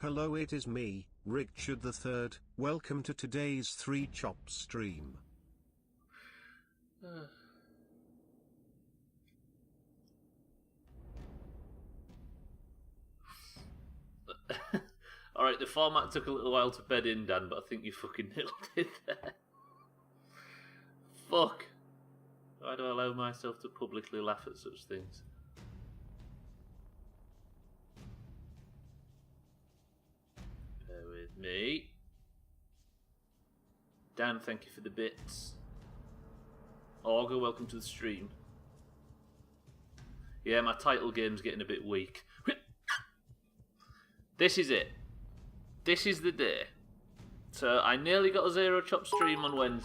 Hello, it is me, Richard the Third. Welcome to today's 3 Chop stream. Alright, the format took a little while to bed in, Dan, but I think you fucking nailed it there. Fuck. Why do I allow myself to publicly laugh at such things? Bear with me. Dan, thank you for the bits. Augur, welcome to the stream. Yeah, my title game's getting a bit weak. This is it. This is the day. So I nearly got a 0 Chop stream on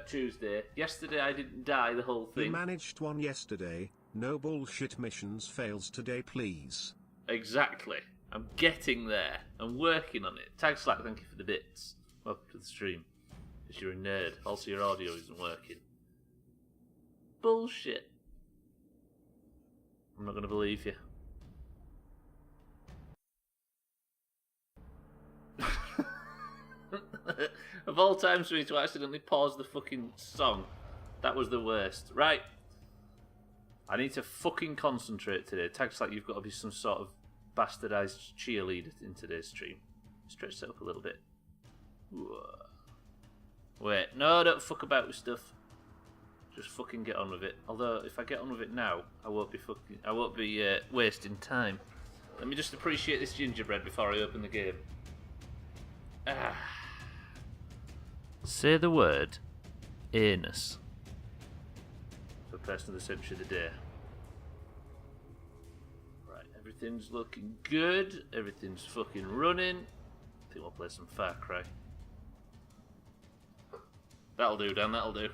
Tuesday. Yesterday I didn't die the whole thing. You managed one yesterday. No bullshit missions fails today, please. Exactly. I'm getting there. I'm working on it. Tag Slack, thank you for the bits. Welcome to the stream. Because you're a nerd. Also your audio isn't working. Bullshit. I'm not going to believe you. Of all times for me to accidentally pause the fucking song, that was the worst. Right. I need to fucking concentrate today. Tags like you've got to be some sort of bastardized cheerleader in today's stream. Stretch that up a little bit. Whoa. Wait, no, don't fuck about with stuff. Just fucking get on with it. Although, if I get on with it now, I won't be wasting time. Let me just appreciate this gingerbread before I open the game. Say the word anus for person of the century of the day. Right, everything's looking good. Everything's fucking running. I think we'll play some Far Cry. That'll do, Dan, that'll do.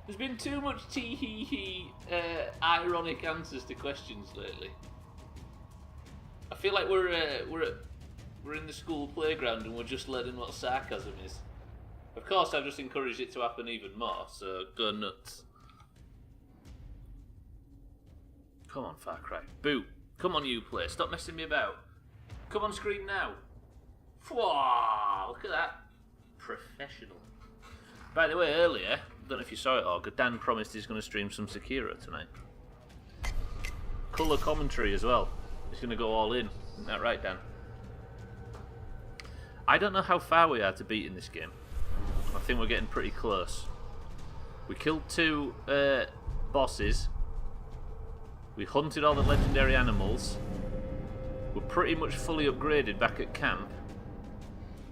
There's been too much tee-hee-hee ironic answers to questions lately. I feel like we're in the school playground and we're just learning what sarcasm is. Of course, I've just encouraged it to happen even more, so go nuts. Come on, Far Cry. Boo. Come on, Uplay. Stop messing me about. Come on screen now. Wow, look at that. Professional. By the way, earlier, I don't know if you saw it, Augur, Dan promised he's going to stream some Sekiro tonight. Colour commentary as well. He's going to go all in. Isn't that right, Dan? I don't know how far we are to beating this game. I think we're getting pretty close. We killed 2 bosses. We hunted all the legendary animals. We're pretty much fully upgraded back at camp.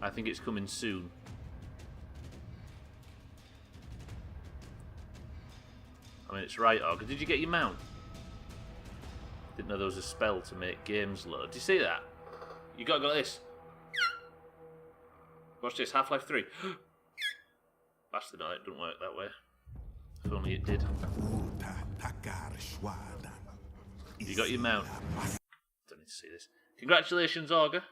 I think it's coming soon. I mean, it's right, Augur. Did you get your mount? Didn't know there was a spell to make games load. Do you see that? You gotta go this. Watch this, Half-Life 3. Bastard, no, it doesn't work that way. If only it did. You got your mount. Don't need to see this. Congratulations, Augur.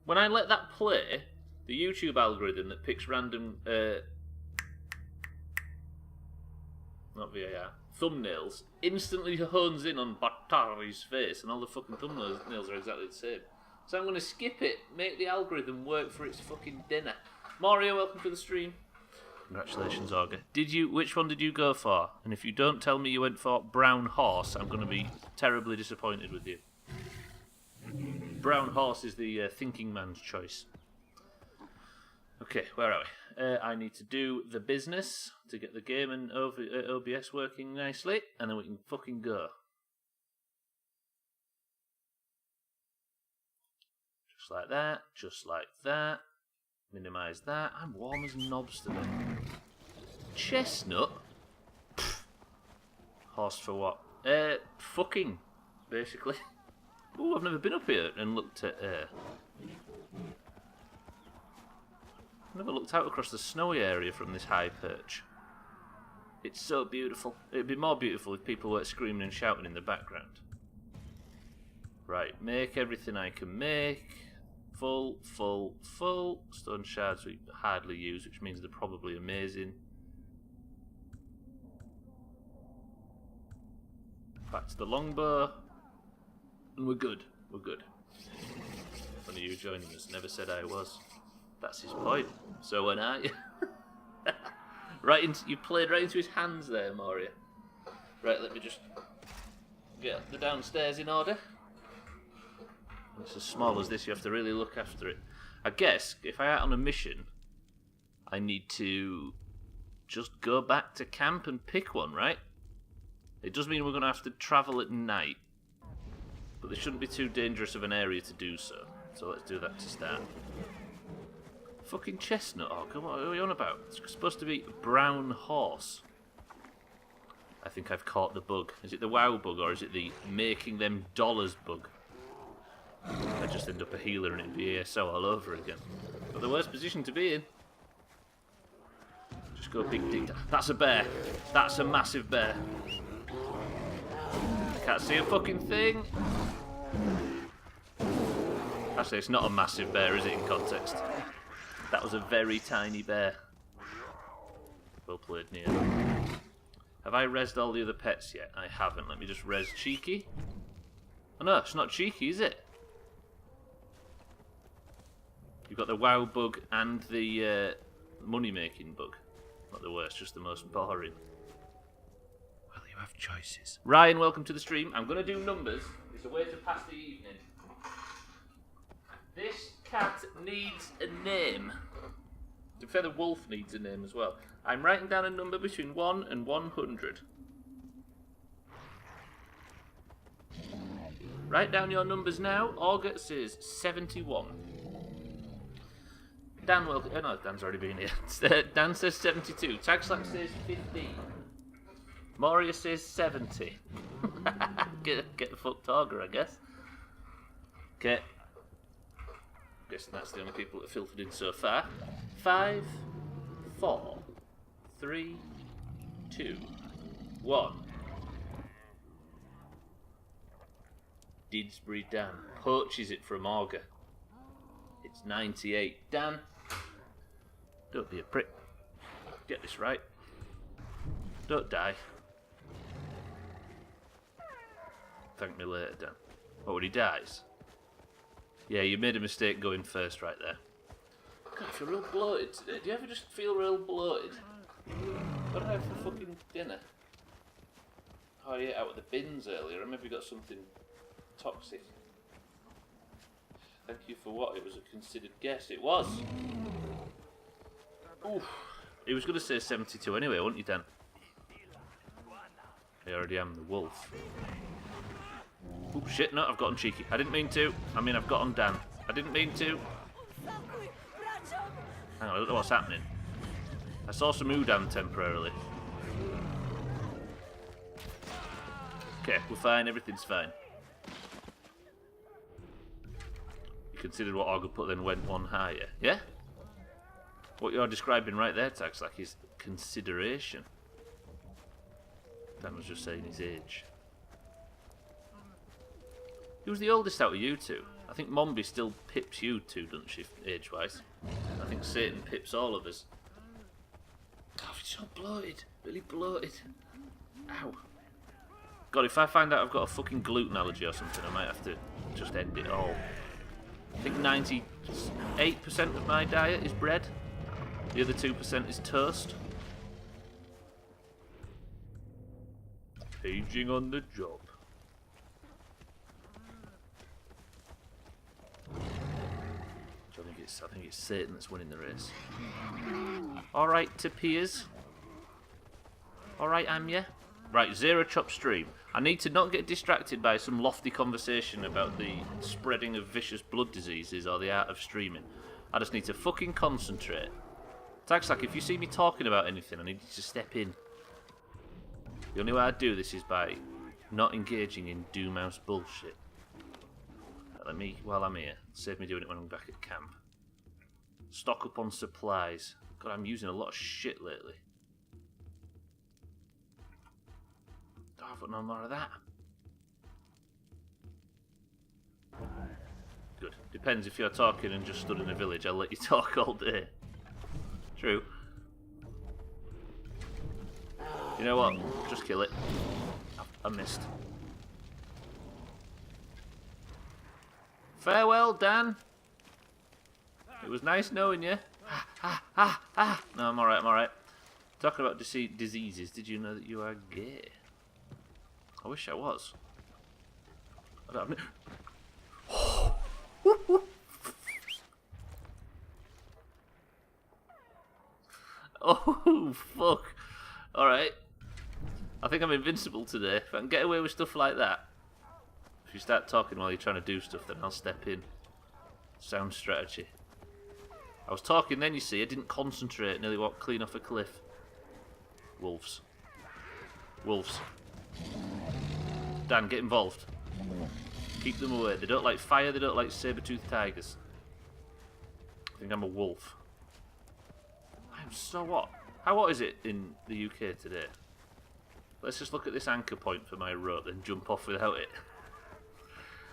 When I let that play, the YouTube algorithm that picks random not VAR, thumbnails, instantly hones in on Batari's face, and all the fucking thumbnails are exactly the same. So I'm going to skip it, make the algorithm work for its fucking dinner. Mario, welcome to the stream. Congratulations, Augur. Which one did you go for? And if you don't tell me you went for Brown Horse, I'm going to be terribly disappointed with you. Brown Horse is the thinking man's choice. Okay, where are we? I need to do the business to get the game and OBS working nicely, and then we can fucking go. Just like that, just like that. Minimise that. I'm warm as knobs today. Chestnut? Pfft. Horse for what? Fucking, basically. Ooh, I've never been up here and looked at never looked out across the snowy area from this high perch. It's so beautiful. It'd be more beautiful if people weren't screaming and shouting in the background. Right, make everything I can make. Full, full, full. Stone shards we hardly use, which means they're probably amazing. Back to the longbow. And we're good. We're good. Funny you joining us. Never said I was. That's his point. So when I... you played right into his hands there, Moria. Right, let me just get the downstairs in order. It's as small as this, you have to really look after it. I guess, if I out on a mission, I need to just go back to camp and pick one, right? It does mean we're going to have to travel at night. But there shouldn't be too dangerous of an area to do so. So let's do that to start. Fucking chestnut. Oh, come on, what are you on about? It's supposed to be brown horse. I think I've caught the bug. Is it the WoW bug or is it the making them dollars bug? I just end up a healer and it'd be ASO all over again. But the worst position to be in. Just go big dig. That's a bear. That's a massive bear. I can't see a fucking thing. Actually, it's not a massive bear, is it, in context? That was a very tiny bear. Well played, Nia. Have I rezzed all the other pets yet? I haven't. Let me just res Cheeky. Oh no, it's not Cheeky, is it? You've got the WoW bug and the money-making bug. Not the worst, just the most boring. Well, you have choices. Ryan, welcome to the stream. I'm going to do numbers. It's a way to pass the evening. This cat needs a name. To be fair, the wolf needs a name as well. I'm writing down a number between 1 and 100. Write down your numbers now. Augur says 71. Dan, well, oh no, Dan's already been here. Dan says 72. Tagslack says 15. Moria says 70. get the fucked Augur, I guess. Okay. Guessing that's the only people that have filtered in so far. 5, 4, 3, 2, 1. Didsbury Dan poaches it from Augur. It's 98. Dan, don't be a prick. Get this right. Don't die. Thank me later, Dan. Oh, when he dies? Yeah, you made a mistake going first right there. God, I feel real bloated today. Do you ever just feel real bloated? What did I have for fucking dinner? Oh, I ate out of the bins earlier. I maybe got something toxic. Thank you for what? It was a considered guess. It was. Oof. He was going to say 72 anyway, wasn't you, Dan? I already am the wolf. Oh shit, no, I've gotten cheeky. I didn't mean to. I mean, I've got on Dan. I didn't mean to. Hang on, I don't know what's happening. I saw some Udam temporarily. Okay, we're fine, everything's fine. You considered what Augur put then went one higher, yeah? What you're describing right there, Taxlack, is consideration. Dan was just saying his age. Who's the oldest out of you two? I think Mombi still pips you two, doesn't she, age-wise? I think Satan pips all of us. God, he's so bloated. Really bloated. Ow. God, if I find out I've got a fucking gluten allergy or something, I might have to just end it all. I think 98% of my diet is bread. The other 2% is toast. Aging on the job. I think it's Satan that's winning the race. Alright, to peers. Alright, Anya. Right, Zero Chop stream. I need to not get distracted by some lofty conversation about the spreading of vicious blood diseases or the art of streaming. I just need to fucking concentrate. Tagslack, if you see me talking about anything, I need you to step in. The only way I do this is by not engaging in Doomhaus bullshit. Let me, while I'm here, save me doing it when I'm back at camp. Stock up on supplies. God, I'm using a lot of shit lately. Oh, I've got no more of that. Good. Depends if you're talking and just stood in a village, I'll let you talk all day. True. You know what? Just kill it. I missed. Farewell, Dan. It was nice knowing you. No, I'm alright, I'm alright. Talking about diseases, did you know that you are gay? I wish I was. I don't have Oh, fuck. Alright. I think I'm invincible today. If I can get away with stuff like that. If you start talking while you're trying to do stuff, then I'll step in. Sound strategy. I was talking then, you see. I didn't concentrate. Nearly walked clean off a cliff. Wolves. Wolves. Dan, get involved. Keep them away. They don't like fire, they don't like saber-toothed tigers. I think I'm a wolf. I'm so hot. How hot is it in the UK today? Let's just look at this anchor point for my rope and jump off without it.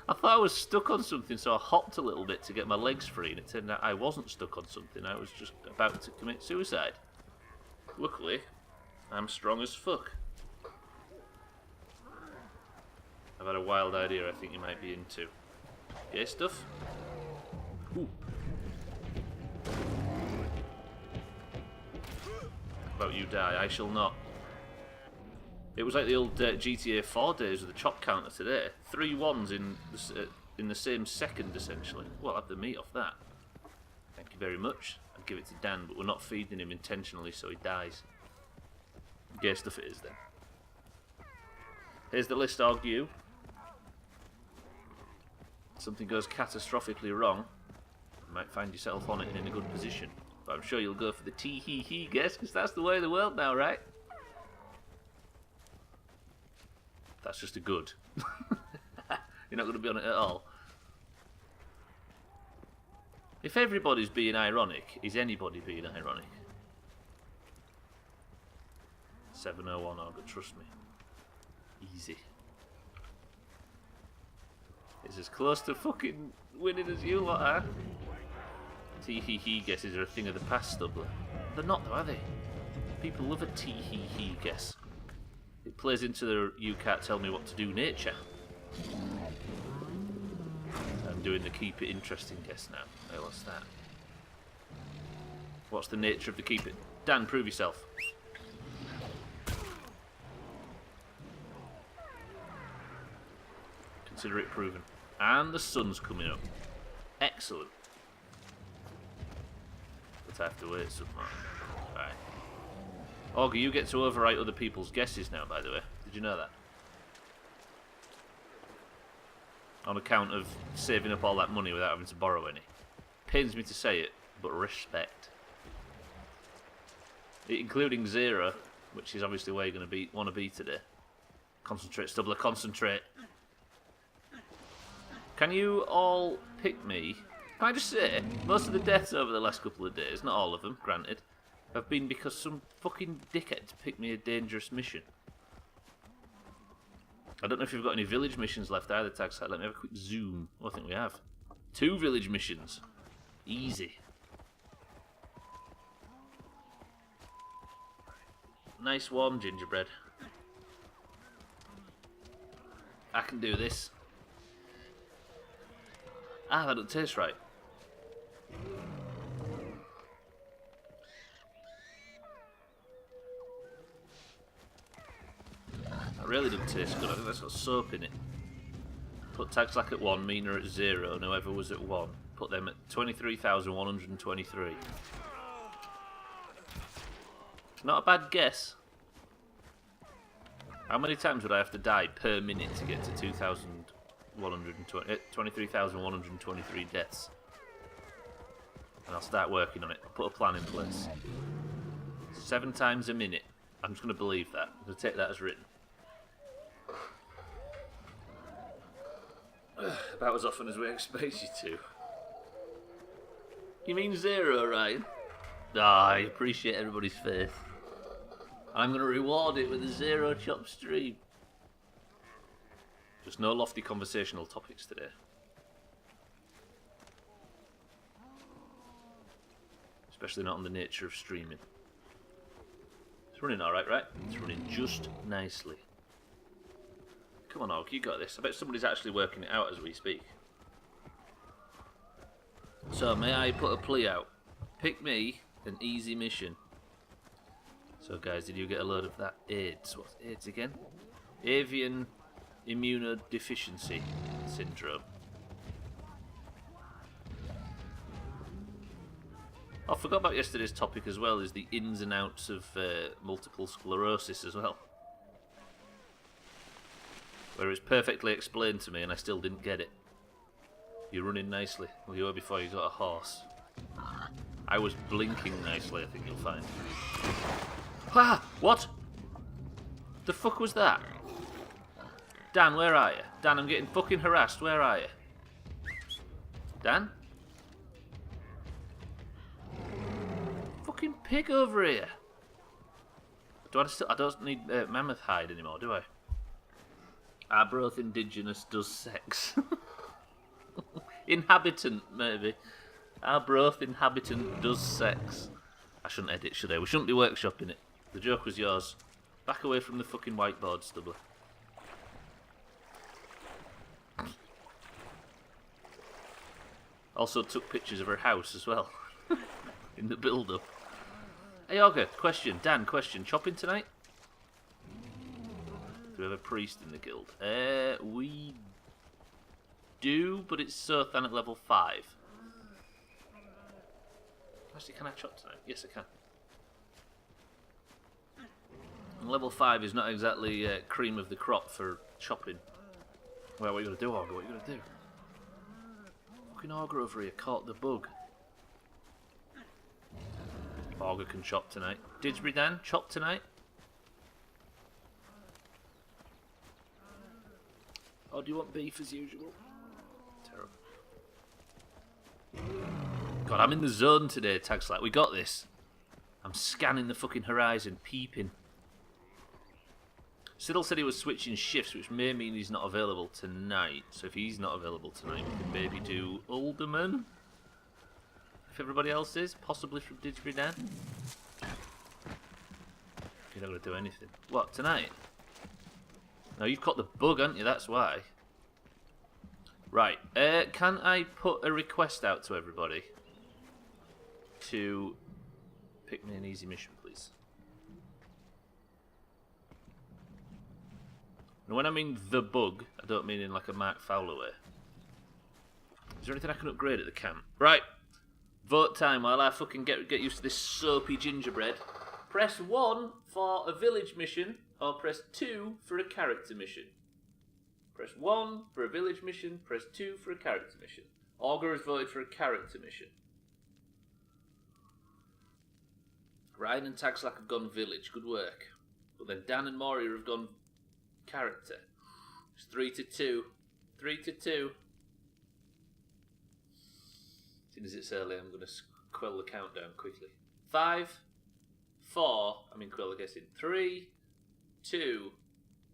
I thought I was stuck on something, so I hopped a little bit to get my legs free, and it turned out I wasn't stuck on something. I was just about to commit suicide. Luckily, I'm strong as fuck. I've had a wild idea I think you might be into. Gay stuff? Ooh. How about you die? I shall not. It was like the old GTA 4 days with the chop counter today. 3 ones in the same second, essentially. Well, I'll have the meat off that. Thank you very much. I'd give it to Dan, but we're not feeding him intentionally, so he dies. Gay stuff it is, then. Here's the list, argue. Something goes catastrophically wrong, you might find yourself on it and in a good position. But I'm sure you'll go for the tee-hee-hee guess, because that's the way of the world now, right? That's just a good. You're not going to be on it at all. If everybody's being ironic, is anybody being ironic? 701 Argo, trust me. Easy. It's as close to fucking winning as you lot are. Tee-hee-hee guesses are a thing of the past, Stubbler. They're not though, are they? People love a tee-hee-hee guess. It plays into the you can't tell me what to do nature. I'm doing the keep it interesting guess now. Hey, what's that? What's the nature of the keep it? Dan, prove yourself. Consider it proven. And the sun's coming up. Excellent. But I have to wait some more. Alright. Augie, you get to overwrite other people's guesses now, by the way. Did you know that? On account of saving up all that money without having to borrow any. Pains me to say it, but respect. Including Zero, which is obviously where you're going to want to be today. Concentrate, Stubbler, concentrate. Can you all pick me? Can I just say, most of the deaths over the last couple of days, not all of them, granted, have been because some fucking dickhead picked me a dangerous mission. I don't know if you've got any village missions left either, Tagside. Let me have a quick zoom. Oh, I think we have. 2 village missions. Easy. Nice warm gingerbread. I can do this. Ah, that doesn't taste right. That really doesn't taste good. I think that's got soap in it. Put Tagslack at 1, Mina at 0, and whoever was at 1. Put them at 23,123. Not a bad guess. How many times would I have to die per minute to get to 23,123 deaths? And I'll start working on it. I'll put a plan in place. 7 times a minute. I'm just going to believe that. I'm going to take that as written. About as often as we expect you to. You mean 0, Ryan? Ah, I appreciate everybody's faith. I'm going to reward it with a 0 chop stream. Just no lofty conversational topics today. Especially not on the nature of streaming. It's running alright, right? It's running just nicely. Come on, Og, you got this. I bet somebody's actually working it out as we speak. So, may I put a plea out? Pick me an easy mission. So, guys, did you get a load of that AIDS? What's AIDS again? Avian immunodeficiency syndrome. I forgot about yesterday's topic as well, is the ins and outs of multiple sclerosis as well. Where it's perfectly explained to me and I still didn't get it. You're running nicely. Well, you were before you got a horse. I was blinking nicely, I think you'll find. Ah! What? The fuck was that? Dan, where are you? Dan, I'm getting fucking harassed. Where are you? Dan? Fucking pig over here. I don't need mammoth hide anymore, do I? Our broth indigenous does sex. Inhabitant, maybe. Our broth inhabitant does sex. I shouldn't edit, should I? We shouldn't be workshopping it. The joke was yours. Back away from the fucking whiteboard, Stubbler. Also took pictures of her house as well. In the build-up. Hey, Olga, question. Dan, question. Chopping tonight? Do we have a priest in the guild? We do, but it's Sothan at level 5. Actually, can I chop tonight? Yes, I can. And level 5 is not exactly cream of the crop for chopping. Well, what are you going to do, Olga? What are you going to do? Fucking Olga over here caught the bug. Olga can chop tonight. Didsbury Dan, chop tonight? Or do you want beef as usual? Terrible. God, I'm in the zone today, Tagslap. We got this. I'm scanning the fucking horizon, peeping. Siddle said he was switching shifts, which may mean he's not available tonight. So if he's not available tonight, we can maybe do Alderman. If everybody else is, possibly from Didsbury Dan. You're not going to do anything. What, tonight? No, you've caught the bug, haven't you? That's why. Right. Can I put a request out to everybody to pick me an easy mission, please? And when I mean the bug, I don't mean in like a Mark Fowler way. Is there anything I can upgrade at the camp? Right. Vote time while I fucking get used to this soapy gingerbread. Press 1 for a village mission, or press 2 for a character mission. Press 1 for a village mission, press 2 for a character mission. Augur has voted for a character mission. Ryan and Tagslack have gone village, good work. But then Dan and Moria have gone character. It's 3-2. 3-2. Seeing as it's early, I'm going to quell the countdown quickly. 5, 4, Quill, I guess in 3, 2,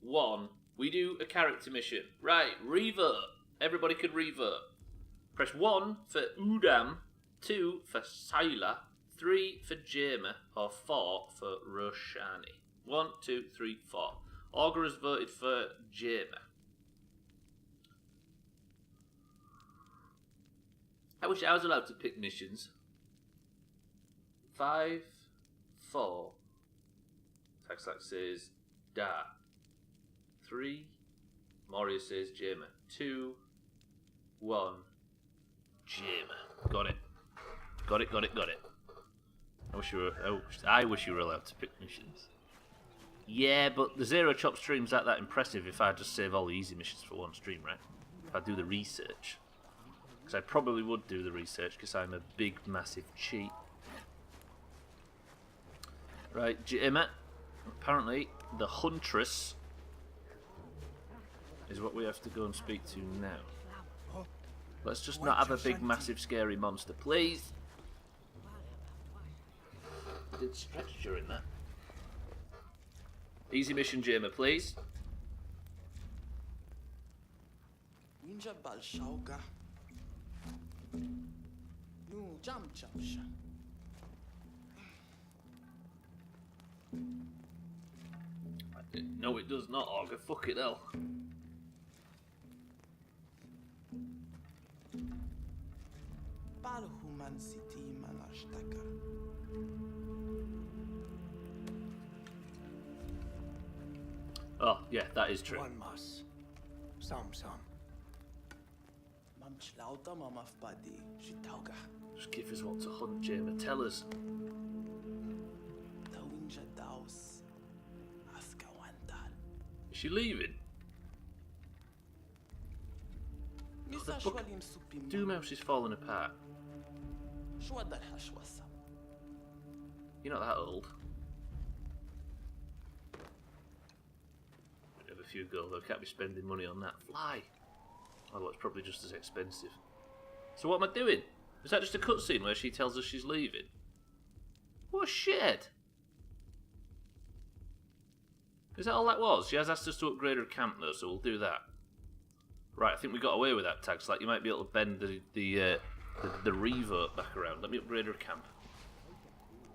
1. We do a character mission. Right, revote. Everybody could revote. Press 1 for Udam, 2 for Saila, 3 for Jaima, or 4 for Roshani. 1, 2, 3, 4. Augur has voted for Jaima. I wish I was allowed to pick missions. 5, 4. Taxlax says Da. 3. Moria says Jaima. 2, 1. Jaima. Got it. Got it. I wish you were allowed to pick missions. Yeah, but the Zero Chop stream's not that impressive if I just save all the easy missions for one stream, right? If I do the research. Because I probably would do the research because I'm a big, massive cheat. Right, Jaima. Apparently, the Huntress is what we have to go and speak to now. Let's just not have a big, massive, scary monster, please. I did stretch during that. Easy mission, Jaima, please. No, it does not, Augur. Fuck it, hell. Oh, yeah, that is true. One must. Some. Just give us what to hunt, Jamer. Tell us. Is she leaving? Oh, the book. Doomhaus is falling apart. You're not that old. Have a few gold, though. Can't be spending money on that. Fly! Although it's probably just as expensive. So what am I doing? Is that just a cutscene where she tells us she's leaving? What a shit! Is that all that was? She has asked us to upgrade her camp though, so we'll do that. Right, I think we got away with that, Tags. Like you might be able to bend the reverb back around. Let me upgrade her camp.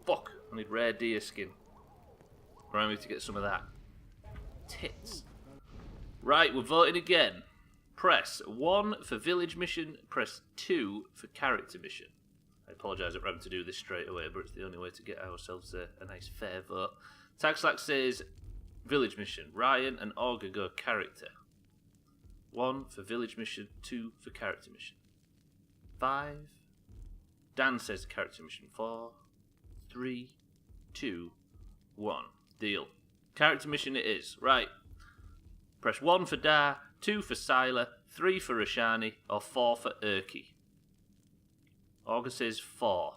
Fuck! I need rare deer skin. Remind me to get some of that. Tits. Right, we're voting again. Press 1 for village mission, press 2 for character mission. I apologise for having to do this straight away, but it's the only way to get ourselves a nice fair vote. Taxlack says village mission. Ryan and Augur go character. 1 for village mission, 2 for character mission. 5. Dan says character mission. 4, 3, 2, 1. Deal. Character mission it is. Right. Press 1 for Da, 2 for Syla, 3 for Rashani, or 4 for Urki. Augur says 4.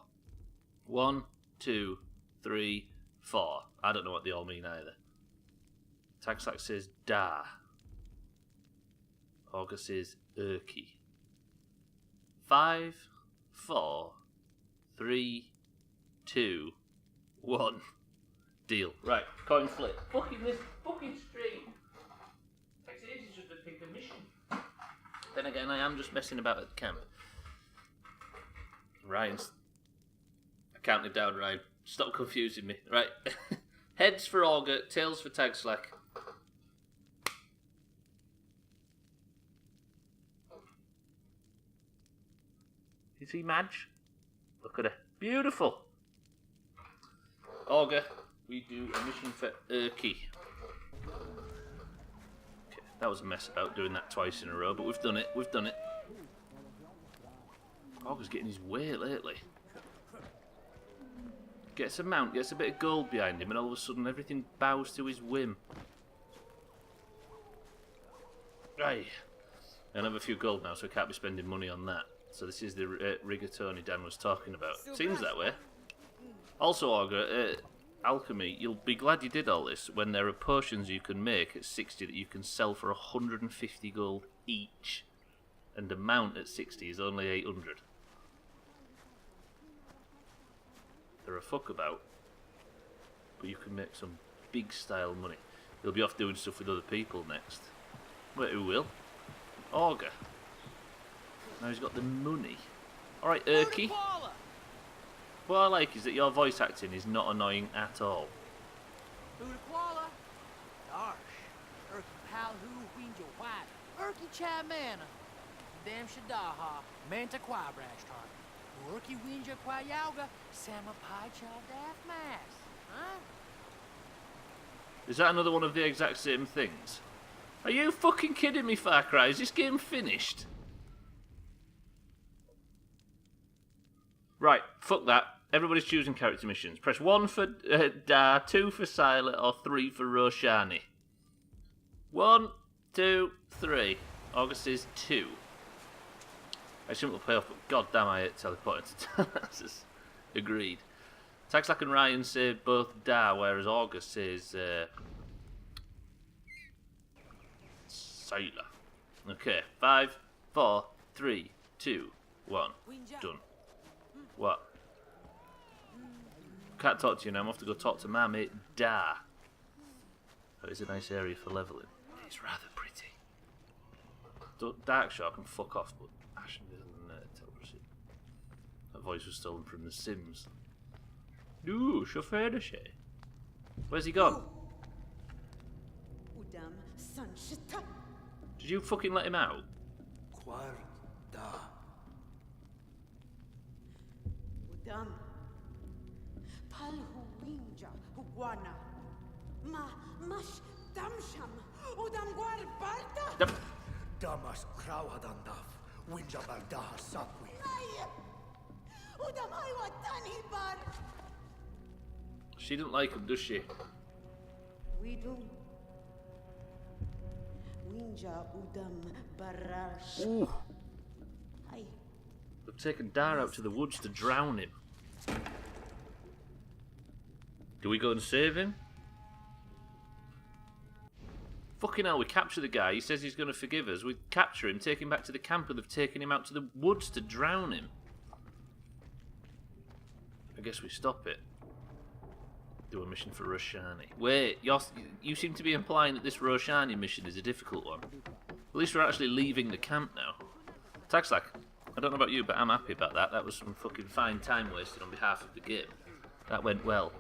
1, 2, 3, 4. I don't know what they all mean either. Taxlack says Da. Augur says Urki. 5, 4, 3, 2, 1. Deal. Right, coin flip. Fucking this fucking stream. Takes ages just to pick a mission. Then again, I am just messing about at the camp. Ryan's. I counted down, Ryan. Stop confusing me. Right. Heads for Augur, tails for Tagslack. You see Madge? Look at her. Beautiful. Augur, we do a mission for Urki. Okay, that was a mess about doing that twice in a row, but we've done it. We've done it. Augur's getting his way lately. Gets a mount, gets a bit of gold behind him, and all of a sudden everything bows to his whim. Right. I have a few gold now, so I can't be spending money on that. So this is the rigatoni Dan was talking about. Seems that way. Also, Augur, alchemy, you'll be glad you did all this when there are potions you can make at 60 that you can sell for 150 gold each. And a mount at 60 is only 800. They're a fuck about. But you can make some big style money. You'll be off doing stuff with other people next. Wait, who will? Augur. Now he's got the money. Alright, Urki. What I like is that your voice acting is not annoying at all. Udaquala, Darsh, Urki Pal Who Winja White, Urki Chamana, Dam Shadaha, Manta Quabrashtar, Urki Winja Quayauga, Sama Pacha Daft Mass. Huh? Is that another one of the exact same things? Are you fucking kidding me, Far Cry? Is this game finished? Right, fuck that. Everybody's choosing character missions. Press 1 for Da, 2 for Syla, or 3 for Roshani. 1, 2, 3. Augur says 2. I assume it'll pay off, but goddamn I hate teleporting to Thanasis. Agreed. Taxlack and Ryan say both Da, whereas Augur says Syla. Okay, 5, 4, 3, 2, 1. Done. What? Can't talk to you now. I'm off to go talk to my mate Da. That is a nice area for leveling. It's rather pretty. Dark Shark can fuck off, but Ashen doesn't telepathy. That voice was stolen from The Sims. Ooh, chauffeur de chez. Where's he gone? Did you fucking let him out? Dam. Palhu winja huguana. Mash damsham. Udam guar barda. Yep. Damas krauhadandaf. Winja baldaha sakwi. Ay. Udam haywatani bar. She didn't like him, does she? We do. Winja udam barash. Ooh. Ay. They've taken Dar out to the woods to drown him. Do we go and save him? Fucking hell, we capture the guy. He says he's going to forgive us. We capture him, take him back to the camp, and they've taken him out to the woods to drown him. I guess we stop it. Do a mission for Roshani. Wait, you seem to be implying that this Roshani mission is a difficult one. At least we're actually leaving the camp now. Taxlack, I don't know about you, but I'm happy about that. That was some fucking fine time wasted on behalf of the game. That went well.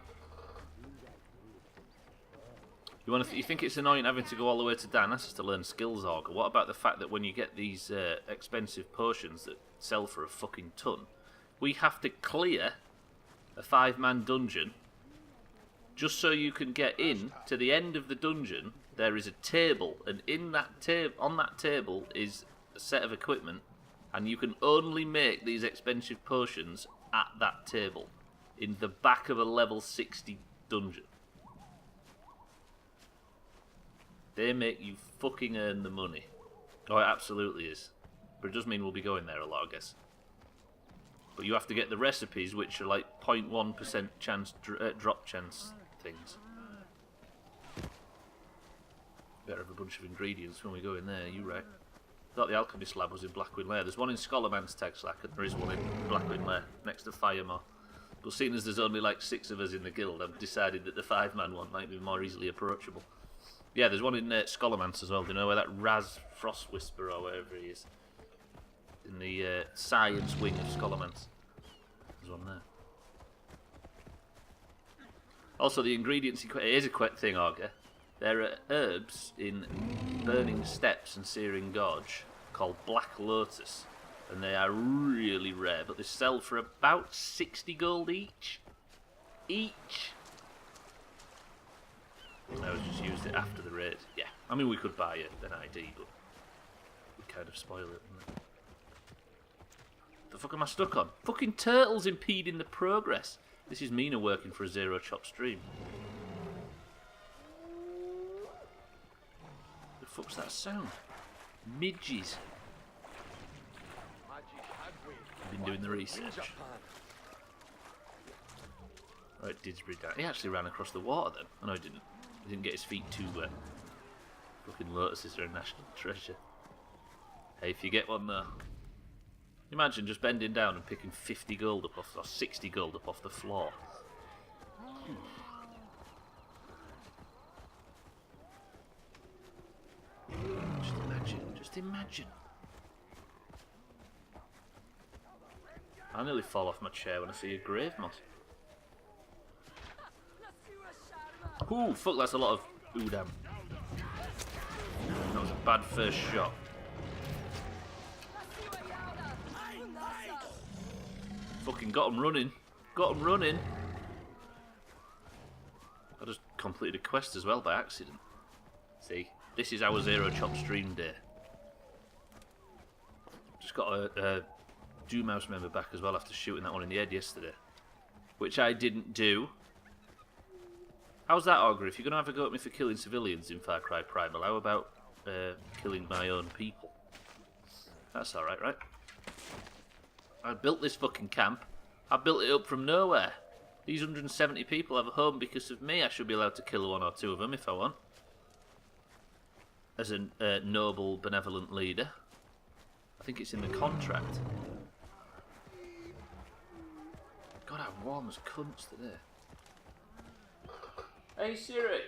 You think it's annoying having to go all the way to Darnassus to learn skills, Augur? What about the fact that when you get these expensive potions that sell for a fucking ton, we have to clear a 5-man dungeon just so you can get in to the end of the dungeon? There is a table, and on that table is a set of equipment, and you can only make these expensive potions at that table in the back of a level 60 dungeon. They make you fucking earn the money. Oh, it absolutely is. But it does mean we'll be going there a lot, I guess. But you have to get the recipes, which are like 0.1% chance drop chance things. Better have a bunch of ingredients when we go in there, you right. Thought the alchemist lab was in Blackwind Lair. There's one in Scholarman's Texlack, and there is one in Blackwind Lair, next to Firemore. But seeing as there's only like 6 of us in the guild, I've decided that the 5-man one might be more easily approachable. Yeah, there's one in Scholarman's as well. Do you know where that Raz Frost Whisper or wherever he is? In the science wing of Scholarman's. There's one there. Also, the ingredients, here's a quick thing, Augur. There are herbs in Burning Steppes and Searing Gorge called Black Lotus, and they are really rare, but they sell for about 60 gold each. I was just used it after the raid. Yeah, I mean we could buy an ID, but we kind of spoil it. The fuck am I stuck on? Fucking turtles impeding the progress. This is Mina working for a Zero Chop stream. The fuck's that sound? Midges. I've been doing the research. Right, Didsbury down. He actually ran across the water then. I know he didn't. He didn't get his feet too wet. Fucking lotuses are a national treasure. Hey, if you get one though. Imagine just bending down and picking 50 gold up off, or 60 gold up off the floor. Just imagine. I nearly fall off my chair when I see a grave moss. Ooh, fuck, that's a lot of Udam. That was a bad first shot. Fucking got him running. Got him running. I just completed a quest as well by accident. See, this is our Zero Chop stream day. Just got a Doomhaus member back as well after shooting that one in the head yesterday. Which I didn't do. How's that, Augur? If you're going to have a go at me for killing civilians in Far Cry Primal, how about killing my own people? That's alright, right? I built this fucking camp. I built it up from nowhere. These 170 people have a home because of me. I should be allowed to kill 1 or 2 of them if I want. As a noble, benevolent leader. I think it's in the contract. God, how warm as cunts today. Hey Siri!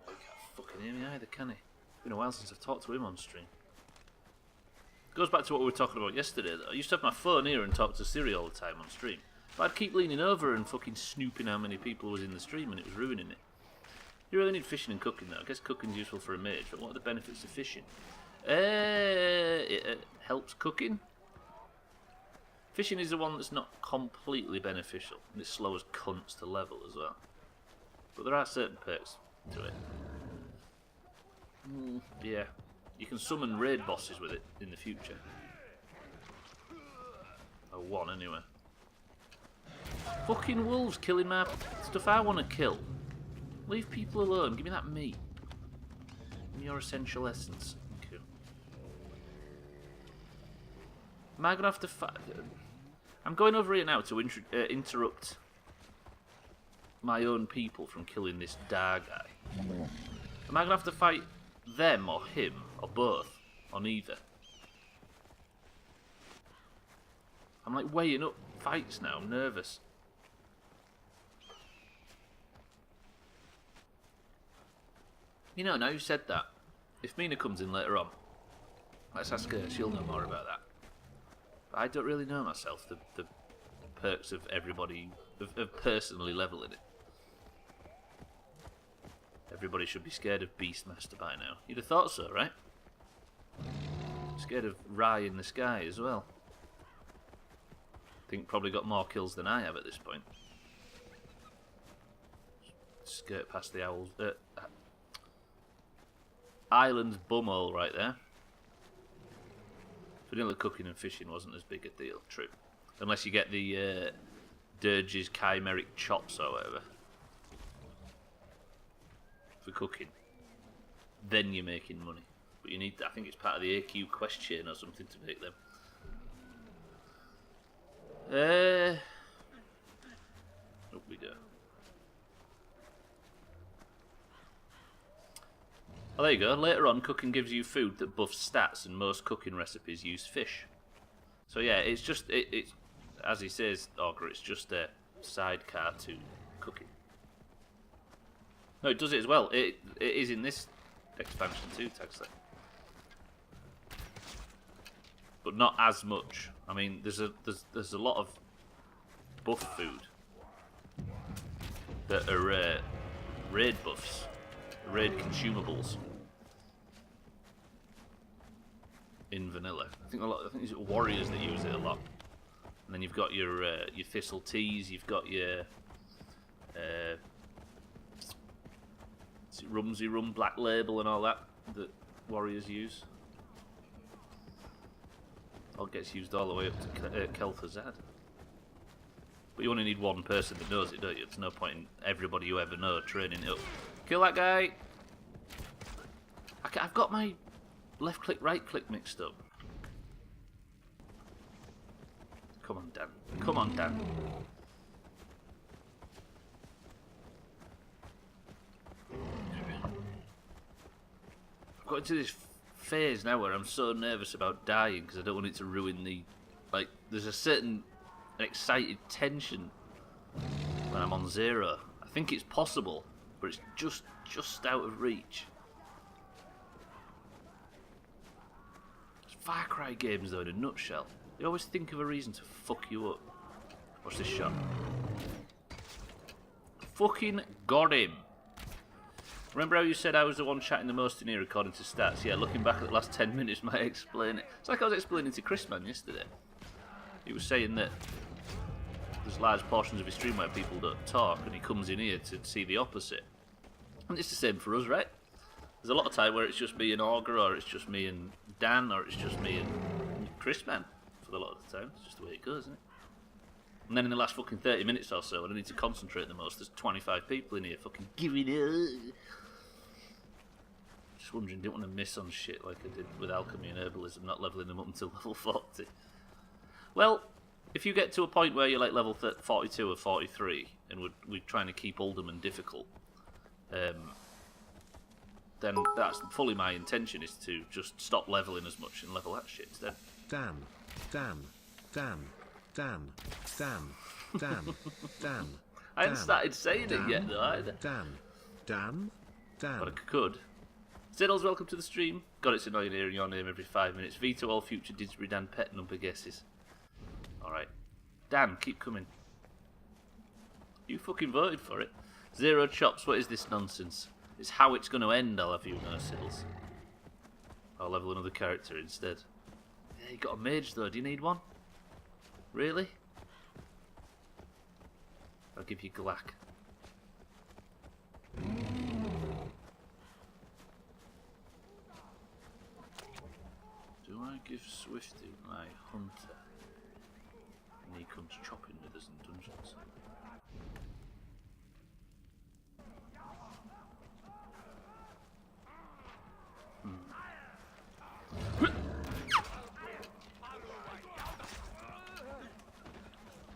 Oh, he can't fucking hear me either, can he? It's been a while since I've talked to him on stream. Goes back to what we were talking about yesterday. I used to have my phone here and talk to Siri all the time on stream. But I'd keep leaning over and fucking snooping how many people was in the stream and it was ruining it. You really need fishing and cooking though. I guess cooking's useful for a mage, but what are the benefits of fishing? It helps cooking. Fishing is the one that's not completely beneficial, and it slows cunts to level as well. But there are certain perks to it. Yeah, you can summon raid bosses with it in the future. Or one anyway. Fucking wolves killing my stuff I want to kill. Leave people alone. Give me that meat. Give me your essential essence. Thank you. Am I gonna have to fight? I'm going over here now to interrupt my own people from killing this Dar guy. Am I gonna have to fight them or him or both or neither? I'm like weighing up fights now. I'm nervous. You know, now you said that, if Mina comes in later on, let's ask her. She'll know more about that. But I don't really know myself, the perks of everybody, of personally leveling it. Everybody should be scared of Beastmaster by now. You'd have thought so, right? Scared of Rye in the sky as well. I think probably got more kills than I have at this point. Skirt past the owls. Island's bumhole right there. Vanilla cooking and fishing wasn't as big a deal, true. Unless you get the Dirge's chimeric chops or whatever. For cooking. Then you're making money. But you need, I think it's part of the AQ quest chain or something to make them. Up we go. Well, there you go. Later on, cooking gives you food that buffs stats, and most cooking recipes use fish. So yeah, it's just it's as he says, Augur. It's just a sidecar to cooking. No, it does it as well. It is in this expansion too, Tagsley. But not as much. I mean, there's a lot of buff food that are raid buffs, raid consumables in vanilla. I think it's warriors that use it a lot. And then you've got your thistle teas. You've got your Rumsey Rum Black Label and all that warriors use. All gets used all the way up to Kel'Thuzad. But you only need one person that knows it, don't you? There's no point in everybody you ever know training it up. Kill that guy! I've got my left click, right click mixed up. Come on, Dan. Come on, Dan. I've got into this phase now where I'm so nervous about dying because I don't want it to ruin the... Like, there's a certain excited tension when I'm on zero. I think it's possible, but it's just out of reach. It's Far Cry games, though, in a nutshell. They always think of a reason to fuck you up. Watch this shot. Fucking got him. Remember how you said I was the one chatting the most in here according to stats? Yeah, looking back at the last 10 minutes might explain it. It's like I was explaining to Chris Man yesterday. He was saying that there's large portions of his stream where people don't talk and he comes in here to see the opposite. And it's the same for us, right? There's a lot of time where it's just me and Augur, or it's just me and Dan, or it's just me and Chris Man for a lot of the time. It's just the way it goes, isn't it? And then in the last fucking 30 minutes or so, when I need to concentrate the most, there's 25 people in here fucking giving it. Just wondering, didn't want to miss on shit like I did with alchemy and herbalism, not leveling them up until level 40. Well, if you get to a point where you're like level 42 or 43, and we're trying to keep Ulderman difficult, then that's fully my intention, is to just stop leveling as much and level that shit instead. Dan. I hadn't started saying it yet though either. Dan. But I could. Ziddles, welcome to the stream. God, it's annoying hearing your name every 5 minutes. Veto all future Didsbury Dan pet number guesses. Alright. Dan, keep coming. You fucking voted for it. Zero chops, what is this nonsense? It's how it's going to end, I'll have you know, Ziddles. I'll level another character instead. Yeah, you got a mage though, do you need one? Really? I'll give you Glack. Do I give Swifty my hunter? And he comes chopping with us in dungeons.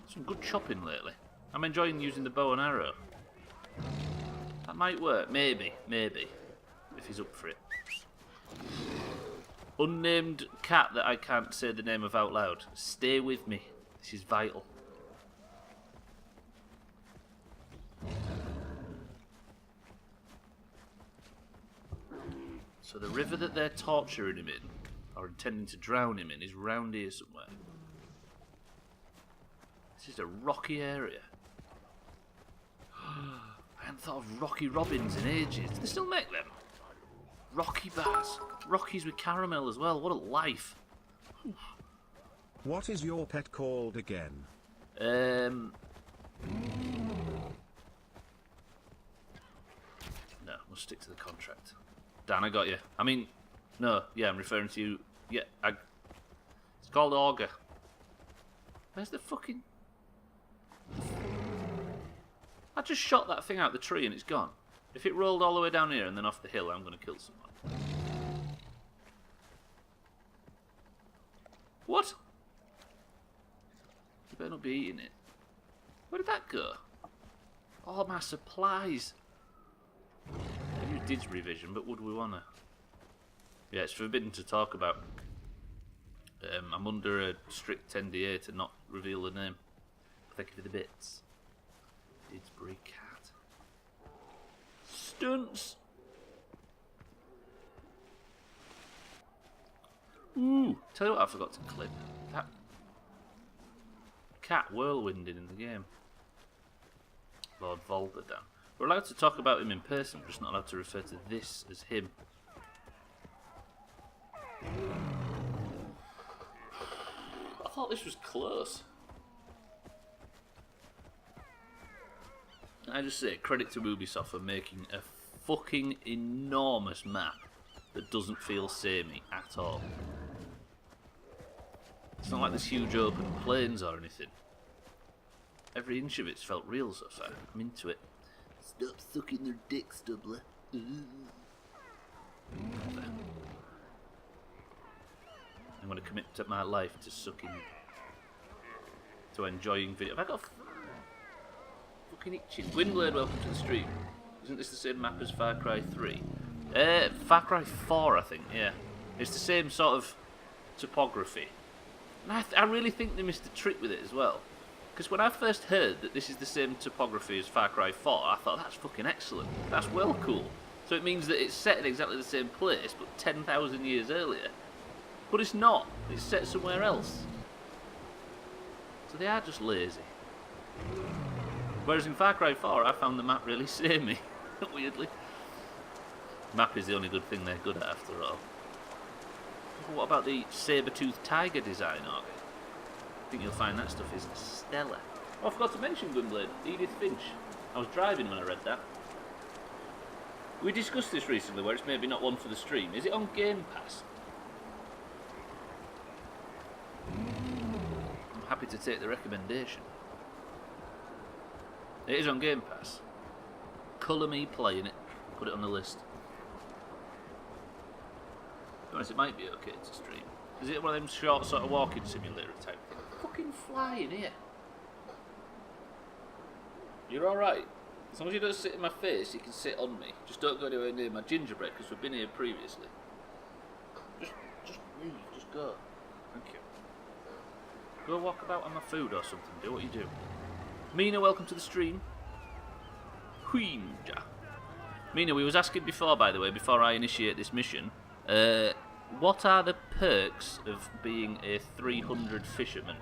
Some good chopping lately. I'm enjoying using the bow and arrow. That might work, maybe, if he's up for it. Unnamed cat that I can't say the name of out loud. Stay with me. This is vital. So the river that they're torturing him in, or intending to drown him in, is round here somewhere. This is a rocky area. I hadn't thought of Rocky Robins in ages. Do they still make them? Rocky bars. Rockies with caramel as well. What a life. What is your pet called again? No, we'll stick to the contract. Dan, I got you. I mean, no, yeah, I'm referring to you. Yeah, it's called Auger. Where's the fucking... I just shot that thing out the tree and it's gone. If it rolled all the way down here and then off the hill, I'm going to kill someone. What? You better not be eating it. Where did that go? All my supplies. Maybe it did revision, but would we want to? Yeah, it's forbidden to talk about. I'm under a strict NDA to not reveal the name. Thank you for the bits. Didsbury cat. Stunts! Ooh! Tell you what I forgot to clip. That cat whirlwinding in the game. Lord Volderdan. We're allowed to talk about him in person, we're just not allowed to refer to this as him. I thought this was close. I just say credit to Ubisoft for making a fucking enormous map that doesn't feel samey at all. It's not like there's huge open plains or anything. Every inch of it's felt real so far. I'm into it. Stop sucking their dick, Stubbler. I'm going to commit to my life to sucking, to enjoying video. Have I got fucking itching? Windblade, welcome to the stream. Isn't this the same map as Far Cry 3? Far Cry 4, I think, yeah. It's the same sort of topography. And I really think they missed a trick with it as well. Because when I first heard that this is the same topography as Far Cry 4, I thought, that's fucking excellent. That's well cool. So it means that it's set in exactly the same place, but 10,000 years earlier. But it's not. It's set somewhere else. So they are just lazy. Whereas in Far Cry 4, I found the map really samey. Weirdly. Map is the only good thing they're good at, after all. What about the saber-toothed tiger design, Augie? I think you'll find that stuff is stellar. Oh, I forgot to mention Gunblade. Edith Finch. I was driving when I read that. We discussed this recently, where it's maybe not one for the stream. Is it on Game Pass? I'm happy to take the recommendation. It is on Game Pass. Colour me playing it. Put it on the list. To be honest, it might be okay to stream. Is it one of them short sort of walking simulator type thing? Fucking flying here. You're alright. As long as you don't sit in my face, you can sit on me. Just don't go anywhere near my gingerbread, because we've been here previously. Just move, just go. Thank you. Go walk about on my food or something, do what you do. Mina, welcome to the stream. Queenja. Mina, we was asking before, by the way, before I initiate this mission, what are the perks of being a 300 fisherman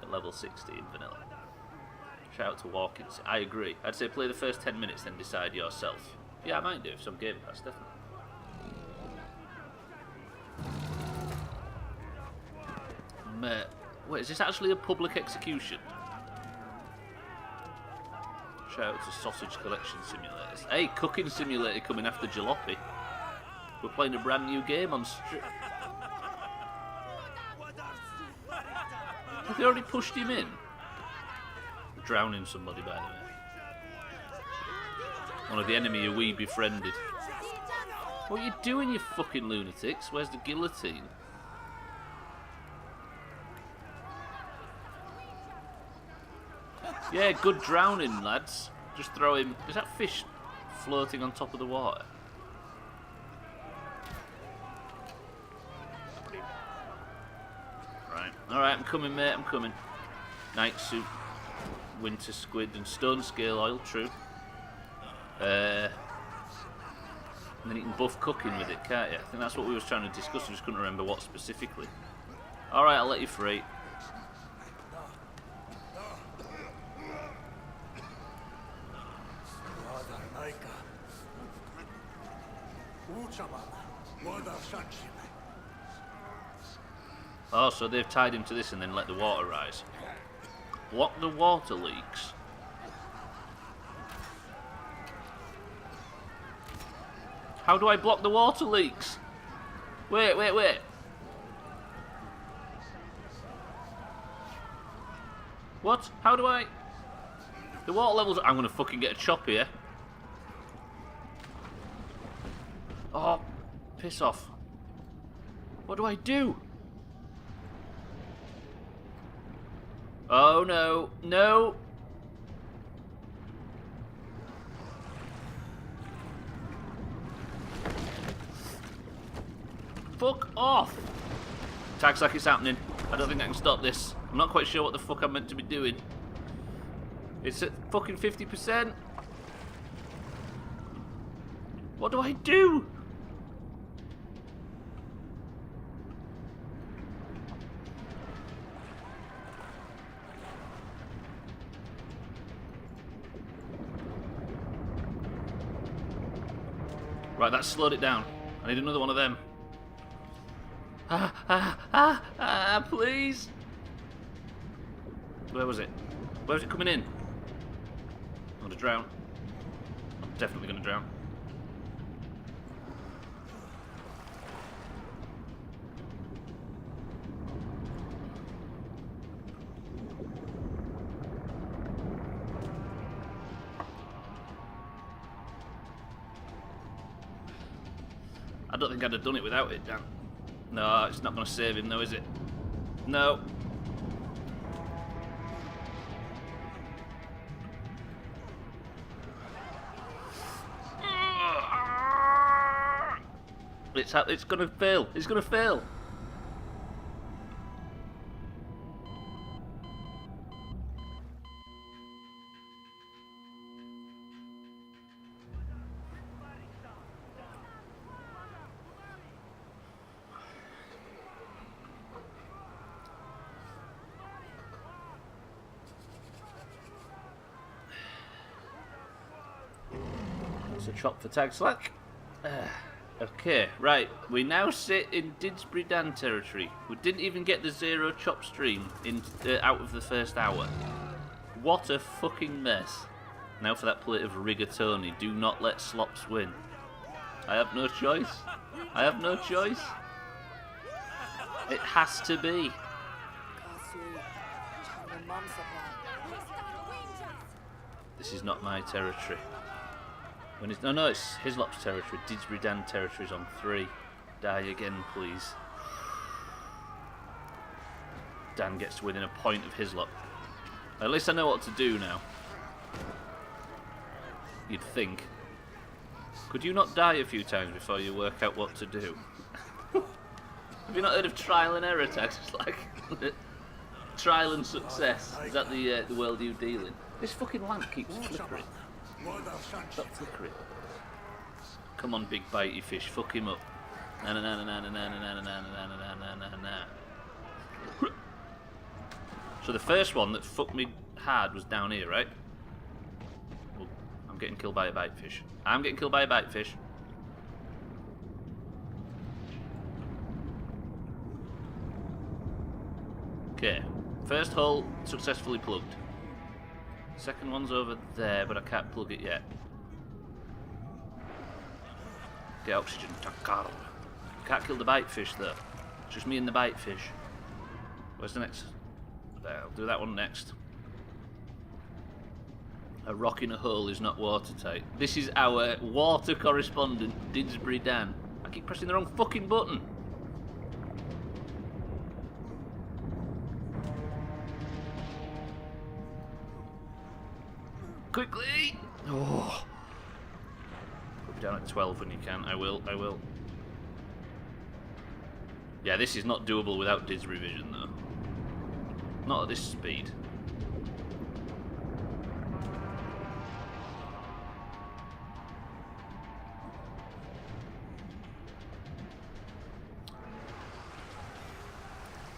at level 60 in vanilla? Shout out to Walkins. I agree. I'd say play the first 10 minutes, then decide yourself. Yeah, I might do. Some Game Pass, definitely. Wait, is this actually a public execution? Shout out to Sausage Collection Simulators. Hey, Cooking Simulator coming after Jalopy. We're playing a brand new game on stream. Have they already pushed him in? Drowning somebody, by the way. One of the enemy who we befriended. What are you doing, you fucking lunatics? Where's the guillotine? Yeah, good drowning, lads. Just throw him... Is that fish floating on top of the water? Right. Alright, I'm coming, mate, I'm coming. Night suit, winter squid and stone scale oil, true. And then you can buff cooking with it, can't you? I think that's what we was trying to discuss, I just couldn't remember what specifically. Alright, I'll let you free. Oh, so they've tied him to this and then let the water rise. Block the water leaks. How do I block the water leaks? Wait. What? How do I... The water levels... I'm gonna fucking get a chop here. Oh, piss off. What do I do? Oh no, no! Fuck off! Tags like it's happening. I don't think I can stop this. I'm not quite sure what the fuck I'm meant to be doing. It's at fucking 50%. What do I do? Right, that slowed it down. I need another one of them. Please. Where was it? Where was it coming in? I'm gonna drown. I'm definitely gonna drown. I don't think I'd have done it without it, Dan. No, it's not going to save him though, is it? No. It's going to fail. It's going to fail. It's a chop for Tag Slack. Okay, right. We now sit in Didsbury Dan territory. We didn't even get the 0 chop stream out of the first hour. What a fucking mess. Now for that plate of rigatoni. Do not let slops win. I have no choice. I have no choice. It has to be. This is not my territory. When it's, no, it's Hislop's territory. Didsbury Dan territory's on 3. Die again, please. Dan gets to within a point of Hislop. At least I know what to do now. You'd think. Could you not die a few times before you work out what to do? Have you not heard of trial and error, Tags? It's like trial and success. Is that the world you deal in? This fucking lamp keeps flickering. Stop flickering. Come on, big bitey fish, fuck him up. Na na na na na na na na na na na na na. So the first one that fucked me hard was down here, right? Well, I'm getting killed by a bite fish. I'm getting killed by a bite fish. Okay. First hole successfully plugged. Second one's over there, but I can't plug it yet. Get oxygen. Takar. Can't kill the bite fish though. It's just me and the bite fish. Where's the next? There, I'll do that one next. A rock in a hole is not watertight. This is our water correspondent, Didsbury Dan. I keep pressing the wrong fucking button. Quickly! Oh. Put me down at 12 when you can. I will. Yeah, this is not doable without Didsbury vision though. Not at this speed.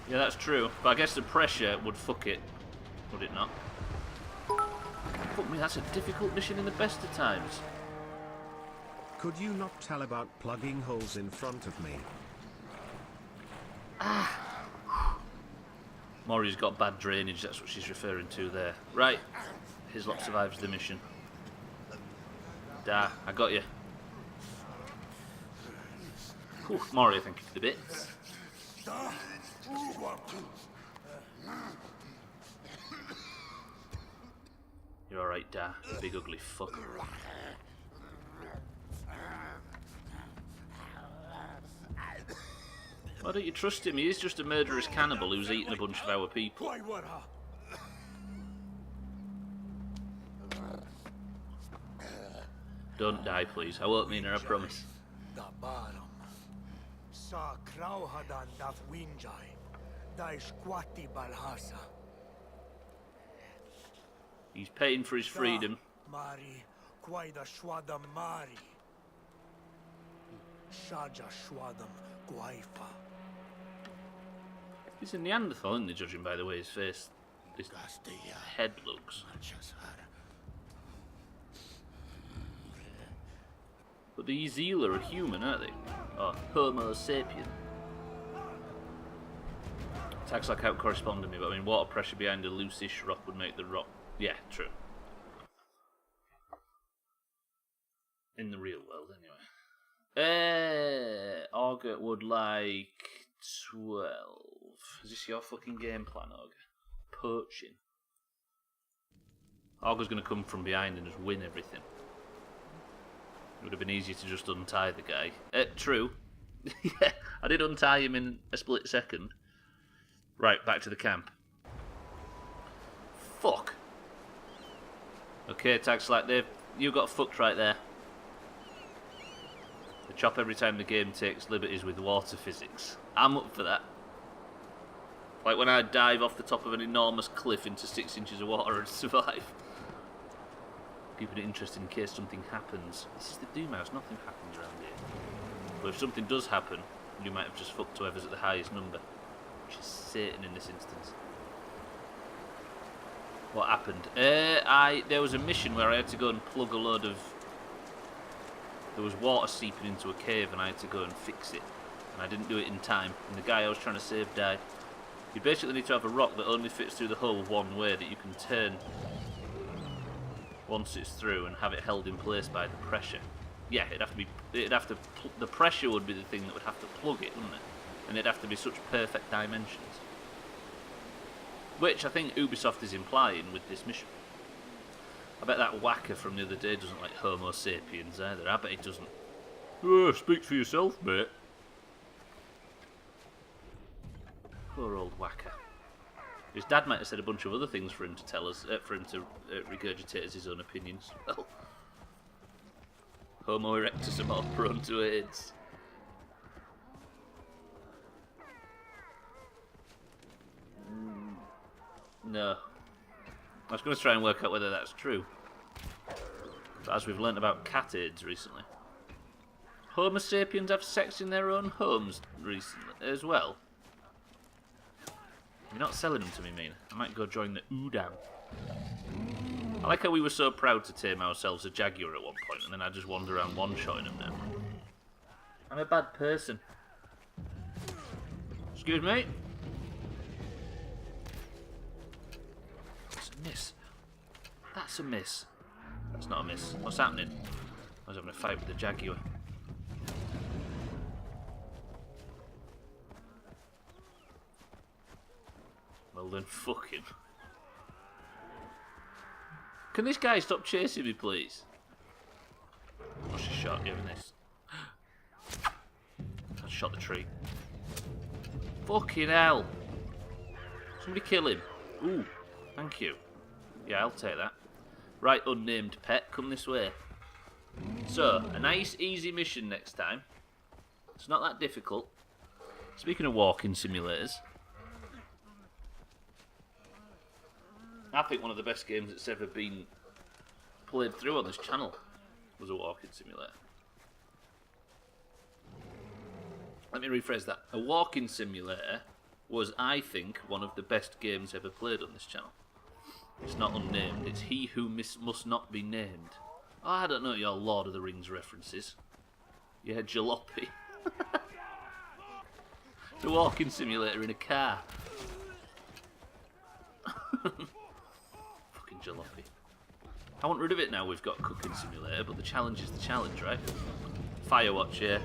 Yeah, that's true. But I guess the pressure would fuck it, would it not? Fuck me, that's a difficult mission in the best of times. Could you not tell about plugging holes in front of me? Maury's got bad drainage, that's what she's referring to there. Right, Hislop survives the mission. Da, I got you. Whew, Maury, thank you for the bits. You're alright, Da, big ugly fuck. Why don't you trust him? He is just a murderous cannibal who's eaten a bunch of our people. Don't die, please. I won't mean her, I promise. He's paying for his freedom. He's a Neanderthal, isn't he, judging by the way his face, his head looks. But the Ezela are human, aren't they? Or Homo sapien. Tags like out correspond to me, but I mean, water pressure behind a loose-ish rock would make the rock. Yeah, true. In the real world, anyway. Auger would like 12. Is this your fucking game plan, Auger? Poaching. Auger's going to come from behind and just win everything. It would have been easier to just untie the guy. True. Yeah, I did untie him in a split second. Right, back to the camp. Fuck. Okay, tags like you got fucked right there. The chop every time the game takes liberties with water physics. I'm up for that. Like when I dive off the top of an enormous cliff into 6 inches of water and survive. Keeping it interesting in case something happens. This is the Doomhaus, nothing happens around here. But if something does happen, you might have just fucked whoever's at the highest number. Which is Satan in this instance. What happened? There was a mission where I had to go and plug a load of... There was water seeping into a cave and I had to go and fix it. And I didn't do it in time. And the guy I was trying to save died. You basically need to have a rock that only fits through the hole one way that you can turn once it's through and have it held in place by the pressure. Yeah, the pressure would be the thing that would have to plug it, wouldn't it? And it'd have to be such perfect dimensions. Which I think Ubisoft is implying with this mission. I bet that whacker from the other day doesn't like Homo sapiens either. I bet he doesn't. Oh, speak for yourself, mate. Poor old whacker. His dad might have said a bunch of other things for him to tell us, for him to regurgitate as his own opinions. Well, Homo erectus are more prone to AIDS. No. I was going to try and work out whether that's true. But as we've learnt about cat AIDS recently. Homo sapiens have sex in their own homes recently as well. You're not selling them to me, Mina. I might go join the Udam. I like how we were so proud to tame ourselves a jaguar at one point, and then I just wander around one-shotting them now. I'm a bad person. Excuse me? Miss. That's a miss. That's not a miss. What's happening? I was having a fight with the Jaguar. Well then, fucking. Can this guy stop chasing me, please? What's your shot giving this? I shot the tree. Fucking hell! Somebody kill him. Ooh, thank you. Yeah, I'll take that. Right, unnamed pet, come this way. So, a nice, easy mission next time. It's not that difficult. Speaking of walking simulators, I think one of the best games that's ever been played through on this channel was a walking simulator. Let me rephrase that. A walking simulator was, I think, one of the best games ever played on this channel. It's not unnamed, it's He Who Must Not Be Named. Oh, I don't know your Lord of the Rings references. Yeah, jalopy. It's a walking simulator in a car. Fucking jalopy. I want rid of it now we've got cooking simulator, but the challenge is the challenge, right? Firewatch, yeah.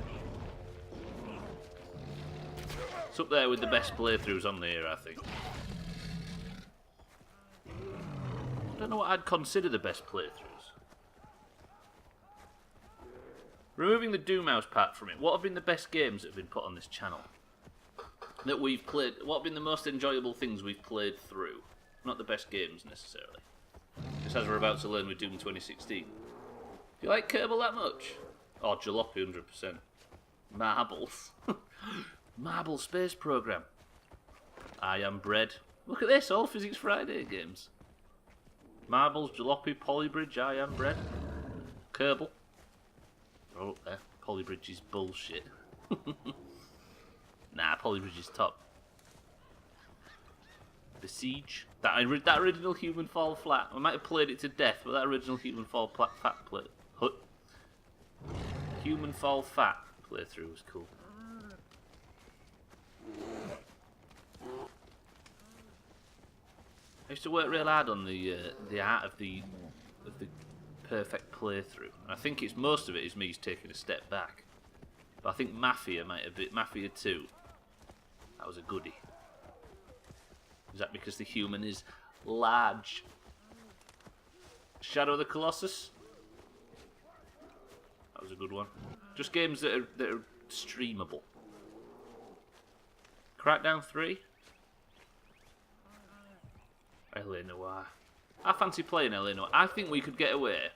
It's up there with the best playthroughs on there, I think. I don't know what I'd consider the best playthroughs. Removing the Doomhaus part from it, what have been the best games that have been put on this channel? That we've played, what have been the most enjoyable things we've played through? Not the best games, necessarily. Just as we're about to learn with Doom 2016. Do you like Kerbal that much? Oh, jalopy 100%. Marbles. Marble Space Program. I Am Bread. Look at this, all Physics Friday games. Marbles, jalopy, Polybridge, I Am Bread. Kerbal. Oh, up there. Polybridge is bullshit. Nah, Polybridge is top. Besiege. That original Human Fall Flat. I might have played it to death, but that original Human Fall Flat Human Fall Fat playthrough was cool. I used to work real hard on the art of the perfect playthrough, and I think it's most of it is me taking a step back. But I think Mafia might have been Mafia 2. That was a goodie. Is that because the human is large? Shadow of the Colossus. That was a good one. Just games that are streamable. Crackdown 3. LA Noire. I fancy playing LA Noire. I think we could get away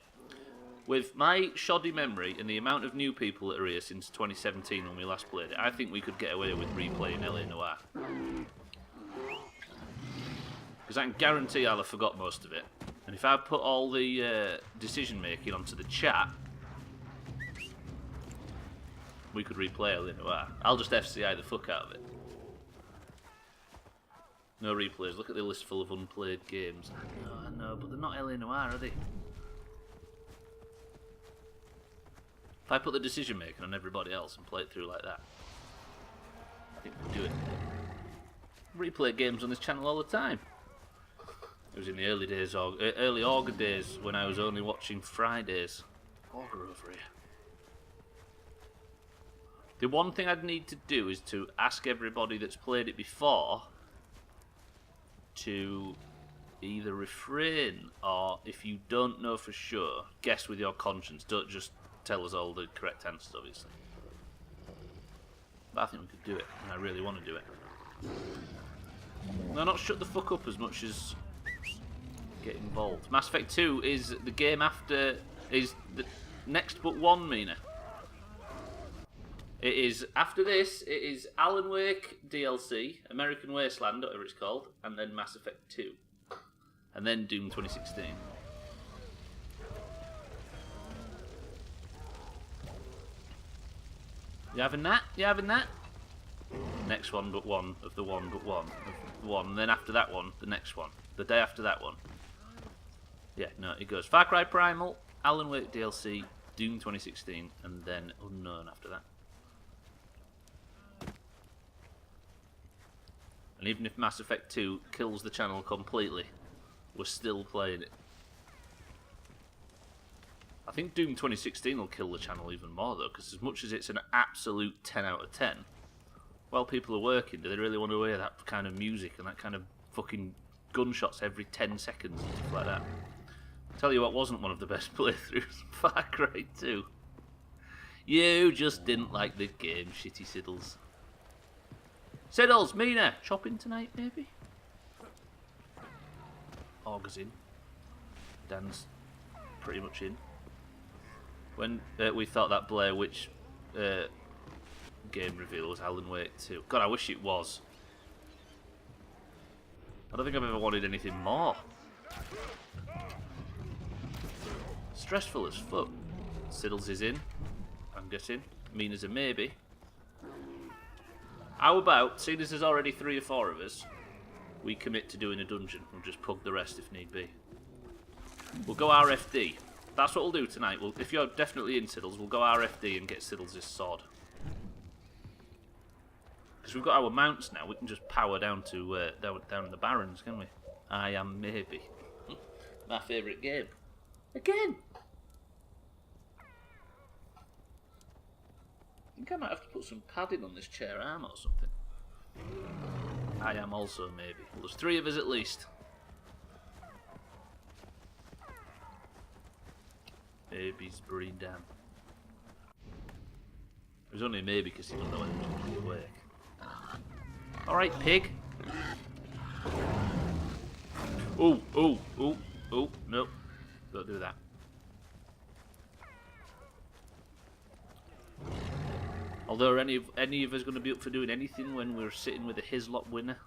with my shoddy memory and the amount of new people that are here since 2017 when we last played it. I think we could get away with replaying LA Noire. Because I can guarantee I'll have forgot most of it. And if I put all the decision making onto the chat, we could replay LA Noire. I'll just FCI the fuck out of it. No replays. Look at the list full of unplayed games. I know, but they're not LA Noire, are they? If I put the decision making on everybody else and play it through like that, I think we'll do it. Replay games on this channel all the time. It was in the early days, early Augur days, when I was only watching Fridays. Augur over here. The one thing I'd need to do is to ask everybody that's played it before to either refrain or, if you don't know for sure, guess with your conscience. Don't just tell us all the correct answers, obviously. But I think we could do it, and I really want to do it. No, not shut the fuck up as much as get involved. Mass Effect 2 is the game after, is the next but one, Mina. It is, after this, it is Alan Wake DLC, American Wasteland, whatever it's called, and then Mass Effect 2. And then Doom 2016. You having that? You having that? Next one but one, of the one but one, of the one, and then after that one, the next one. The day after that one. Yeah, no, it goes Far Cry Primal, Alan Wake DLC, Doom 2016, and then Unknown after that. And even if Mass Effect 2 kills the channel completely, we're still playing it. I think Doom 2016 will kill the channel even more though, because as much as it's an absolute 10 out of 10, while people are working, do they really want to hear that kind of music and that kind of fucking gunshots every 10 seconds and stuff like that? I'll tell you what wasn't one of the best playthroughs, Far Cry 2. You just didn't like the game, shitty Siddles. Siddles, Mina, shopping tonight maybe? Aug's in. Dan's pretty much in. When we thought that Blair Witch game reveal was Alan Wake 2. God, I wish it was. I don't think I've ever wanted anything more. Stressful as fuck. Siddles is in, I'm guessing. Mina's a maybe. How about, seeing as there's already 3 or 4 of us, we commit to doing a dungeon. We'll just pug the rest if need be. We'll go RFD. That's what we'll do tonight. If you're definitely in Siddles, we'll go RFD and get Siddles' sword. Because we've got our mounts now, we can just power down to down in the Barrens, can we? I am maybe. My favourite game. Again! I think I might have to put some padding on this chair arm or something. I am also maybe. Well, there's 3 of us at least. Maybe's breathe down. It was only a maybe because he didn't know whether he was going to work. Alright, pig. Oh, no. Don't do that. Although, are any of us going to be up for doing anything when we're sitting with a Hislop winner?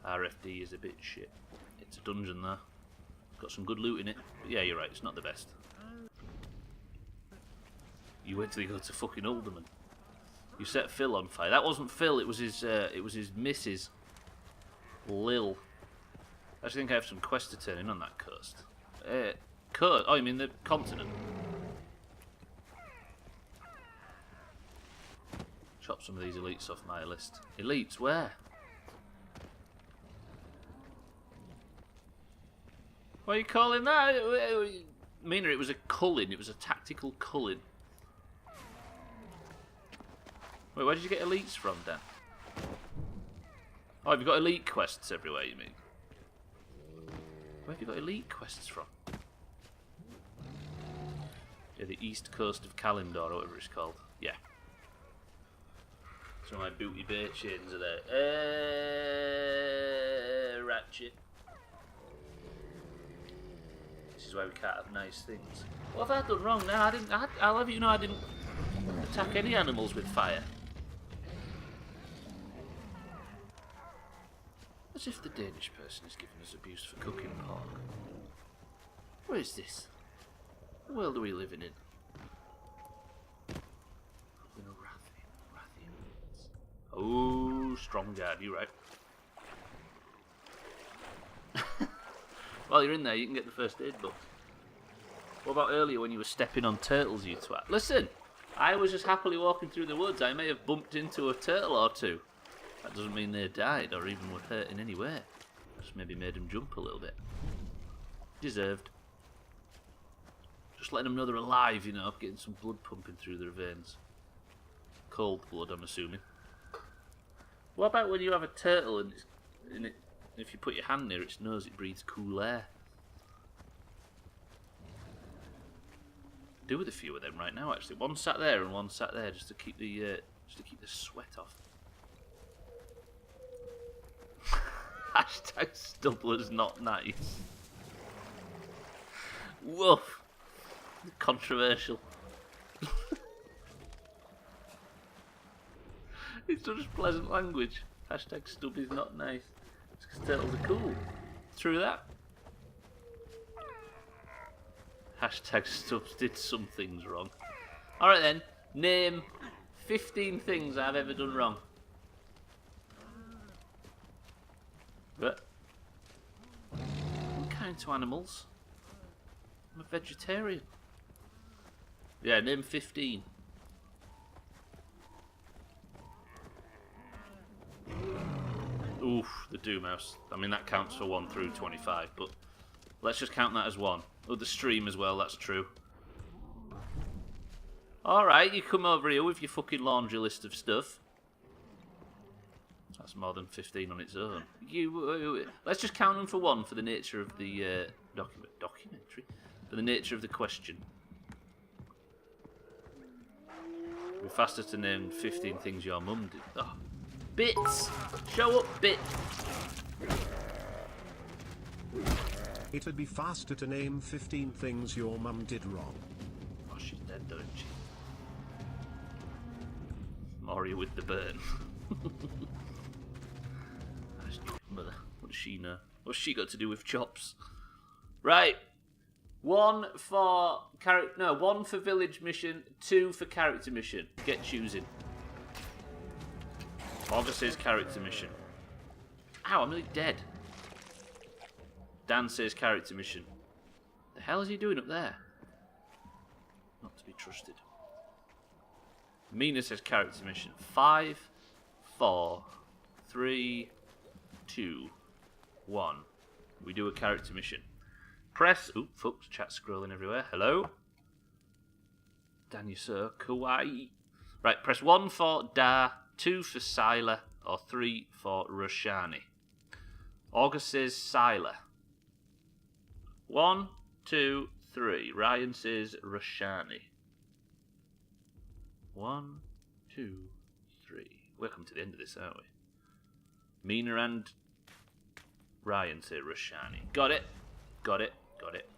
RFD is a bit shit. It's a dungeon though. Got some good loot in it. But yeah, you're right, it's not the best. You wait till you go to fucking Alderman. You set Phil on fire. That wasn't Phil, it was his missus. Lil. I actually think I have some quests to turn in on that coast. Oh, you mean the continent? Chop some of these elites off my list. Elites, where? What are you calling that? Mina, it was a culling. It was a tactical culling. Wait, where did you get elites from, Dan? Oh, have you got elite quests everywhere, you mean? Where have you got elite quests from? Yeah, the east coast of Kalimdor, or whatever it's called. Yeah. So my booty bait chains are there. Ratchet. This is why we can't have nice things. What have I done wrong now? I'll have you know I didn't attack any animals with fire. As if the Danish person is giving us abuse for cooking pork. What is this? What world are we living in? Oh, strong guard, you're right. While you're in there, you can get the first aid book. What about earlier when you were stepping on turtles, you twat? Listen, I was just happily walking through the woods. I may have bumped into a turtle or 2. That doesn't mean they died or even were hurt in any way. Just maybe made them jump a little bit. Deserved. Just letting them know they're alive, you know, getting some blood pumping through their veins. Cold blood, I'm assuming. What about when you have a turtle and if you put your hand near its nose, it breathes cool air? Do with a few of them right now, actually. One sat there and one sat there, just to keep the sweat off. Hashtag Stubbler's not nice. Woof. Controversial. It's such pleasant language. Hashtag Stubb is not nice. It's because turtles are cool. True that. Hashtag Stubbs did some things wrong. Alright then, name 15 things I've ever done wrong. But I'm kind to animals. I'm a vegetarian. Yeah, name 15. Oof, the Doomhaus. I mean, that counts for 1 through 25, but let's just count that as 1. Oh, the stream as well, that's true. Alright, you come over here with your fucking laundry list of stuff. That's more than 15 on its own. Let's just count them for 1 for the nature of the documentary. For the nature of the question. We're faster to name 15 things your mum did. Oh. Bits! Show up, bit! It'd be faster to name 15 things your mum did wrong. Oh, she's dead, don't she? Mario with the burn. Mother, what does she know? What's she got to do with chops? Right. 1 for character. No, 1 for village mission, 2 for character mission. Get choosing. August says character mission. Ow, I'm nearly dead. Dan says character mission. The hell is he doing up there? Not to be trusted. Mina says character mission. 5, 4, 3, 2, 1. We do a character mission. Press. Oop, folks, chat scrolling everywhere. Hello. Dan, you're so kawaii. Right, press 1 for Da, 2 for Sila, or 3 for Roshani. August says Sila. 1, 2, 3. Ryan says Roshani. 1, 2, 3. We're coming to the end of this, aren't we? Mina and Ryan say Roshani. Got it. Got it. Got it.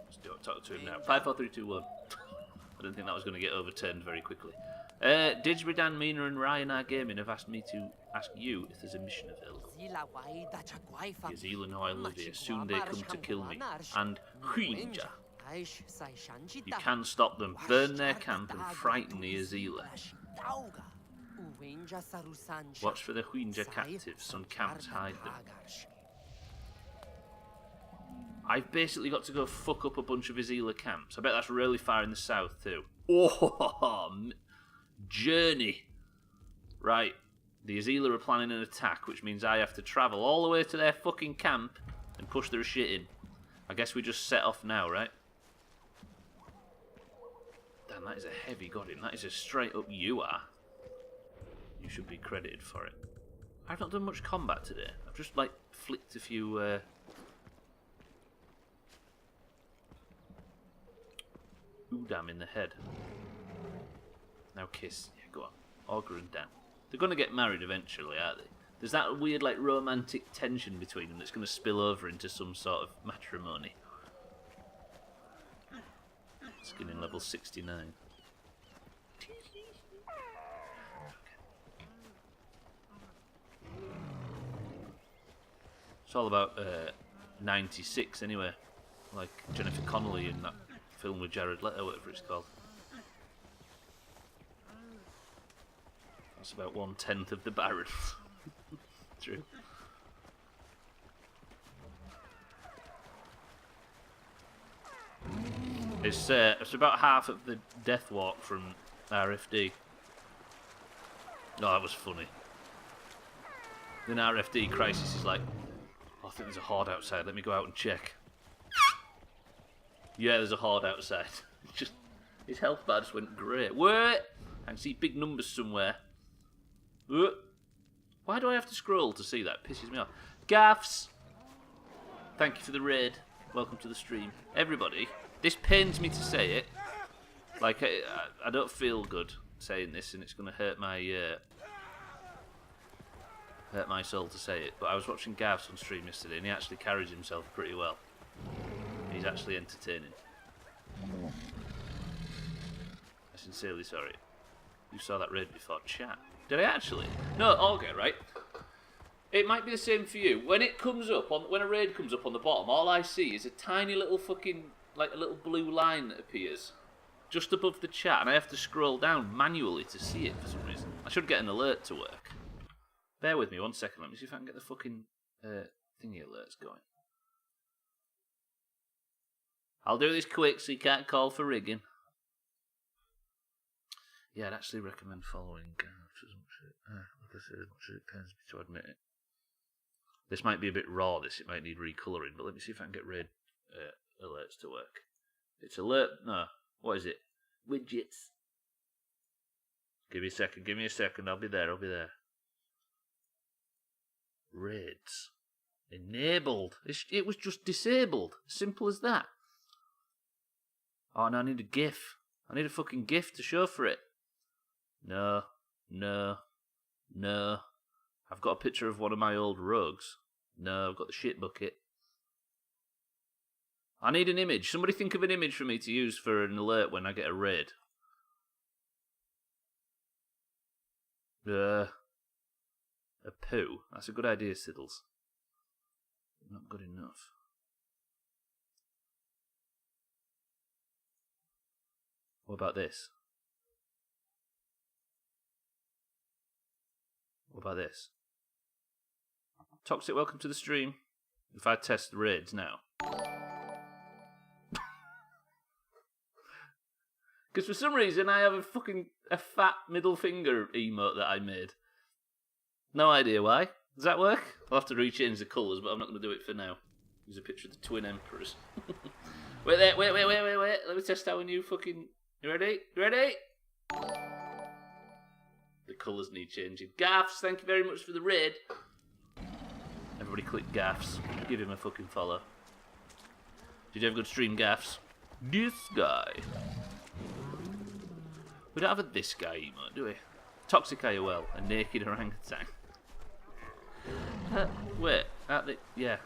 Let's do it. Talk to him now. 5, 4, 3, 2, 1. I didn't think that was going to get overturned very quickly. Digbridan, Mina and Ryan are gaming have asked me to ask you if there's a mission available. Yazila know I live here. Soon they come to kill me. And Huinja. You can stop them. Burn their camp and frighten the Azila. Watch for the Huinja captives. Some camps hide them. I've basically got to go fuck up a bunch of Azila camps. I bet that's really far in the south too. Oh, journey. Right. The Azila are planning an attack, which means I have to travel all the way to their fucking camp and push their shit in. I guess we just set off now, right? Damn, that is a heavy goddamn. That is a straight up you are. You should be credited for it. I've not done much combat today. I've just, like, flicked a few, Udam in the head. Now kiss. Yeah, go on. Augur and Dan. They're going to get married eventually, aren't they? There's that weird, like, romantic tension between them that's going to spill over into some sort of matrimony. Skinning level 69. It's all about 96 anyway. Like Jennifer Connelly in that film with Jared Leto, whatever it's called. That's about 1/10 of the Barons. True. It's about half of the death walk from RFD. Oh, that was funny. Then RFD Crisis is like, oh, I think there's a horde outside. Let me go out and check. Yeah, there's a horde outside. Just his health bar just went great. Wait, I can see big numbers somewhere. Why do I have to scroll to see that? It pisses me off. Gaffs, thank you for the raid. Welcome to the stream, everybody. This pains me to say it. Like I don't feel good saying this, and it's going to hurt my soul to say it. But I was watching Gavs on stream yesterday, and he actually carries himself pretty well. He's actually entertaining. I'm sincerely sorry. You saw that raid before chat. Did I actually? No, okay, right. It might be the same for you. When it comes up, when a raid comes up on the bottom, all I see is a tiny little fucking, like a little blue line that appears just above the chat, and I have to scroll down manually to see it for some reason. I should get an alert to work. Bear with me 1 second. Let me see if I can get the fucking thingy alerts going. I'll do this quick so you can't call for rigging. Yeah, I'd actually recommend following Gavs as much as it pains me to admit it. This might be a bit raw, this. It might need recolouring, but let me see if I can get raid alerts to work. It's alert... No. What is it? Widgets. Give me a second. I'll be there. Raids. Enabled. It was just disabled. Simple as that. Oh, no, I need a GIF. I need a fucking GIF to show for it. No. I've got a picture of one of my old rugs. No, I've got the shit bucket. I need an image. Somebody think of an image for me to use for an alert when I get a raid. A poo. That's a good idea, Siddles. Not good enough. What about this? What about this? Toxic, welcome to the stream. If I test the raids now. Because for some reason I have a fat middle finger emote that I made. No idea why. Does that work? I'll have to rechange the colours, but I'm not going to do it for now. There's a picture of the twin emperors. Wait. Let me test our new fucking... You ready? The colours need changing. Gaffs, thank you very much for the raid. Everybody click Gaffs. Give him a fucking follow. Did you have a good stream, Gaffs? This guy. We don't have a this guy emote, do we? Toxic IOL, a naked orangutan. Wait, yeah.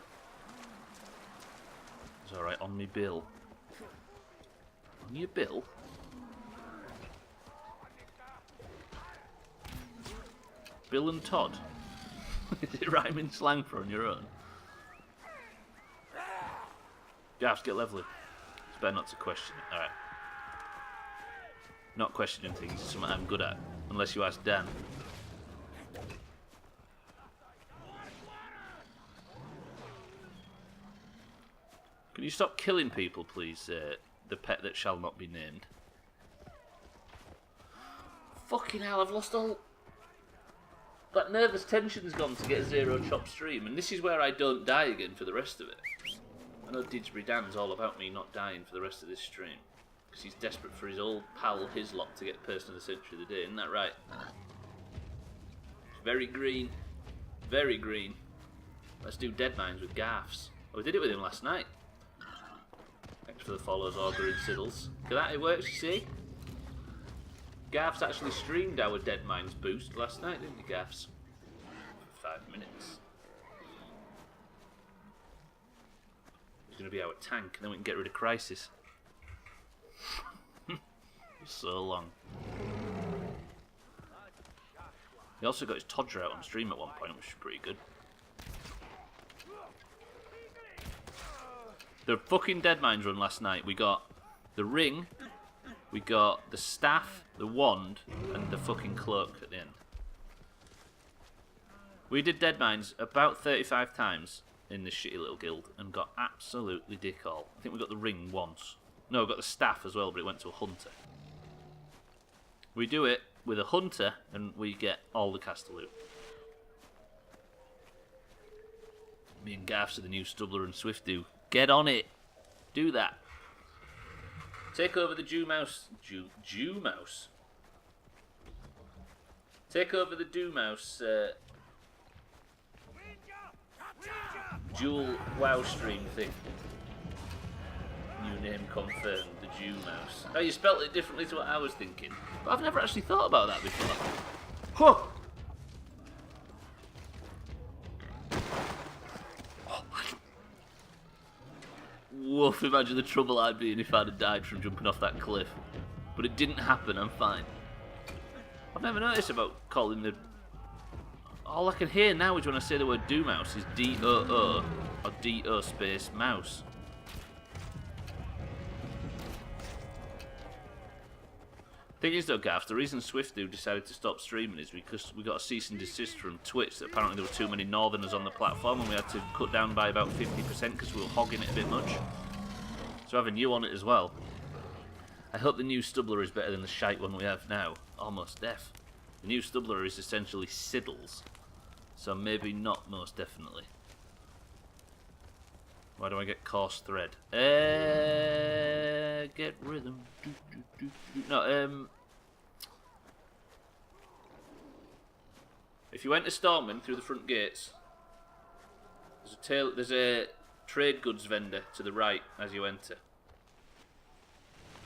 It's alright, on me bill. On your bill? Bill and Todd. Is it rhyming slang for on your own? Gaffs, get levelling. It's better not to question it. Alright. Not questioning things is something I'm good at. Unless you ask Dan. Can you stop killing people, please? The pet that shall not be named. Fucking hell, I've lost all... That nervous tension's gone to get a zero chop stream, and this is where I don't die again for the rest of it. I know Didsbury Dan's all about me not dying for the rest of this stream. Because he's desperate for his old pal Hislop to get Person of the Century of the Day, isn't that right? It's very green. Very green. Let's do Dead Mines with Gaffs. Oh, we did it with him last night. Thanks for the follows, Augur and Siddles. Look at that, it works, you see? Gaffs actually streamed our Dead Mines boost last night, didn't you, Gaffs? For 5 minutes. It's going to be our tank, and then we can get rid of Crisis. So long. He also got his Todger out on stream at one point, which is pretty good. The fucking Dead Mines run last night, we got the ring, we got the staff, the wand, and the fucking cloak at the end. We did Dead Mines about 35 times in this shitty little guild and got absolutely dick all. I think we got the ring once. No, we got the staff as well, but it went to a hunter. We do it with a hunter and we get all the caster loot. Me and Gaffs are the new Stubbler and Swift do. Get on it. Do that. Take over the Doomhaus. Doomhaus. Take over the Doomhaus. Dual WoW stream thing. New name confirmed. The Doomhaus. Oh, you spelt it differently to what I was thinking. But I've never actually thought about that before. Huh. Woof, imagine the trouble I'd be in if I'd have died from jumping off that cliff. But it didn't happen, I'm fine. I've never noticed about calling the... All I can hear now is when I say the word Doomhaus is D-O-O or D-O space mouse. Thing is though, Gaff, the reason SwiftDo decided to stop streaming is because we got a cease and desist from Twitch that apparently there were too many northerners on the platform and we had to cut down by about 50% because we were hogging it a bit much. So having you on it as well. I hope the new Stubbler is better than the shite one we have now. Almost deaf. The new Stubbler is essentially Siddles. So maybe not most definitely. Why do I get coarse thread? Get rhythm. No, if you enter Stormwind through the front gates, there's a trade goods vendor to the right as you enter.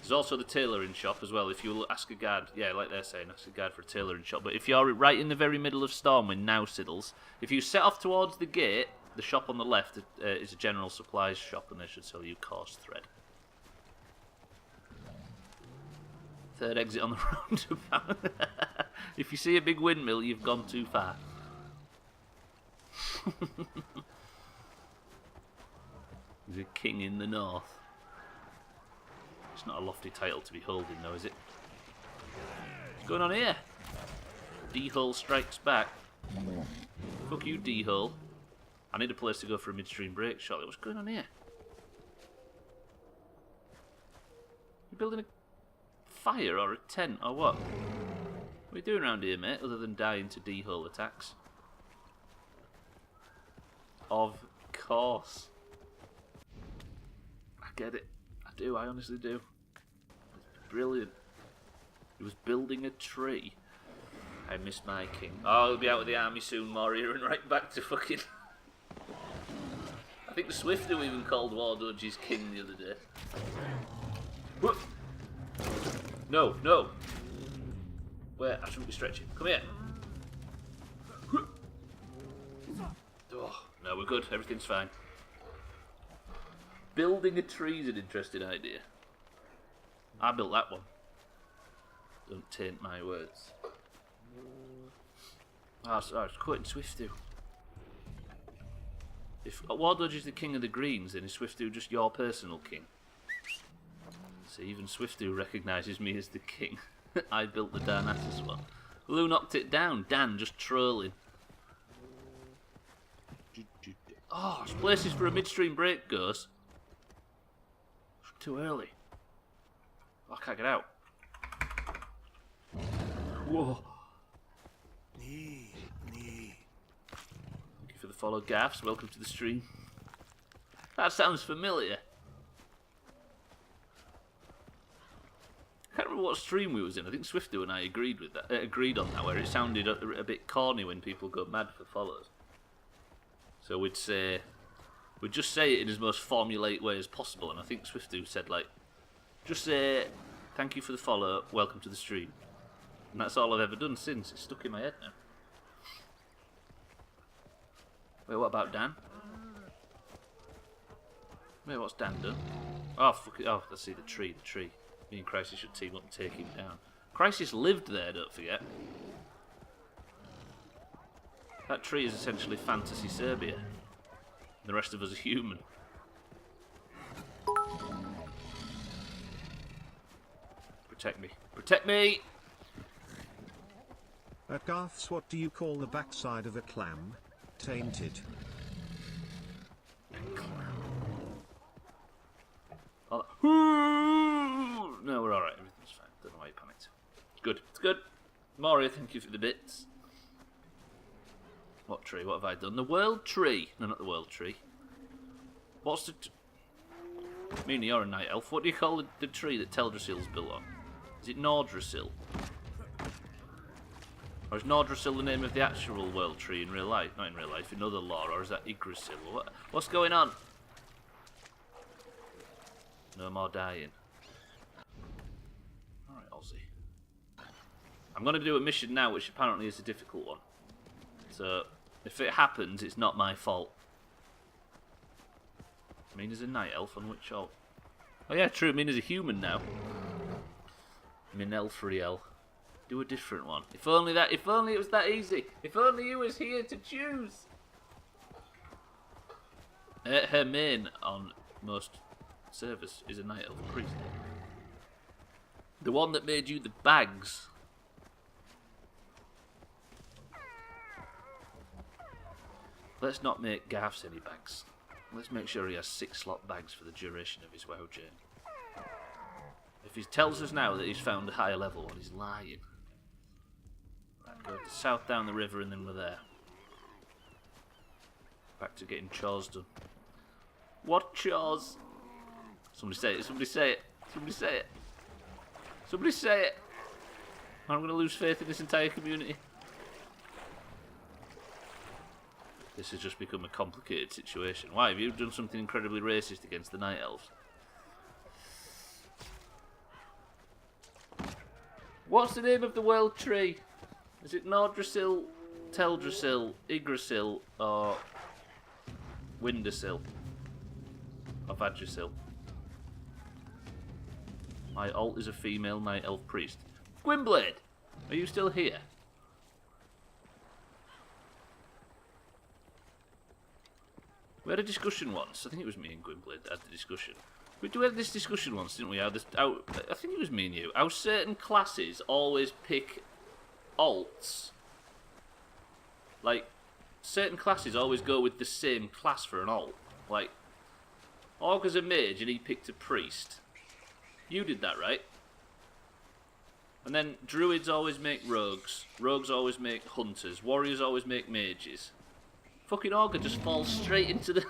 There's also the tailoring shop as well. If you ask a guard, yeah, like they're saying, ask a guard for a tailoring shop. But if you're right in the very middle of Stormwind now, Siddles, if you set off towards the gate, the shop on the left is a general supplies shop, and they should sell you coarse thread. Third exit on the roundabout. If you see a big windmill, you've gone too far. There's a king in the north. It's not a lofty title to be holding, though, is it? What's going on here? D-Hole strikes back. Fuck you, D-Hole. I need a place to go for a midstream break, shortly. What's going on here? You building a fire or a tent or what? What are you doing around here, mate, other than dying to D-Hole attacks? Of course. I get it. I do, I honestly do. It's brilliant. He was building a tree. I miss my king. Oh, he'll be out of the army soon, Moria, and right back to fucking... I think the Swifter even called War Dodge's king the other day. Whoop. No, no. Wait, I shouldn't be stretching. Come here. Oh, no, we're good. Everything's fine. Building a tree is an interesting idea. I built that one. Don't taint my words. Oh, it's quoting Swiftu. If War Dodge is the king of the greens, then is Swiftu just your personal king? See, even Swiftu recognises me as the king. I built the Darnassus one. Well, who knocked it down? Dan, just trolling. Oh, there's places for a midstream break, Ghost. Too early. Oh, I can't get out. Whoa. Thank you for the follow, Gaffs. Welcome to the stream. That sounds familiar. I can't remember what stream we was in. I think Swifto and I agreed with that. Agreed on that, where it sounded a bit corny when people go mad for follows. So we'd just say it in as most formulaic way as possible, and I think Swifto said, like, just say, thank you for the follow, welcome to the stream. And that's all I've ever done since. It's stuck in my head now. Wait, what about Dan? Wait, what's Dan done? Oh, fuck it. Oh, let's see, the tree. Me and Crisis should team up and take him down. Crisis lived there, don't forget. That tree is essentially fantasy Serbia. The rest of us are human. Protect me. Protect me! At Garth's, what do you call the backside of a clam? Tainted. Oh. No, we're alright. Everything's fine. Don't know why you panicked. It's good. It's good. Moria, thank you for the bits. What tree? What have I done? The world tree. No, not the world tree. What's the... Meaning you're a night elf. What do you call the tree that Teldrassil's built on? Is it Nordrassil? Or is Nordrassil the name of the actual world tree in real life? Not in real life, in other lore. Or is that Yggdrasil? What's going on? No more dying. Alright, Aussie. I'm going to do a mission now, which apparently is a difficult one. So, if it happens, it's not my fault. Mina's a night elf on which alt? Oh yeah, true, Mina's a human now. Minelfriel. Do a different one. If only it was that easy. If only you was here to choose. Her main on most servers is a night elf priest. The one that made you the bags. Let's not make Garth's any bags. Let's make sure he has 6 slot bags for the duration of his WoW journey. If he tells us now that he's found a higher level one, he's lying. Right, go south down the river and then we're there. Back to getting chores done. What yours? Somebody say it. Somebody say it. Somebody say it. Somebody say it. I'm going to lose faith in this entire community. This has just become a complicated situation. Why? Have you done something incredibly racist against the Night Elves? What's the name of the world tree? Is it Nordrassil, Teldrassil, Yggdrasil, or Windursil? Or Vadrasil? My alt is a female Night Elf priest. Gwynblade! Are you still here? We had a discussion once. I think it was me and Gwynblade that had the discussion. We had this discussion once, didn't we? I think it was me and you. How certain classes always pick alts. Like, certain classes always go with the same class for an alt. Like, Augur's a mage and he picked a priest. You did that, right? And then druids always make rogues. Rogues always make hunters. Warriors always make mages. Fucking Augur just falls straight into the...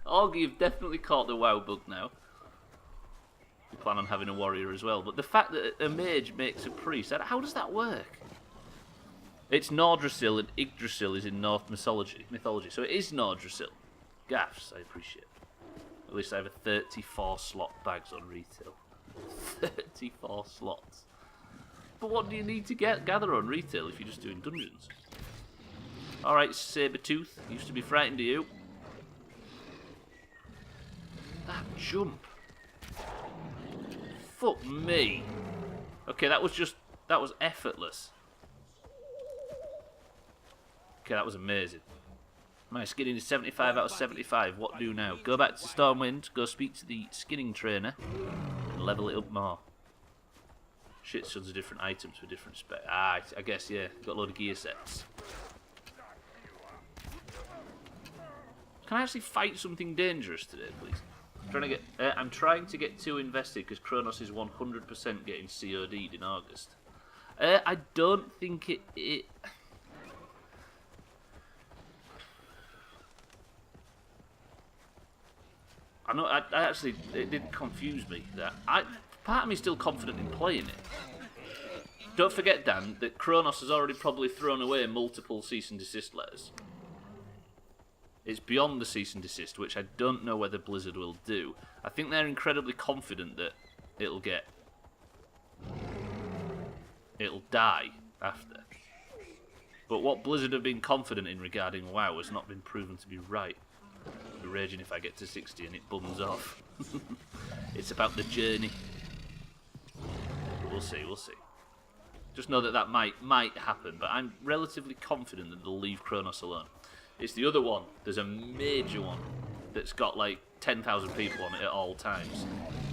Augur, you've definitely caught the WoW bug now. We plan on having a warrior as well. But the fact that a mage makes a priest, how does that work? It's Nordrassil and Yggdrasil is in Norse mythology. So it is Nordrassil. Gaffs, I appreciate. At least I have a 34 slot bags on retail. 34 slots. But what do you need to gather on retail if you're just doing dungeons? Alright, Sabretooth. Used to be frightened of you. That jump. Fuck me. Okay, that was effortless. Okay, that was amazing. My skinning is 75 out of 75. What do now? Go back to Stormwind, go speak to the skinning trainer, and level it up more. Shit tons of different items for different spec. I guess, yeah. Got a load of gear sets. Can I actually fight something dangerous today, please? I'm trying to get 2 invested because Kronos is 100% getting COD'd in August. I don't think it... I know. It did confuse me. Part of me is still confident in playing it. Don't forget, Dan, that Kronos has already probably thrown away multiple cease and desist letters. It's beyond the cease and desist, which I don't know whether Blizzard will do. I think they're incredibly confident that it'll die after. But what Blizzard have been confident in regarding WoW has not been proven to be right. I'll be raging if I get to 60 and it bums off. It's about the journey. But we'll see. Just know that might happen, but I'm relatively confident that they'll leave Kronos alone. It's the other one. There's a major one that's got like 10,000 people on it at all times.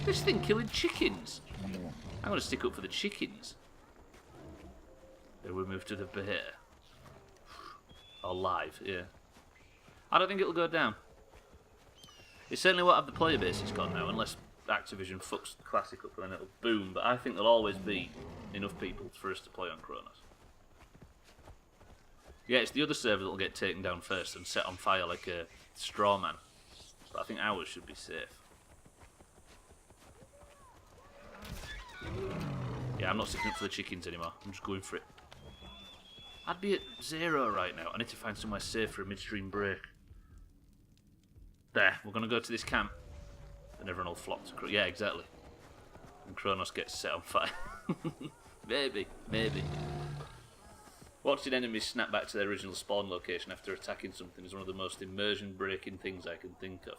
This thing killing chickens. I'm going to stick up for the chickens. Then we move to the bear. Or live, yeah. I don't think it'll go down. It certainly won't have the player base it's got now, unless Activision fucks the Classic up and then it'll boom. But I think there'll always be enough people for us to play on Kronos. Yeah, it's the other server that'll get taken down first and set on fire like a straw man. But I think ours should be safe. Yeah, I'm not sticking up for the chickens anymore. I'm just going for it. I'd be at 0 right now. I need to find somewhere safe for a midstream break. There, we're going to go to this camp. And everyone will flock to Kronos. Yeah, exactly. And Kronos gets set on fire. Maybe. Watching enemies snap back to their original spawn location after attacking something is one of the most immersion-breaking things I can think of.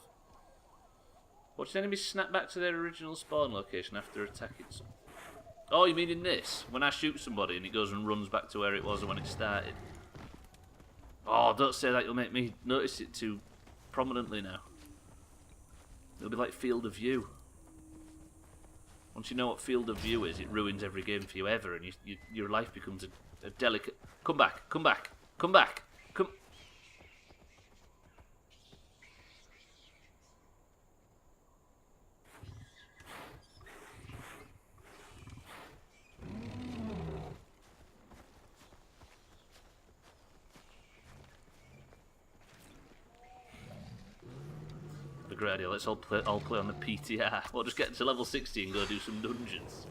Watching enemies snap back to their original spawn location after attacking something. Oh, you mean in this? When I shoot somebody and it goes and runs back to where it was when it started? Oh, don't say that, you'll make me notice it too prominently now. It'll be like Field of View. Once you know what Field of View is, it ruins every game for you ever, and your life becomes a delicate... Come back. great idea. Let's all play on the PTR. We'll just get to level 60 and go do some dungeons.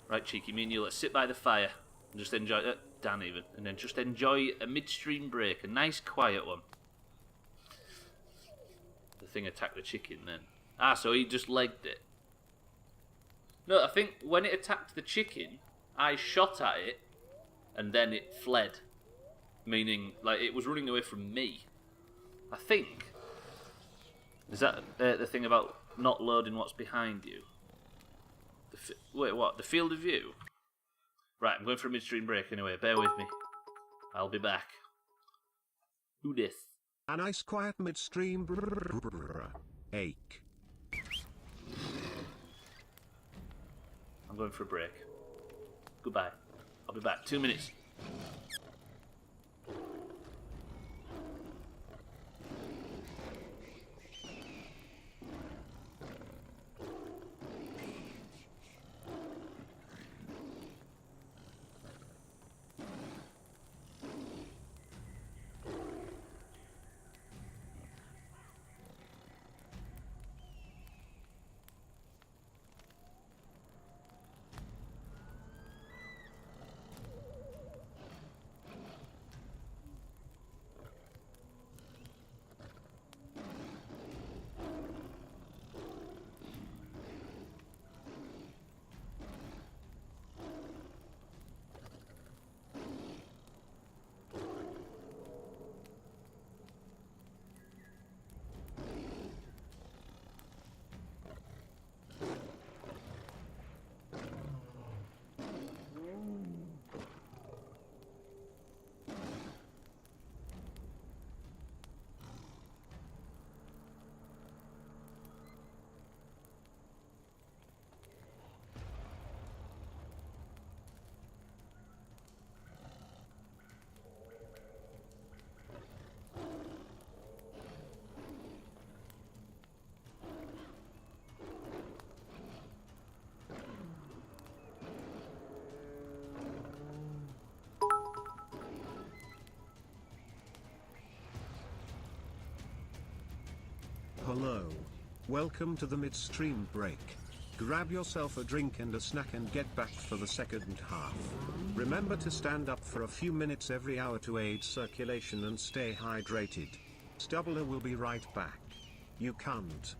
Right, Cheeky, me and you, let's sit by the fire and just enjoy it. Dan even. And then just enjoy a midstream break. A nice, quiet one. The thing attacked the chicken then. Ah, so he just legged it. No, I think when it attacked the chicken, I shot at it and then it fled. Meaning, like, it was running away from me. I think. Is that the thing about not loading what's behind you? Wait, what? The field of view? Right, I'm going for a midstream break anyway. Bear with me. I'll be back. Who this? A nice quiet midstream ache. I'm going for a break. Goodbye. I'll be back. 2 minutes. Hello. Welcome to the midstream break. Grab yourself a drink and a snack and get back for the second half. Remember to stand up for a few minutes every hour to aid circulation and stay hydrated. Stubbler will be right back. You can't.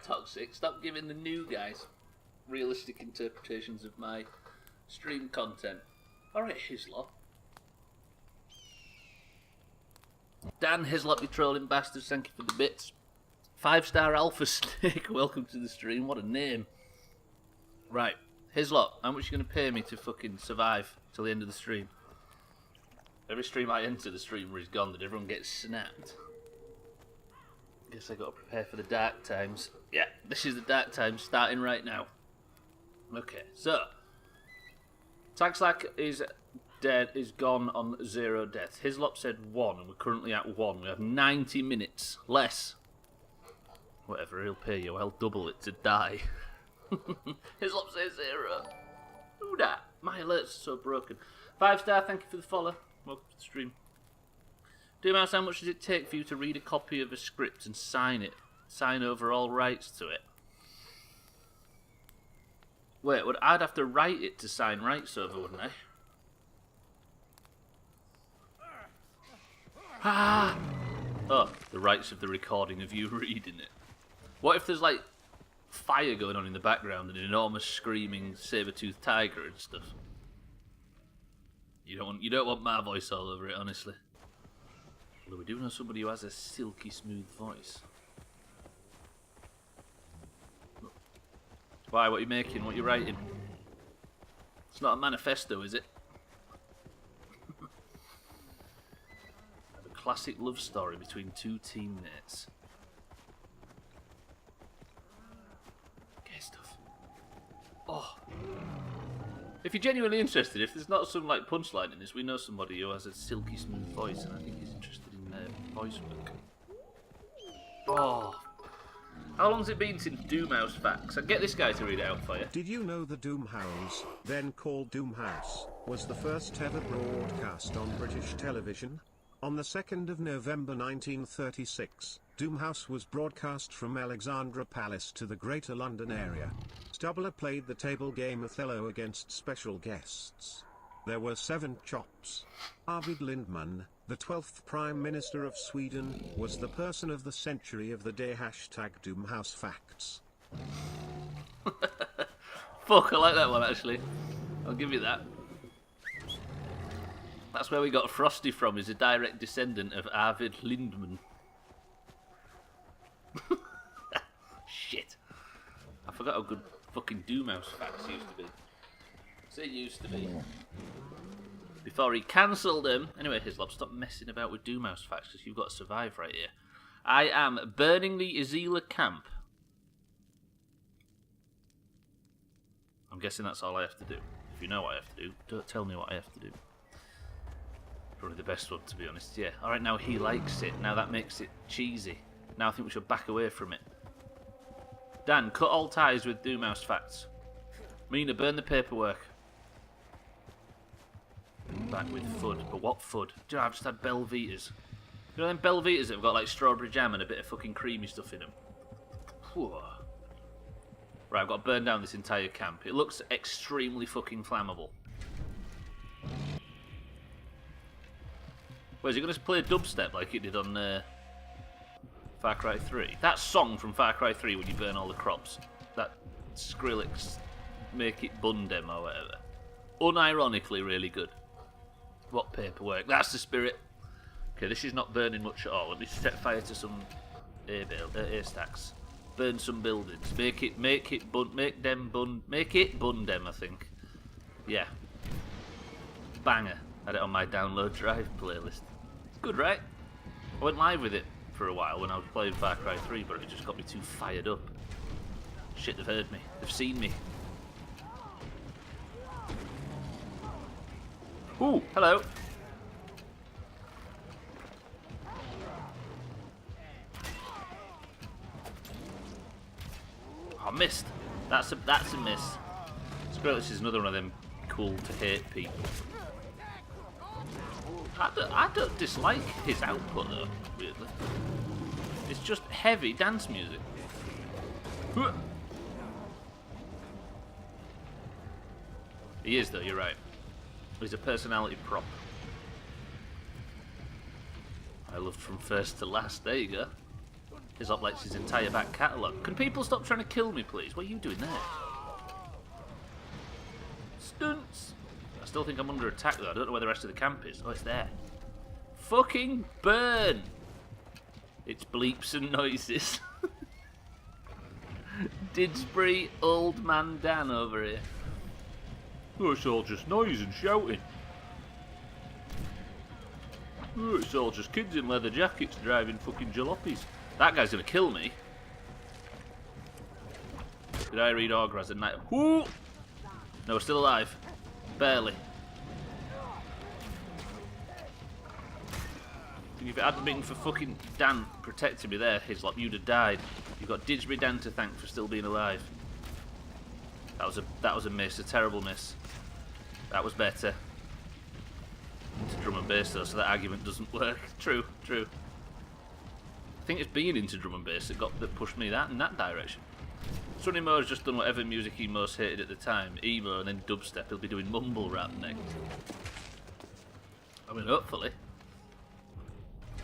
Toxic. Stop giving the new guys realistic interpretations of my stream content. Alright, Hislop. Dan Hislop, you trolling bastards, thank you for the bits. 5-star Alpha Snake, welcome to the stream, what a name. Right, Hislop, how much are you going to pay me to fucking survive till the end of the stream? Every stream I enter, the streamer is gone, that everyone gets snapped. Guess I got to prepare for the dark times. Yeah, this is the dark times starting right now. Okay, so Taxlack is dead, is gone on 0 death. Hislop said 1, and we're currently at 1. We have 90 minutes less. Whatever, he'll pay you. I'll double it to die. Hislop says 0. Who dat? My alerts are so broken. 5-star, thank you for the follow. Welcome to the stream. Doomhaus, how much does it take for you to read a copy of a script and sign it? Sign over all rights to it? Wait, I'd have to write it to sign rights over, wouldn't I? Ah! Oh, the rights of the recording of you reading it. What if there's like fire going on in the background and an enormous screaming saber-toothed tiger and stuff? You don't want my voice all over it, honestly. Although we do know somebody who has a silky smooth voice. Why? What are you making? What are you writing? It's not a manifesto, is it? A classic love story between two teammates. Okay, stuff. Oh. If you're genuinely interested, if there's not some like punchline in this, we know somebody who has a silky smooth voice, and I think he's interested in voice work. Oh. How long's it been since Doomhaus Facts? I'd get this guy to read it out for you. Did you know the Doomhaus, then called Doomhaus, was the first ever broadcast on British television? On the 2nd of November 1936, Doomhaus was broadcast from Alexandra Palace to the Greater London area. Stubbler played the table game Othello against special guests. There were 7 chops. Arvid Lindman, the 12th Prime Minister of Sweden, was the person of the century of the day. #Doomhaus Facts. Fuck, I like that one actually. I'll give you that. That's where we got Frosty from, is a direct descendant of Arvid Lindman. Shit. I forgot how good fucking Doomhaus Facts used to be. Say used to be. Before he cancelled him. Anyway, Hislop, stop messing about with Doomhaus Facts, because you've got to survive right here. I am burning the Azila camp. I'm guessing that's all I have to do. If you know what I have to do, don't tell me what I have to do. Probably the best one, to be honest. Yeah. Alright, now he likes it. Now that makes it cheesy. Now I think we should back away from it. Dan, cut all ties with Doomhaus Facts. Mina, burn the paperwork. Back with FUD. But what FUD? Do you know, I've just had Belvitas. You know them Belvitas that have got like strawberry jam and a bit of fucking creamy stuff in them? Whew. Right, I've got to burn down this entire camp. It looks extremely fucking flammable. Wait, is he going to play dubstep like it did on Far Cry 3? That song from Far Cry 3 when you burn all the crops. That Skrillex, Make It Bundem or whatever. Unironically really good. What paperwork? That's the spirit. Okay, this is not burning much at all. Let me set fire to some air stacks. Burn some buildings. Make it Bundem, I think. Yeah. Banger. Had it on my download drive playlist. It's good, right? I went live with it for a while when I was playing Far Cry 3, but it just got me too fired up. Shit, they've heard me. They've seen me. Ooh, hello. I missed. That's a miss. Skrillex is another one of them cool to hate people. I don't dislike his output though, weirdly. It's just heavy dance music. He is though, you're right. He's a personality prop. I loved from first to last, there you go. Hislop likes his entire back catalogue. Can people stop trying to kill me, please? What are you doing there? Stunts! I still think I'm under attack, though. I don't know where the rest of the camp is. Oh, it's there. Fucking burn! It's bleeps and noises. Didsbury old man Dan over here. Oh, it's all just noise and shouting. Oh, it's all just kids in leather jackets driving fucking jalopies. That guy's gonna kill me. Did I read Augur as a knight? Ooh! No, we're still alive. Barely. If it hadn't been for fucking Dan protecting me there, Hislop, you'd have died. You've got Didsbury Dan to thank for still being alive. That was a miss, a terrible miss. That was better. Into drum and bass though, so that argument doesn't work. True, true. I think it's being into drum and bass that pushed me in that direction. Sonny Moore's just done whatever music he most hated at the time, emo and then dubstep. He'll be doing mumble rap next. I mean, hopefully.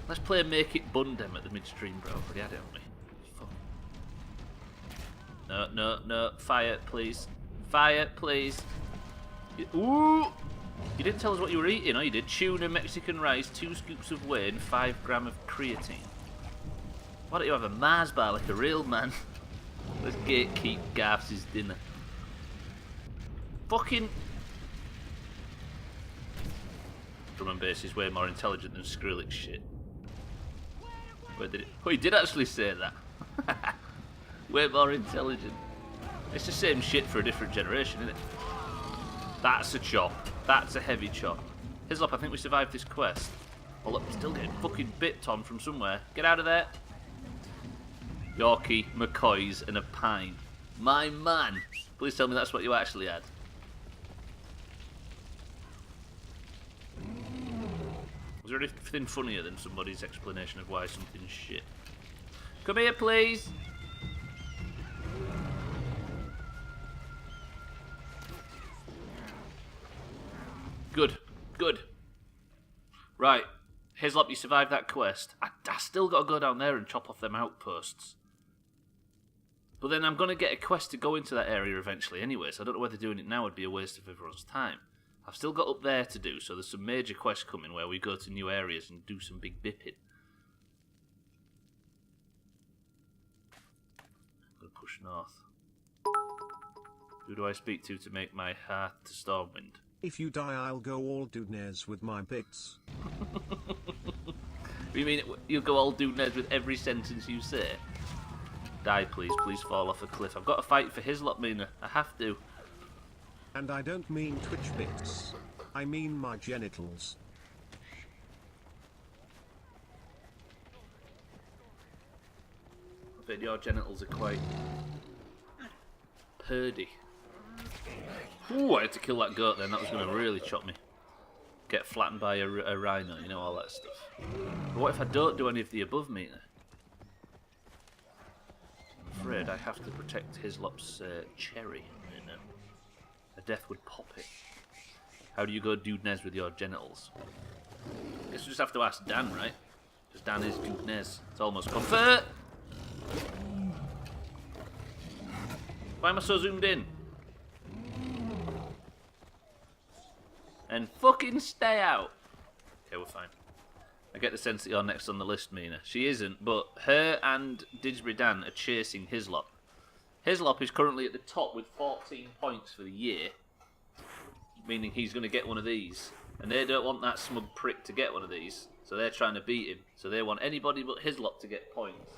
Let's play Make It Bundem at the midstream, bro. Already had it on me. Fuck. No, no, no. Fire, please. Fire, please. Ooh! You didn't tell us what you were eating, oh you did. Tuna, Mexican rice, 2 scoops of whey and 5 grams of creatine. Why don't you have a Mars bar like a real man? Let's gatekeep Garth's dinner. Fucking... Drum and bass is way more intelligent than Skrillex shit. Where did it... Oh, he did actually say that. Way more intelligent. It's the same shit for a different generation, isn't it? That's a chop. That's a heavy chop. Hislop, I think we survived this quest. Oh look, we're still getting fucking bit on from somewhere. Get out of there. Yorkie, McCoys, and a pine. My man. Please tell me that's what you actually had. Was there anything funnier than somebody's explanation of why something's shit? Come here, please. Good, good. Right, Hislop, you survived that quest. I still got to go down there and chop off them outposts. But then I'm going to get a quest to go into that area eventually anyway, so I don't know whether doing it now would be a waste of everyone's time. I've still got up there to do, so there's some major quests coming where we go to new areas and do some big bipping. I'm going to push north. Who do I speak to make my heart to Stormwind? If you die, I'll go all Doomhaus with my bits. You mean you'll go all Doomhaus with every sentence you say? Die, please. Please fall off a cliff. I've got to fight for Hislop, Mina. I have to. And I don't mean Twitch bits. I mean my genitals. I bet your genitals are quite... purdy. Ooh, I had to kill that goat then. That was going to really chop me. Get flattened by a rhino, you know, all that stuff. But what if I don't do any of the above, Mina? I'm afraid I have to protect Hislop's cherry. You know. A death would pop it. How do you go Doodnez with your genitals? Guess we just have to ask Dan, right? Because Dan is Doodnez. It's almost comfort! Why am I so zoomed in? And fucking stay out! Okay, we're fine. I get the sense that you're next on the list, Mina. She isn't, but her and Didsbury Dan are chasing Hislop. Hislop is currently at the top with 14 points for the year, meaning he's going to get one of these. And they don't want that smug prick to get one of these, so they're trying to beat him. So they want anybody but Hislop to get points.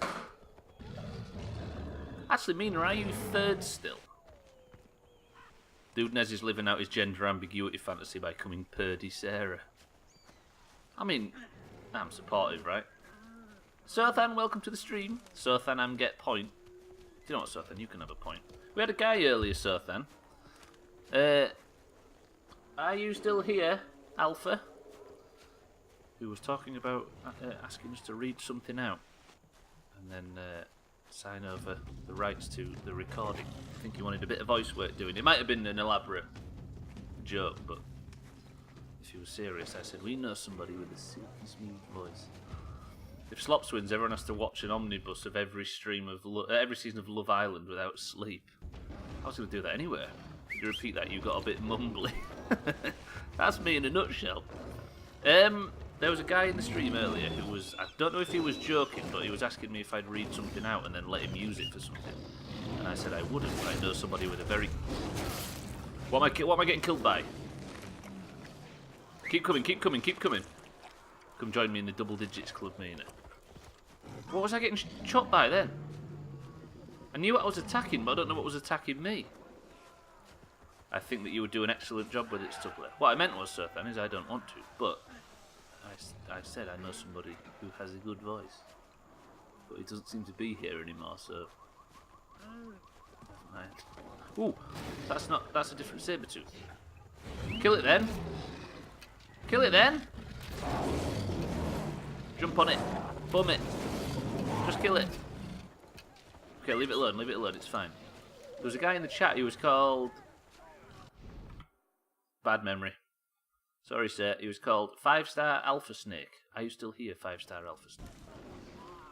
Actually, Mina, are you third still? Doodnez is living out his gender ambiguity fantasy by coming Purdy Sarah. I mean, I'm supportive, right? Sothan, welcome to the stream. Sothan, get point. Do you know what, Sothan? You can have a point. We had a guy earlier, Sothan. Are you still here, Alpha? Who was talking about asking us to read something out. And then sign over the rights to the recording. I think he wanted a bit of voice work doing. It might have been an elaborate joke, but if he was serious, I said, we know somebody with a silky smooth voice. If Slops wins, everyone has to watch an omnibus of every stream of every season of Love Island without sleep. I was going to do that anyway. If you repeat that, you got a bit mumbly. That's me in a nutshell. There was a guy in the stream earlier who was, I don't know if he was joking, but he was asking me if I'd read something out and then let him use it for something. And I said I wouldn't, but I know somebody with a very... What am I getting killed by? Keep coming, keep coming, keep coming. Come join me in the double digits club, meaner. What was I getting shot by then? I knew what I was attacking, but I don't know what was attacking me. I think that you would do an excellent job with it, Stubbler. What I meant was, Sirthan, is I don't want to, but I said I know somebody who has a good voice. But he doesn't seem to be here anymore, so... Never mind. Ooh, that's a different saber-tooth. Kill it then! Kill it then! Jump on it. Bum it. Just kill it. Okay, leave it alone, it's fine. There was a guy in the chat who was called... Bad memory. Sorry, sir. He was called 5-Star Alpha Snake. Are you still here, 5-Star Alpha Snake?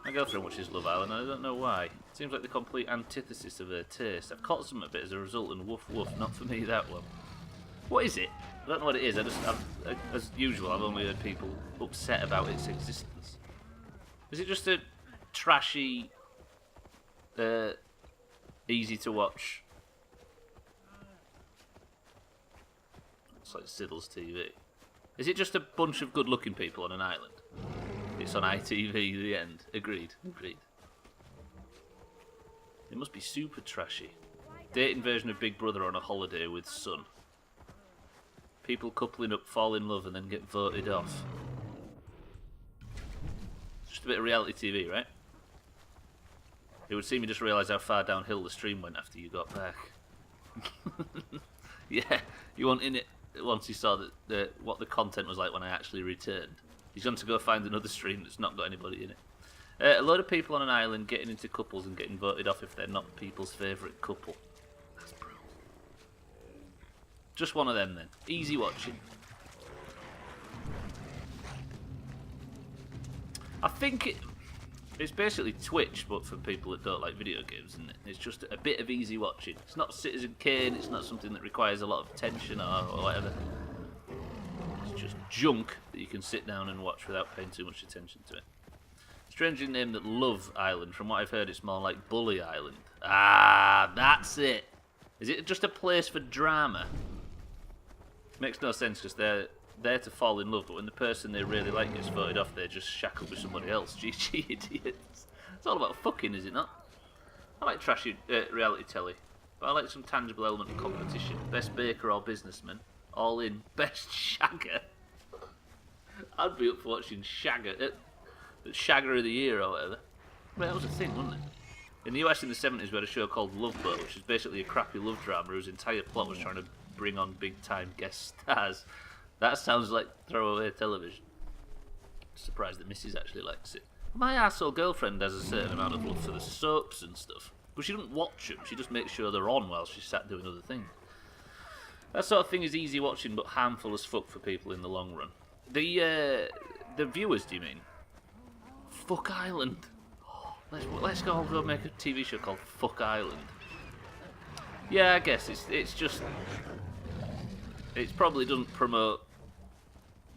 My girlfriend watches Love Island, and I don't know why. It seems like the complete antithesis of her taste. I've caught some of it as a result, and woof woof, not for me, that one. What is it? I don't know what it is. As usual, I've only heard people upset about its existence. Is it just a trashy, easy to watch? It's like Siddle's TV. Is it just a bunch of good-looking people on an island? It's on ITV, the end. Agreed. It must be super trashy. Dating version of Big Brother on a holiday with son. People coupling up, fall in love, and then get voted off. Just a bit of reality TV, right? It would seem you just realised how far downhill the stream went after you got back. Yeah, you weren't in it once he saw that what the content was like when I actually returned. He's going to go find another stream that's not got anybody in it. A load of people on an island getting into couples and getting voted off if they're not people's favourite couple. That's brutal. Just one of them then. Easy watching. I think it's basically Twitch, but for people that don't like video games, isn't it? It's just a bit of easy watching. It's not Citizen Kane, it's not something that requires a lot of attention or whatever. It's just junk that you can sit down and watch without paying too much attention to it. Strangely named that Love Island. From what I've heard, it's more like Bully Island. Ah, that's it. Is it just a place for drama? Makes no sense because they're there to fall in love, but when the person they really like gets voted off, they just shack up with somebody else. GG idiots. It's all about fucking, is it not? I like trashy reality telly, but I like some tangible element of competition. Best baker or businessman. All in. Best shagger. I'd be up for watching Shagger. Shagger of the Year or whatever. Well, that was a thing, wasn't it? In the US in the 70s we had a show called Love Boat, which is basically a crappy love drama whose entire plot was trying to bring on big time guest stars. That sounds like throwaway television. Surprised that Mrs. actually likes it. My arsehole girlfriend has a certain amount of love for the soaps and stuff, but she doesn't watch them, she just makes sure they're on while she's sat doing other things. That sort of thing is easy watching but harmful as fuck for people in the long run. The viewers, do you mean? Fuck Island. Let's go make a TV show called Fuck Island. Yeah, I guess it's just... It probably doesn't promote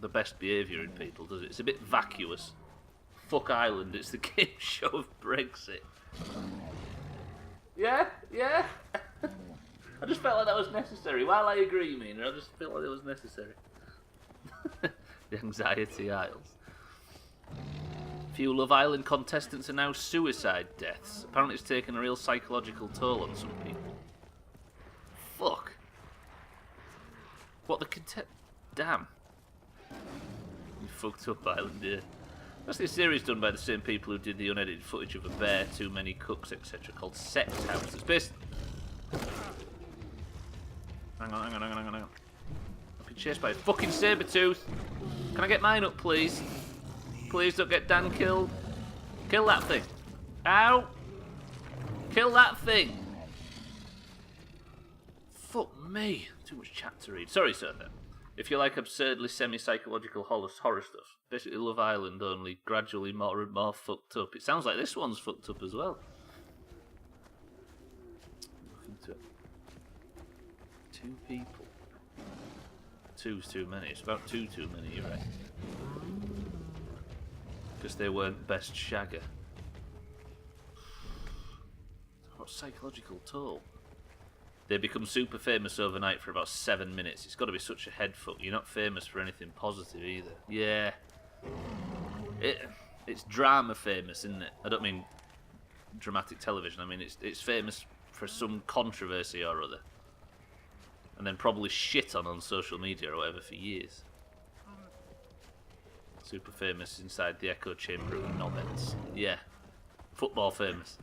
the best behaviour in people, does it? It's a bit vacuous. Fuck Island, it's the game show of Brexit. Yeah. I just felt like that was necessary. While I agree, Mina, I just felt like it was necessary. The Anxiety Isles. Few Love Island contestants are now suicide deaths. Apparently it's taken a real psychological toll on some people. Fuck. What the Damn. You fucked up, Island, dear. That's the series done by the same people who did the unedited footage of a bear, too many cooks, etc. called Sex House. It's based... Hang on. I've been chased by a fucking saber-tooth. Can I get mine up, please? Please don't get Dan killed. Kill that thing. Ow! Kill that thing. Fuck me. Too much chat to read. Sorry, sir. If you like absurdly semi-psychological horror stuff, basically Love Island, only gradually more and more fucked up. It sounds like this one's fucked up as well. Nothing to it. 2 people. 2's too many. It's about 2 too many, you're right. Because they weren't best shagger. What psychological toll? They become super famous overnight for about 7 minutes. It's got to be such a head fuck. You're not famous for anything positive either. Yeah. It's drama famous, isn't it? I don't mean dramatic television. I mean it's famous for some controversy or other. And then probably shit on social media or whatever for years. Super famous inside the echo chamber of knobheads. Yeah. Football famous.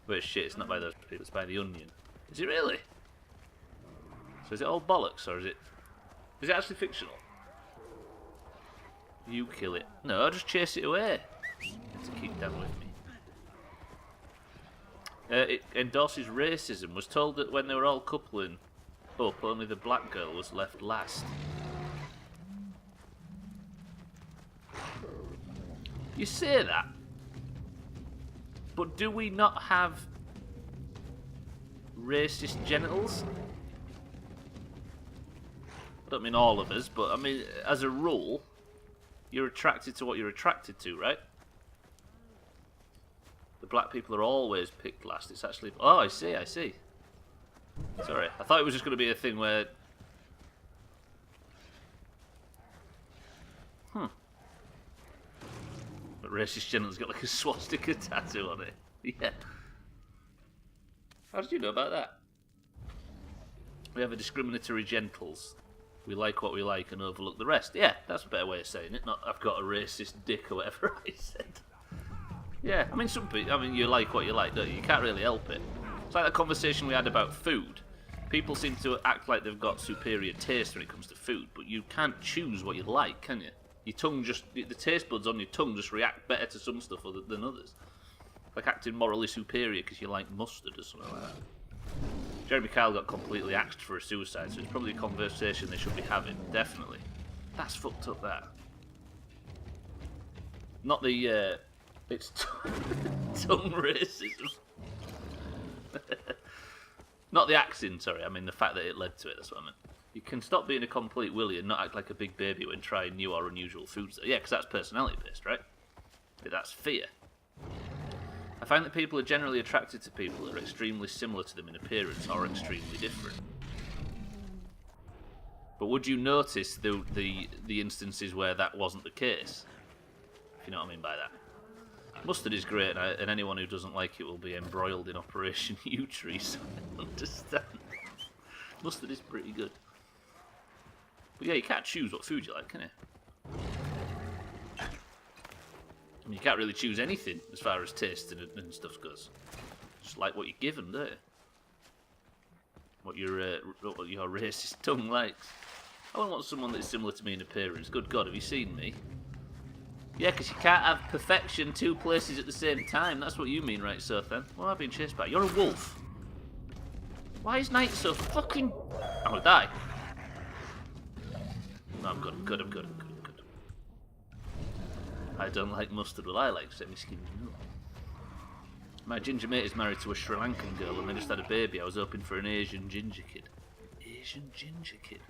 But shit, it's not by those people, it's by the Onion. Is it really? So is it all bollocks, or is it actually fictional? You kill it. No, just chase it away. You have to keep down with me. It endorses racism. Was told that when they were all coupling up, only the black girl was left last. You say that, but do we not have racist genitals? I don't mean all of us, but I mean, as a rule, you're attracted to what you're attracted to, right? The black people are always picked last. It's actually... Oh, I see. Sorry, I thought it was just going to be a thing where... But racist genitals got like a swastika tattoo on it. Yeah. How did you know about that? We have a discriminatory gentles. We like what we like and overlook the rest. Yeah, that's a better way of saying it. Not I've got a racist dick or whatever I said. Yeah, I mean, some people, you like what you like, don't you? You can't really help it. It's like that conversation we had about food. People seem to act like they've got superior taste when it comes to food, but you can't choose what you like, can you? Your tongue the taste buds on your tongue just react better to some stuff than others. Like acting morally superior because you like mustard or something like that. Jeremy Kyle got completely axed for a suicide, so it's probably a conversation they should be having, definitely. That's fucked up, that. Not the, it's tongue racism. Not the axing, sorry, I mean the fact that it led to it, that's what I meant. You can stop being a complete willy and not act like a big baby when trying new or unusual foods. Yeah, because that's personality-based, right? That's fear. I find that people are generally attracted to people that are extremely similar to them in appearance or extremely different. But would you notice the instances where that wasn't the case? If you know what I mean by that. Mustard is great, and anyone who doesn't like it will be embroiled in Operation U-Tree, so I understand. Mustard is pretty good. But yeah, you can't choose what food you like, can you? I mean, you can't really choose anything as far as taste and stuff goes. Just like what you're given, don't you? What your racist tongue likes. I wouldn't want someone that's similar to me in appearance. Good God, have you seen me? Yeah, because you can't have perfection 2 places at the same time. That's what you mean, right, Sothan? What am I being chased by? You're a wolf. Why is Night so fucking... I'm gonna die. No, I'm good. I don't like mustard, well I like semi-skimmed milk. My ginger mate is married to a Sri Lankan girl and they just had a baby. I was hoping for an Asian ginger kid. Asian ginger kid?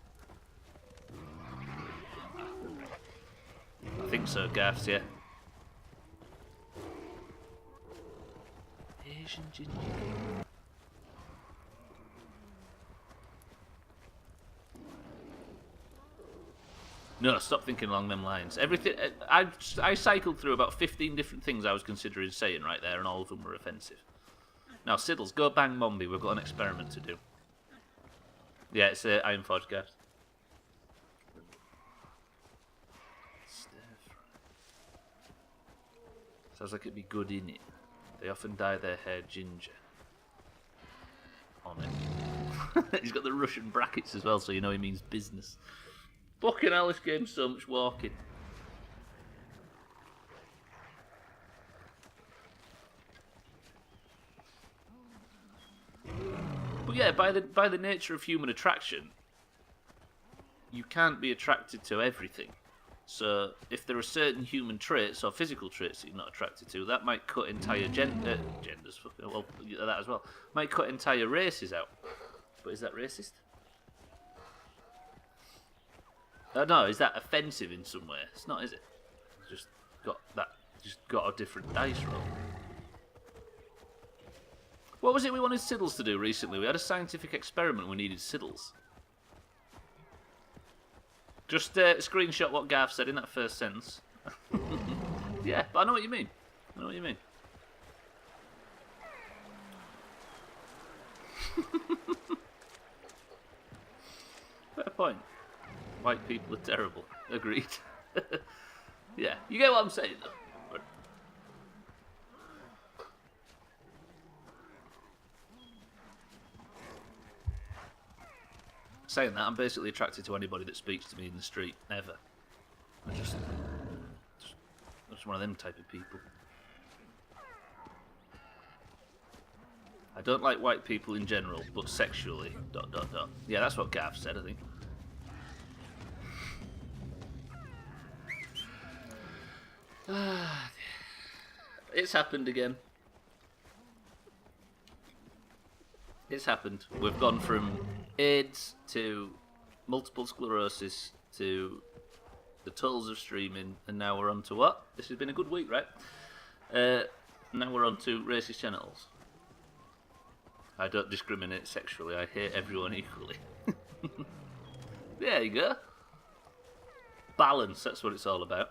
I think so, Gaffs, yeah. Asian ginger kid. No, stop thinking along them lines. Everything I cycled through about 15 different things I was considering saying right there, and all of them were offensive. Now, Siddles, go bang Mombi. We've got an experiment to do. Yeah, it's Iron Forge, guys. Sounds like it'd be good in it. They often dye their hair ginger. On it. He's got the Russian brackets as well, so you know he means business. Fucking hell, this game's so much walking. But yeah, by the nature of human attraction, you can't be attracted to everything. So if there are certain human traits or physical traits that you're not attracted to, that might cut entire genders. Well, that as well might cut entire races out. But is that racist? No, is that offensive in some way? It's not, is it? Just got a different dice roll. What was it we wanted Siddles to do recently? We had a scientific experiment. We needed Siddles. Just screenshot what Garth said in that first sentence. Yeah, but I know what you mean. I know what you mean. Fair point. White people are terrible. Agreed. Yeah, you get what I'm saying, though. But... saying that, I'm basically attracted to anybody that speaks to me in the street. Ever. I'm just one of them type of people. I don't like white people in general, but sexually. ... Yeah, that's what Gav said, I think. It's happened again. It's happened. We've gone from AIDS to multiple sclerosis to the tolls of streaming, and now we're on to what? This has been a good week, right? Now we're on to racist genitals. I don't discriminate sexually. I hate everyone equally. There you go. Balance, that's what it's all about.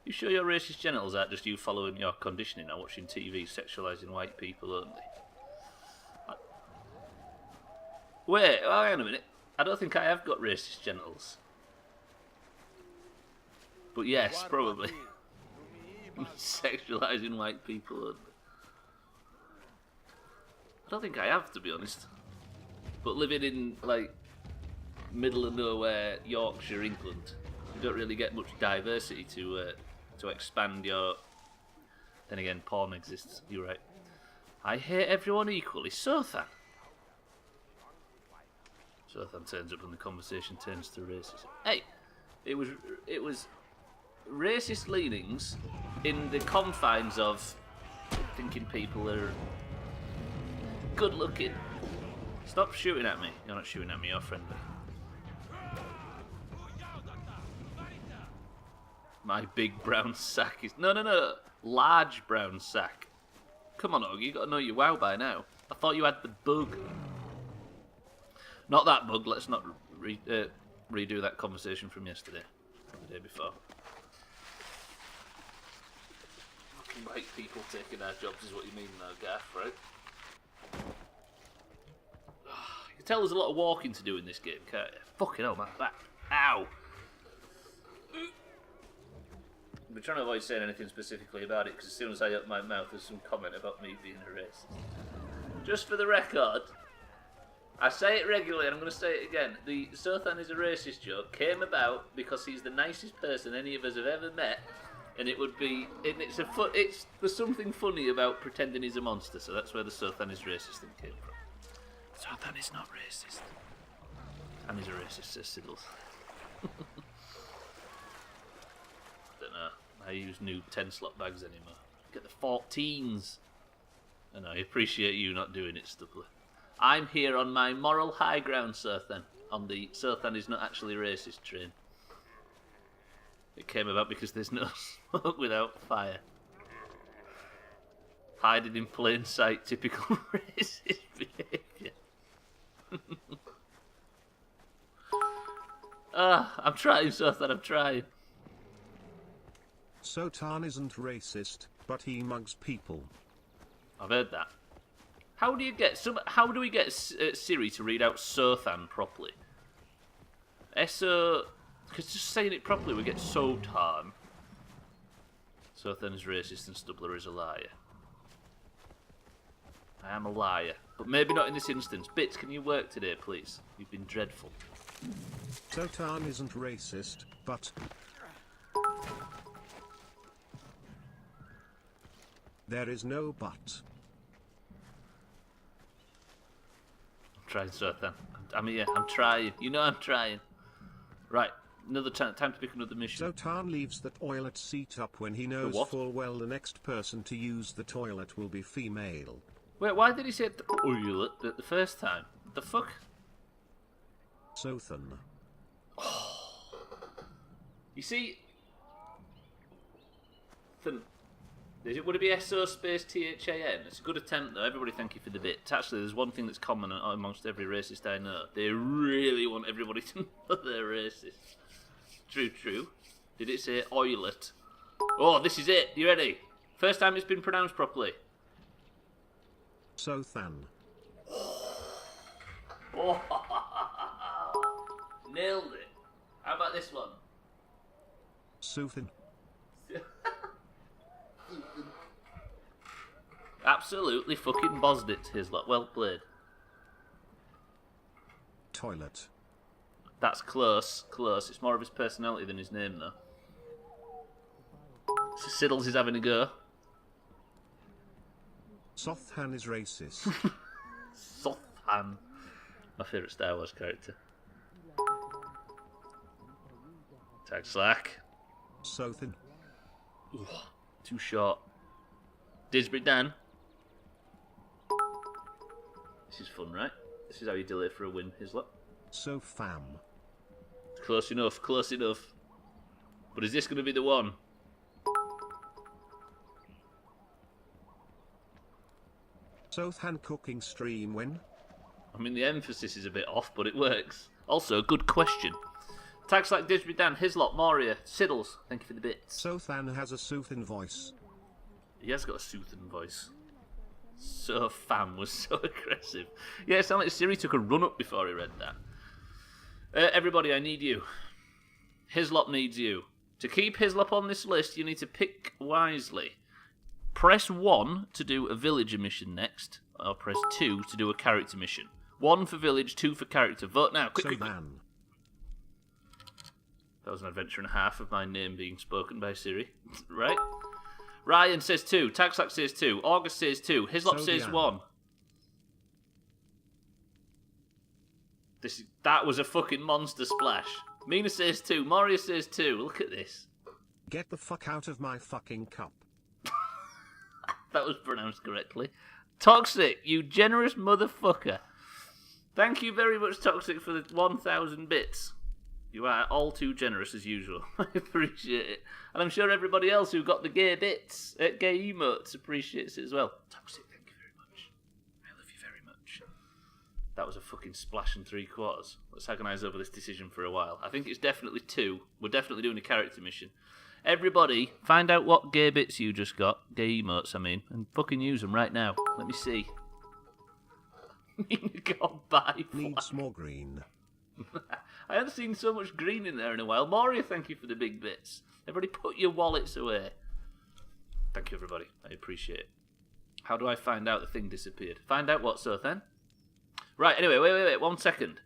You sure your racist genitals aren't just you following your conditioning or watching TV sexualising white people only? Wait, hang on a minute. I don't think I have got racist genitals. But yes, probably. Sexualising white people only. I don't think I have, to be honest. But living in, like, middle of nowhere, Yorkshire, England, you don't really get much diversity to expand your... Then again, porn exists, you're right. I hate everyone equally. Sothan. Sothan turns up and the conversation turns to racism. Hey, it was racist leanings in the confines of thinking people are good looking. Stop shooting at me. You're not shooting at me, you're friendly. My big brown sack is... No. Large brown sack. Come on, Og, you got to know your wow by now. I thought you had the bug. Not that bug. Let's not redo that conversation from yesterday. From the day before. Fucking white people taking our jobs is what you mean though, Gaff, right? You can tell there's a lot of walking to do in this game, can't you? Fucking hell, my back. Ow! I've been trying to avoid saying anything specifically about it because as soon as I open my mouth there's some comment about me being a racist. Just for the record, I say it regularly and I'm going to say it again. The Sothan is a racist joke came about because he's the nicest person any of us have ever met, and it would be... there's something funny about pretending he's a monster, so that's where the Sothan is racist thing came from. Sothan is not racist. And he's a racist, says Siddles. Don't know. I use new 10-slot bags anymore. Get the 14s. And I appreciate you not doing it, Stubbler. I'm here on my moral high ground, Sothan. On the Sothan is not actually racist train. It came about because there's no smoke without fire. Hiding in plain sight, typical racist behaviour. I'm trying, Sothan, I'm trying. Sotan isn't racist, but he mugs people. I've heard that. How do we get Siri to read out Sothan properly? Because just saying it properly, we get Sotan. Sothan is racist and Stubbler is a liar. I am a liar, but maybe not in this instance. Bits, can you work today, please? You've been dreadful. Sotan isn't racist, but... There is no but. I'm trying, Sothan. I'm here. I'm trying. You know I'm trying. Right, another time to pick another mission. So Tarn leaves the toilet seat up when he knows what? full well the next person to use the toilet will be female. Wait, why did he say toilet the first time? The fuck? Sothan. You see... Would it be SO space THAN? It's a good attempt though, everybody thank you for the bit. Actually, there's one thing that's common amongst every racist I know. They really want everybody to know they're racist. True. Did it say oilet? Oh, this is it. You ready? First time it's been pronounced properly. Sothan. Oh, nailed it. How about this one? Sothan. Absolutely fucking bossed it, Hislop. Well played. Toilet. That's close. It's more of his personality than his name, though. So Siddles is having a go. Sothan is racist. Sothan. My favourite Star Wars character. Tag slack. Sothan. Ooh, too short. Disbury Dan. This is fun, right? This is how you delay for a win, Hislop. So fam. Close enough. But is this going to be the one? Sothan cooking stream when? I mean, the emphasis is a bit off, but it works. Also, good question. Tags like Disbury Dan, Hislop, Moria, Siddles, thank you for the bits. Sothan has a Sothan voice. He has got a soothing voice. So fam was so aggressive. Yeah, it sounded like Siri took a run up before he read that. Everybody, I need you. Hislop needs you. To keep Hislop on this list, you need to pick wisely. Press 1 to do a villager mission next, or press 2 to do a character mission. 1 for village, 2 for character. Vote now, quick. Sothan. That was an adventure and a half of my name being spoken by Siri. Right? Ryan says 2. Taxlack says 2. August says 2. Hislop says 1. That was a fucking monster splash. Mina says 2. Moria says 2. Look at this. Get the fuck out of my fucking cup. That was pronounced correctly. Toxic, you generous motherfucker. Thank you very much, Toxic, for the 1,000 bits. You are all too generous as usual. I appreciate it. And I'm sure everybody else who got the gay bits, gay emotes, appreciates it as well. Toxic, thank you very much. I love you very much. That was a fucking splash and 3/4. Let's agonise over this decision for a while. I think it's definitely 2. We're definitely doing a character mission. Everybody, find out what gay bits you just got. Gay emotes, I mean. And fucking use them right now. Let me see. Goodbye. Needs more green. I haven't seen so much green in there in a while. Moria, thank you for the big bits. Everybody put your wallets away. Thank you, everybody. I appreciate it. How do I find out the thing disappeared? Find out what, so then? Right, anyway, wait. 1 second.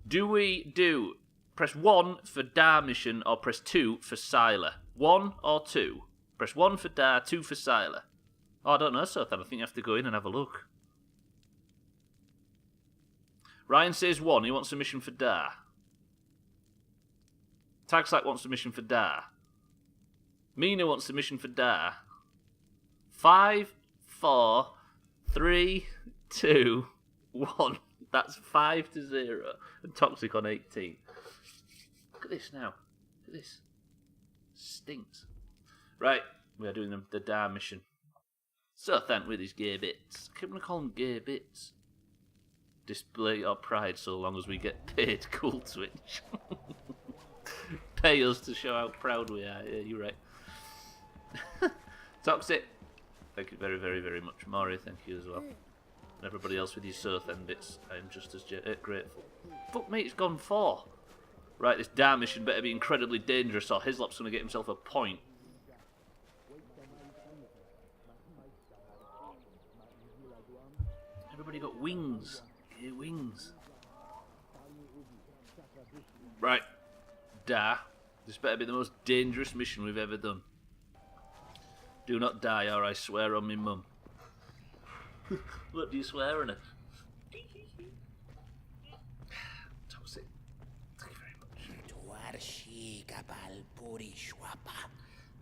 Do we do... Press 1 for Dar mission or press 2 for Siler? 1 or 2? Press 1 for Dar, 2 for Siler. Oh, I don't know, so then I think you have to go in and have a look. Ryan says 1. He wants a mission for Dar. Tagslack wants a mission for Dar. Mina wants a mission for Dar. 5, 4, 3, 2, 1. That's 5-0. And Toxic on 18. Look at this now. Look at this. Stinks. Right, we are doing the Dar mission. So thank with his gay bits. I keep going to call them gay bits. Display our pride so long as we get paid. Cool, Twitch. Pay us to show how proud we are. Yeah, you're right. Toxic. Thank you very, very, very much. Maury, thank you as well. And everybody else with your Sothen bits, I am just as grateful. Fuck me, it's gone 4. Right, this Dar mission better be incredibly dangerous or Hislop's going to get himself a point. Everybody got wings. Yeah, wings. Right. Dar. This better be the most dangerous mission we've ever done. Do not die or I swear on me mum. What do you swear on it? Toxic. Thank you very much.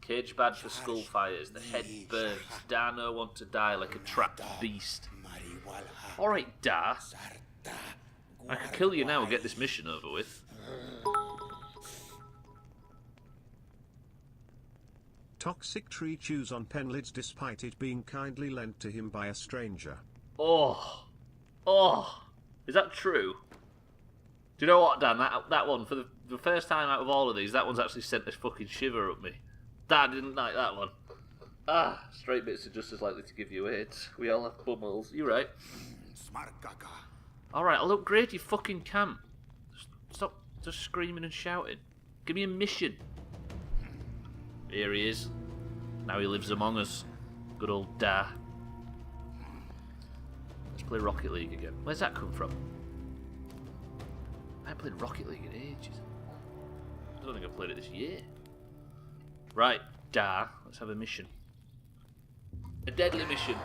Cage badge for skull fires. The head burns. Da no want to die like a trapped beast. Alright, Da. I could kill you now and get this mission over with. Toxic tree chews on pen lids despite it being kindly lent to him by a stranger. Oh. Oh. Is that true? Do you know what, Dan? That one, for the first time out of all of these, that one's actually sent a fucking shiver up me. Dan didn't like that one. Ah, straight bits are just as likely to give you AIDS. We all have bumholes. You're right. Alright, I'll upgrade your fucking camp. Stop just screaming and shouting. Give me a mission. Here he is. Now he lives among us. Good old Da. Let's play Rocket League again. Where's that come from? I haven't played Rocket League in ages. I don't think I've played it this year. Right, Da. Let's have a mission. A deadly mission.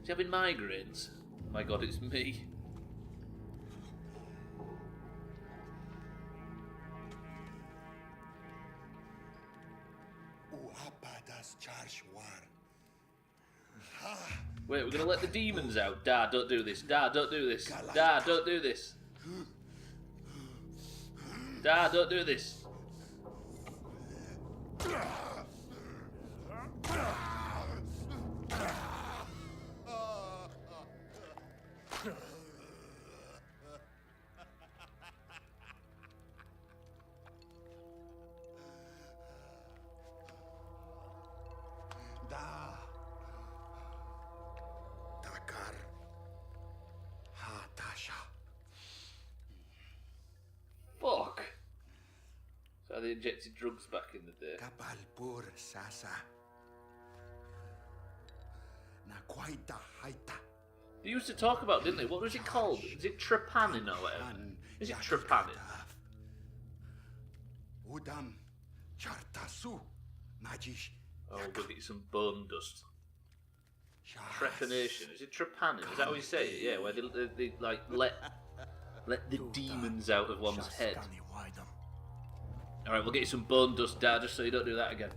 Is he having migraines? Oh my god, it's me. Wait, we're gonna let the demons out. Da, don't do this. Da, don't do this. Da, don't do this. Da, don't do this. Fuck. So they injected drugs back in the day. They used to talk about, didn't they? What was it called? Is it trepanning or whatever? Is it trepanning? Oh, we'll get some bone dust. Trepanation. Is it trepanning? Is that how you say it? Yeah, where they like let the demons out of one's head. Alright, we'll get you some bone dust, Dad, just so you don't do that again.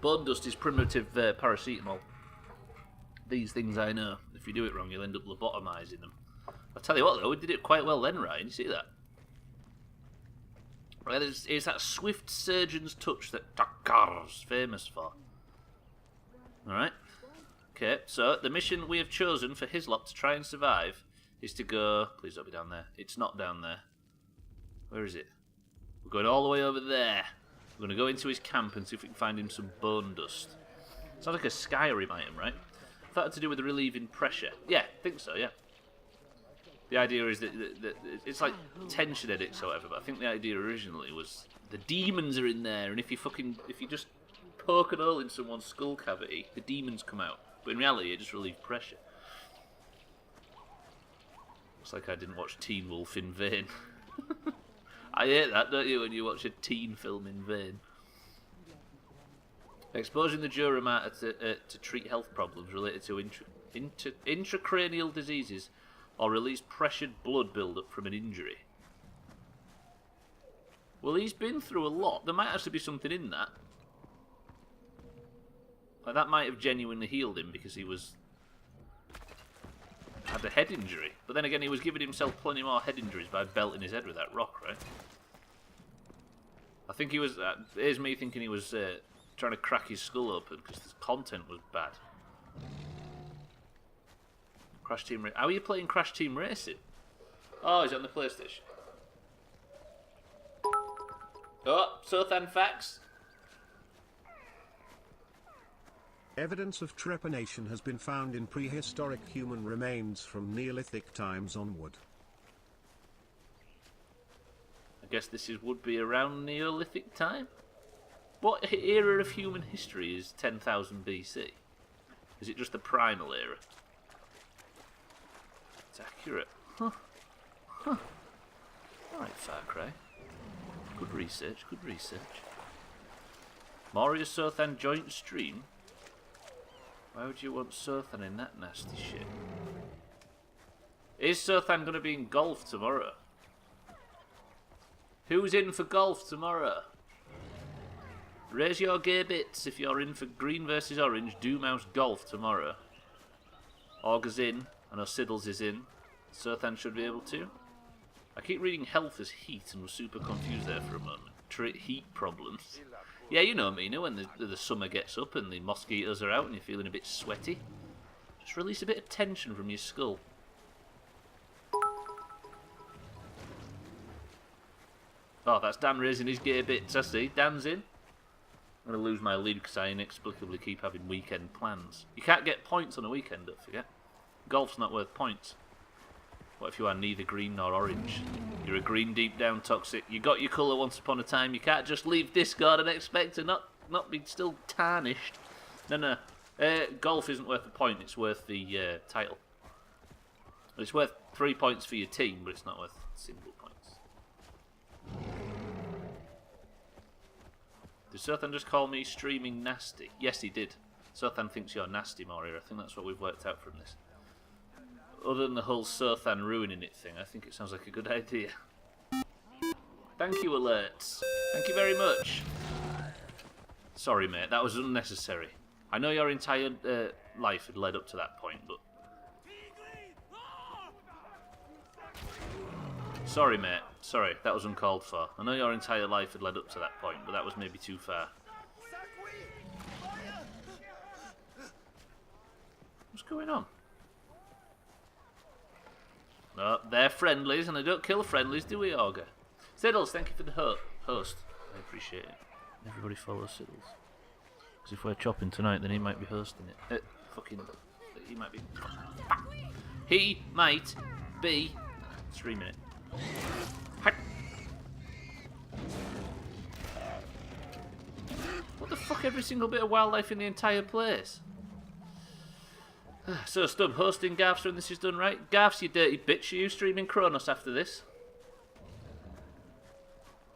Bone dust is primitive paracetamol. These things I know. If you do it wrong, you'll end up lobotomizing them. I'll tell you what, though, we did it quite well then, Ryan. You see that? Right, it's that swift surgeon's touch that Dakar's famous for. Alright. Okay, so the mission we have chosen for his lot to try and survive is to go... Please don't be down there. It's not down there. Where is it? We're going all the way over there. We're going to go into his camp and see if we can find him some bone dust. Sounds like a Skyrim item, right? I thought it had to do with relieving pressure. Yeah, I think so, yeah. The idea is that it's like tension edits or whatever, but I think the idea originally was the demons are in there, and if you just poke an hole in someone's skull cavity, the demons come out. But in reality, it just relieves pressure. Looks like I didn't watch Teen Wolf in vain. I hate that, don't you, when you watch a teen film in vain? Exposing the dura mater to treat health problems related to intracranial diseases or release pressured blood build-up from an injury. Well, he's been through a lot. There might actually be something in that. Like, that might have genuinely healed him because he had a head injury. But then again, he was giving himself plenty more head injuries by belting his head with that rock, right? I think he was... here's me thinking he was trying to crack his skull open because the content was bad. Crash Team Racing. How are you playing Crash Team Racing? Oh, he's on the PlayStation. Oh, Sothan facts. Evidence of trepanation has been found in prehistoric human remains from Neolithic times onward. I guess this would be around Neolithic time? What era of human history is 10,000 BC? Is it just the Primal era? It's accurate. Huh. Alright, Far Cry. Good research, good research. Moria Sothan joint stream? Why would you want Sothan in that nasty shit? Is Sothan going to be in golf tomorrow? Who's in for golf tomorrow? Raise your gay bits if you're in for green versus orange Doomhaus golf tomorrow. Augur's in. I know Siddles is in. Sothan should be able to. I keep reading health as heat and was super confused there for a moment. Treat heat problems. Yeah, you know me, when the summer gets up and the mosquitoes are out and you're feeling a bit sweaty. Just release a bit of tension from your skull. Oh, that's Dan raising his gear bits, I see. Dan's in. I'm going to lose my lead because I inexplicably keep having weekend plans. You can't get points on a weekend, don't forget. Golf's not worth points. What if you are neither green nor orange? You're a green deep down toxic. You got your colour once upon a time. You can't just leave Discord and expect to not be still tarnished. No. Golf isn't worth a point. It's worth the title. It's worth 3 points for your team, but it's not worth single points. Did Sothan just call me streaming nasty? Yes, he did. Sothan thinks you're nasty, Moria. I think that's what we've worked out from this. Other than the whole Sothan ruining it thing, I think it sounds like a good idea. Thank you, alerts. Thank you very much. Sorry, mate, that was unnecessary. I know your entire life had led up to that point, but... Sorry, mate. Sorry, that was uncalled for. I know your entire life had led up to that point, but that was maybe too far. What's going on? No, they're friendlies, and I don't kill friendlies, do we, Augur? Siddles, thank you for the host. I appreciate it. Everybody follows Siddles. Because if we're chopping tonight, then he might be hosting it. He might be... He might be... streaming it. What the fuck, every single bit of wildlife in the entire place? So, Stubb, hosting Garths when this is done right. Garths, you dirty bitch, are you streaming Kronos after this?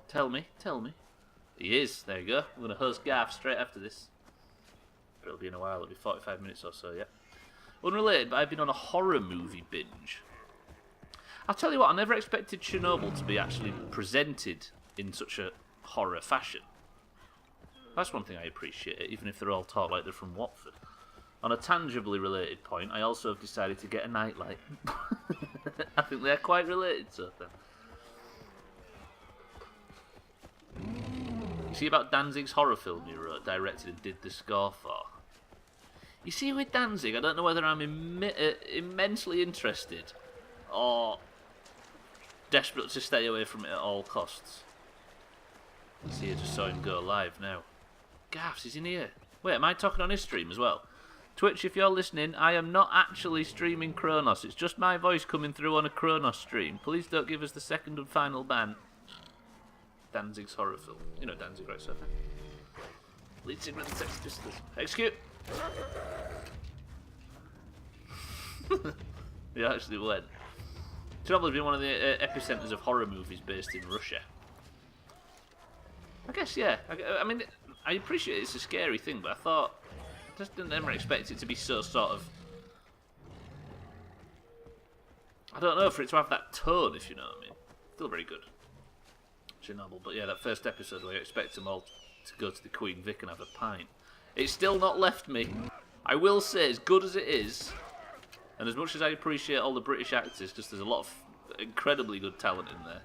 Tell me. He is, there you go. I'm going to host Garths straight after this. But it'll be in a while, it'll be 45 minutes or so, yeah. Unrelated, but I've been on a horror movie binge. I'll tell you what, I never expected Chernobyl to be actually presented in such a horror fashion. That's one thing I appreciate, even if they're all talk like they're from Watford. On a tangibly related point, I also have decided to get a nightlight. I think they're quite related, so then. You see about Danzig's horror film you wrote, directed and did the score for? You see, with Danzig, I don't know whether I'm immensely interested or desperate to stay away from it at all costs. See, I just saw him go live now. Garths, he's in here. Wait, am I talking on his stream as well? Twitch, if you're listening, I am not actually streaming Kronos. It's just my voice coming through on a Kronos stream. Please don't give us the second and final ban. Danzig's horror film. You know Danzig, right, so. Lead singer of the Sex Pistols. Excuse. He actually went. Chernobyl has been one of the epicenters of horror movies based in Russia. I guess, yeah. I mean, I appreciate it's a scary thing, but I just didn't ever expect it to be so sort of... I don't know, for it to have that tone, if you know what I mean. Still very good. Chernobyl, but yeah, that first episode where you expect them all to go to the Queen Vic and have a pint. It's still not left me. I will say, as good as it is, and as much as I appreciate all the British actors, because there's a lot of incredibly good talent in there,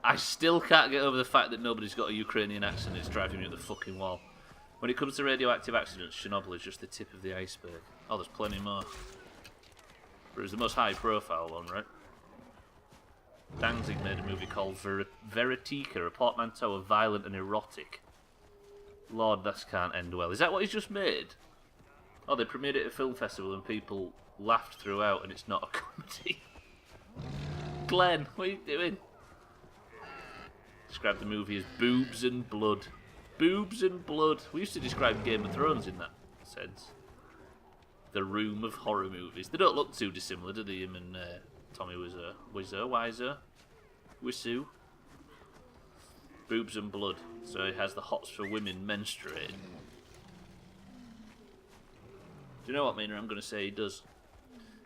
I still can't get over the fact that nobody's got a Ukrainian accent. It's driving me up the fucking wall. When it comes to radioactive accidents, Chernobyl is just the tip of the iceberg. Oh, there's plenty more. But it was the most high-profile one, right? Danzig made a movie called Veretika, a portmanteau of violent and erotic. Lord, that can't end well. Is that what he's just made? Oh, they premiered it at a film festival and people laughed throughout and it's not a comedy. Glenn, what are you doing? Describe the movie as boobs and blood. Boobs and blood. We used to describe Game of Thrones in that sense. The room of horror movies. They don't look too dissimilar, do they? Him and Tommy Wiseau. Boobs and blood. So he has the hots for women menstruating. Do you know what, Mina? I'm going to say he does.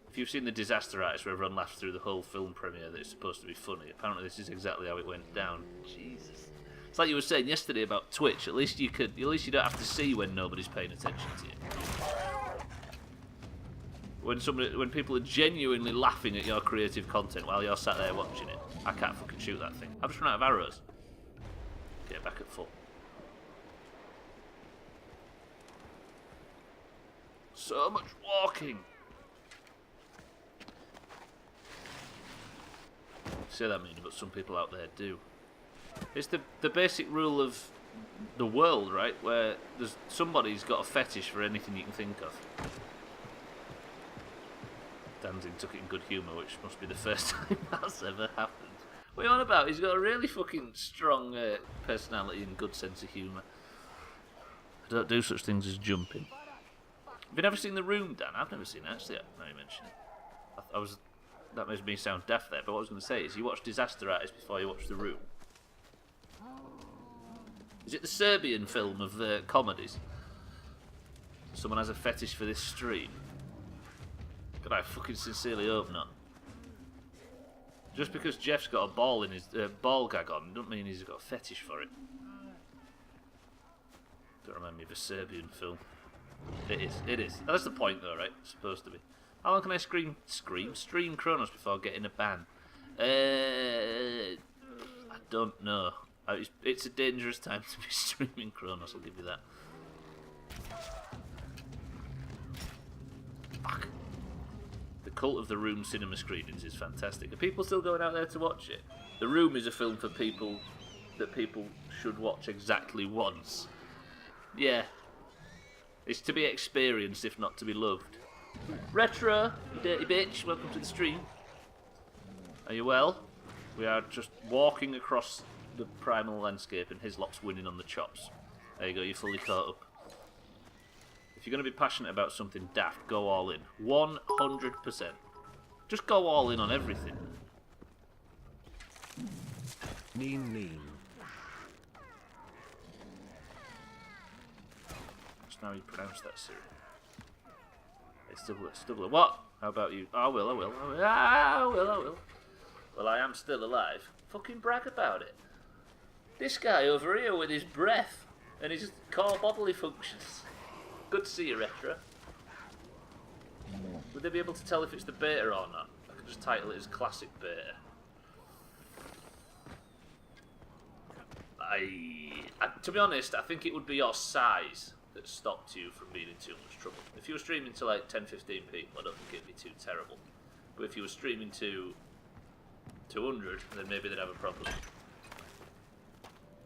If you've seen The Disaster Artist, where everyone laughs through the whole film premiere that it's supposed to be funny, apparently this is exactly how it went down. Jesus. It's like you were saying yesterday about Twitch. At least you don't have to see when nobody's paying attention to you. When people are genuinely laughing at your creative content while you're sat there watching it, I can't fucking shoot that thing. I've just run out of arrows. Get back at full. So much walking. Say that, meaning, but some people out there do. It's the basic rule of the world, right? Where somebody's got a fetish for anything you can think of. Danzig took it in good humour, which must be the first time that's ever happened. What are you on about? He's got a really fucking strong personality and good sense of humour. I don't do such things as jumping. Have you never seen The Room, Dan? I've never seen it, actually. Now you mention it. That makes me sound daft there, but what I was going to say is you watched Disaster Artist before you watched The Room. Is it the Serbian film of the comedies? Someone has a fetish for this stream. God, I fucking sincerely hope not. Just because Jeff's got a ball in his ball gag on, doesn't mean he's got a fetish for it. Don't remind me of a Serbian film. It is. That's the point, though, right? It's supposed to be. How long can I stream Chronos before getting a ban? I don't know. It's a dangerous time to be streaming Chronos, I'll give you that. Fuck. The cult of The Room cinema screenings is fantastic. Are people still going out there to watch it? The Room is a film for people that people should watch exactly once. Yeah. It's to be experienced, if not to be loved. Retro, you dirty bitch, welcome to the stream. Are you well? We are just walking across the Primal landscape and Hislop's winning on the chops. There you go, you're fully caught up. If you're going to be passionate about something daft, go all in. 100%. Just go all in on everything. Neen. That's how you pronounce that, Siri. Stubbler. What? How about you? I will. Well, I am still alive. Fucking brag about it. This guy over here with his breath and his core bodily functions. Good to see you, Retro. Would they be able to tell if it's the beta or not? I could just title it as Classic Beta. To be honest, I think it would be your size that stopped you from being in too much trouble. If you were streaming to like 10-15 people, I don't think it'd be too terrible. But if you were streaming to 200, then maybe they'd have a problem.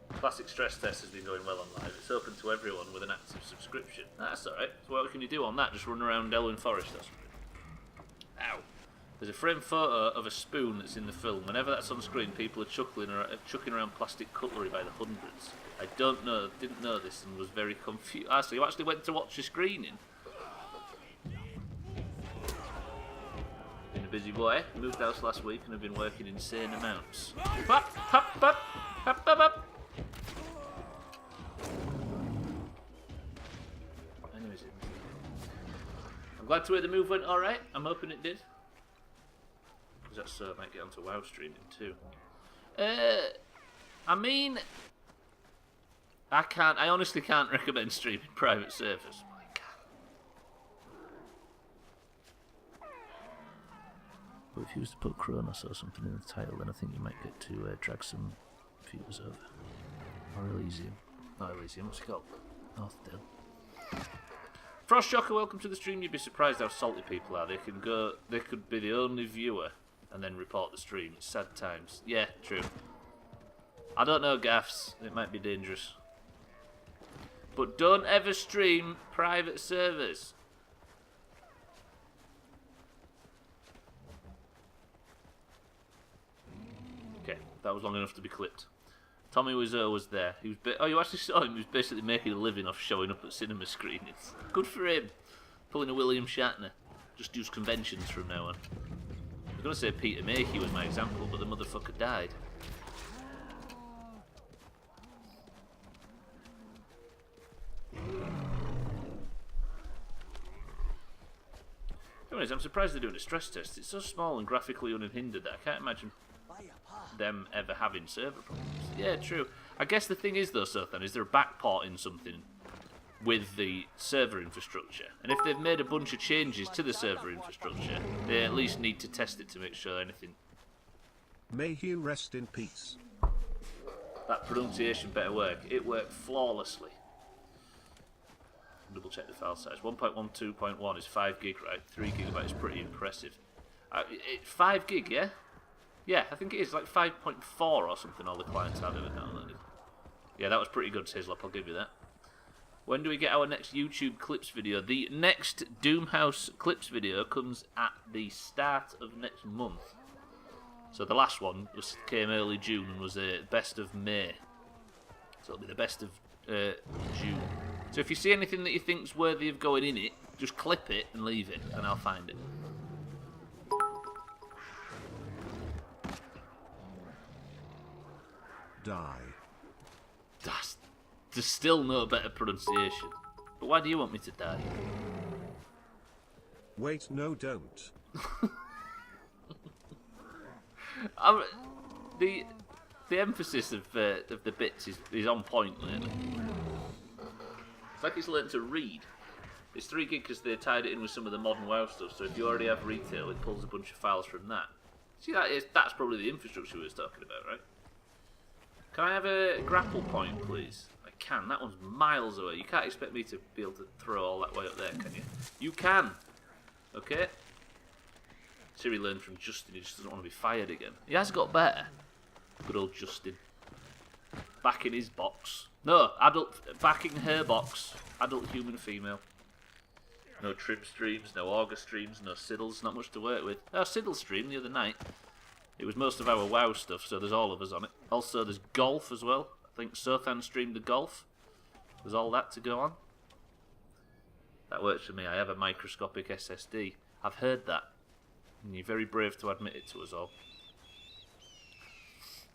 Classic Stress Test has been going well on live. It's open to everyone with an active subscription. That's alright. So what can you do on that? Just run around Elwyn Forest or something. Ow. There's a framed photo of a spoon that's in the film. Whenever that's on screen, people are chucking around plastic cutlery by the hundreds. I didn't know this and was very confused. So you actually went to watch the screening? Been a busy boy. Moved house last week and have been working insane amounts. Pop, pop, pop, pop, pop, pop. Anyways, I'm glad to hear the move went alright. I'm hoping it did. Because that's so I might get onto WoW streaming too. I mean, I honestly can't recommend streaming private servers. But if you was to put Chronos or something in the title, then I think you might get to drag some viewers over. Or Elysium. Not Elysium, what's it called? Northdale. Frostshocker, welcome to the stream. You'd be surprised how salty people are. They could be the only viewer and then report the stream. It's sad times. Yeah, true. I don't know, gaffs. It might be dangerous. But don't ever stream private servers. Okay, that was long enough to be clipped. Tommy Wiseau was there. He was you actually saw him? He was basically making a living off showing up at cinema screenings. Good for him. Pulling a William Shatner. Just use conventions from now on. I was going to say Peter Mayhew was my example, but the motherfucker died. honest, I'm surprised they're doing a stress test. It's so small and graphically unhindered that I can't imagine them ever having server problems. Yeah, true. I guess the thing is, though, Sothan, is they're backporting something with the server infrastructure. And if they've made a bunch of changes to the server infrastructure, they at least need to test it to make sure anything... May he rest in peace. That pronunciation better work. It worked flawlessly. Double check the file size. 1.12.1 is 5 gig, right? 3 gigabytes is pretty impressive. 5 gig, yeah? Yeah, I think it is like 5.4 or something. All the clients have ever downloaded. Yeah, that was pretty good, Sizzlop. I'll give you that. When do we get our next YouTube clips video? The next Doomhaus clips video comes at the start of next month. So the last one came early June and was the best of May. So it'll be the best of June. So if you see anything that you think's worthy of going in it, just clip it and leave it, and I'll find it. Die. There's still no better pronunciation. But why do you want me to die? Wait, no, don't. The emphasis of the bits is on point lately. It's like it's learned to read. It's 3 gig because they tied it in with some of the modern WoW stuff, so if you already have retail, it pulls a bunch of files from that. See, that's probably the infrastructure we were talking about, right? Can I have a grapple point, please? I can. That one's miles away. You can't expect me to be able to throw all that way up there, can you? You can! Okay? Siri learned from Justin. He just doesn't want to be fired again. He has got better. Good old Justin. Back in his box. No, back in her box. Adult human female. No trim streams, no auger streams, no Siddles. Not much to work with. Our Siddle stream the other night. It was most of our WoW stuff, so there's all of us on it. Also, there's golf as well. I think Sothan streamed the golf. There's all that to go on. That works for me. I have a microscopic SSD. I've heard that. And you're very brave to admit it to us all.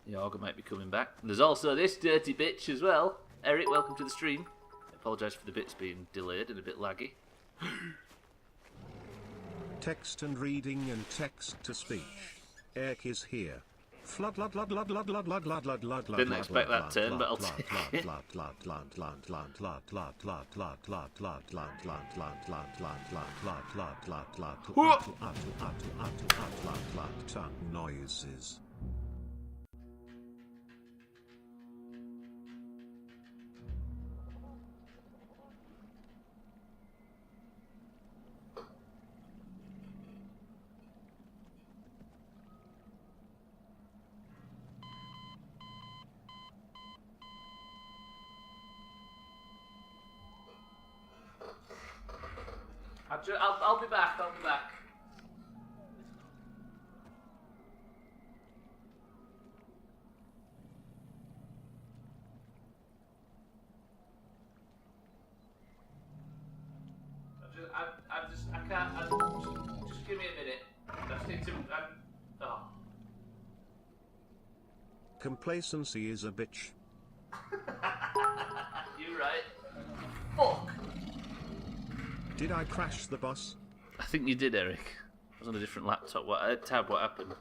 The Auger might be coming back. And there's also this dirty bitch as well. Eric, welcome to the stream. I apologise for the bits being delayed and a bit laggy. Text and reading and text to speech. Eric is here. Flood, lud, lud, lud, lud, lud, lud, lud, lud, lud, lud. Didn't expect that turn, but I'll take it. Noises. I'll be back. I'll be back. I can't. Just give me a minute. I just need to. Oh. Complacency is a bitch. You right? Fuck. Did I crash the bus? I think you did, Eric. I was on a different laptop. Tab, what happened?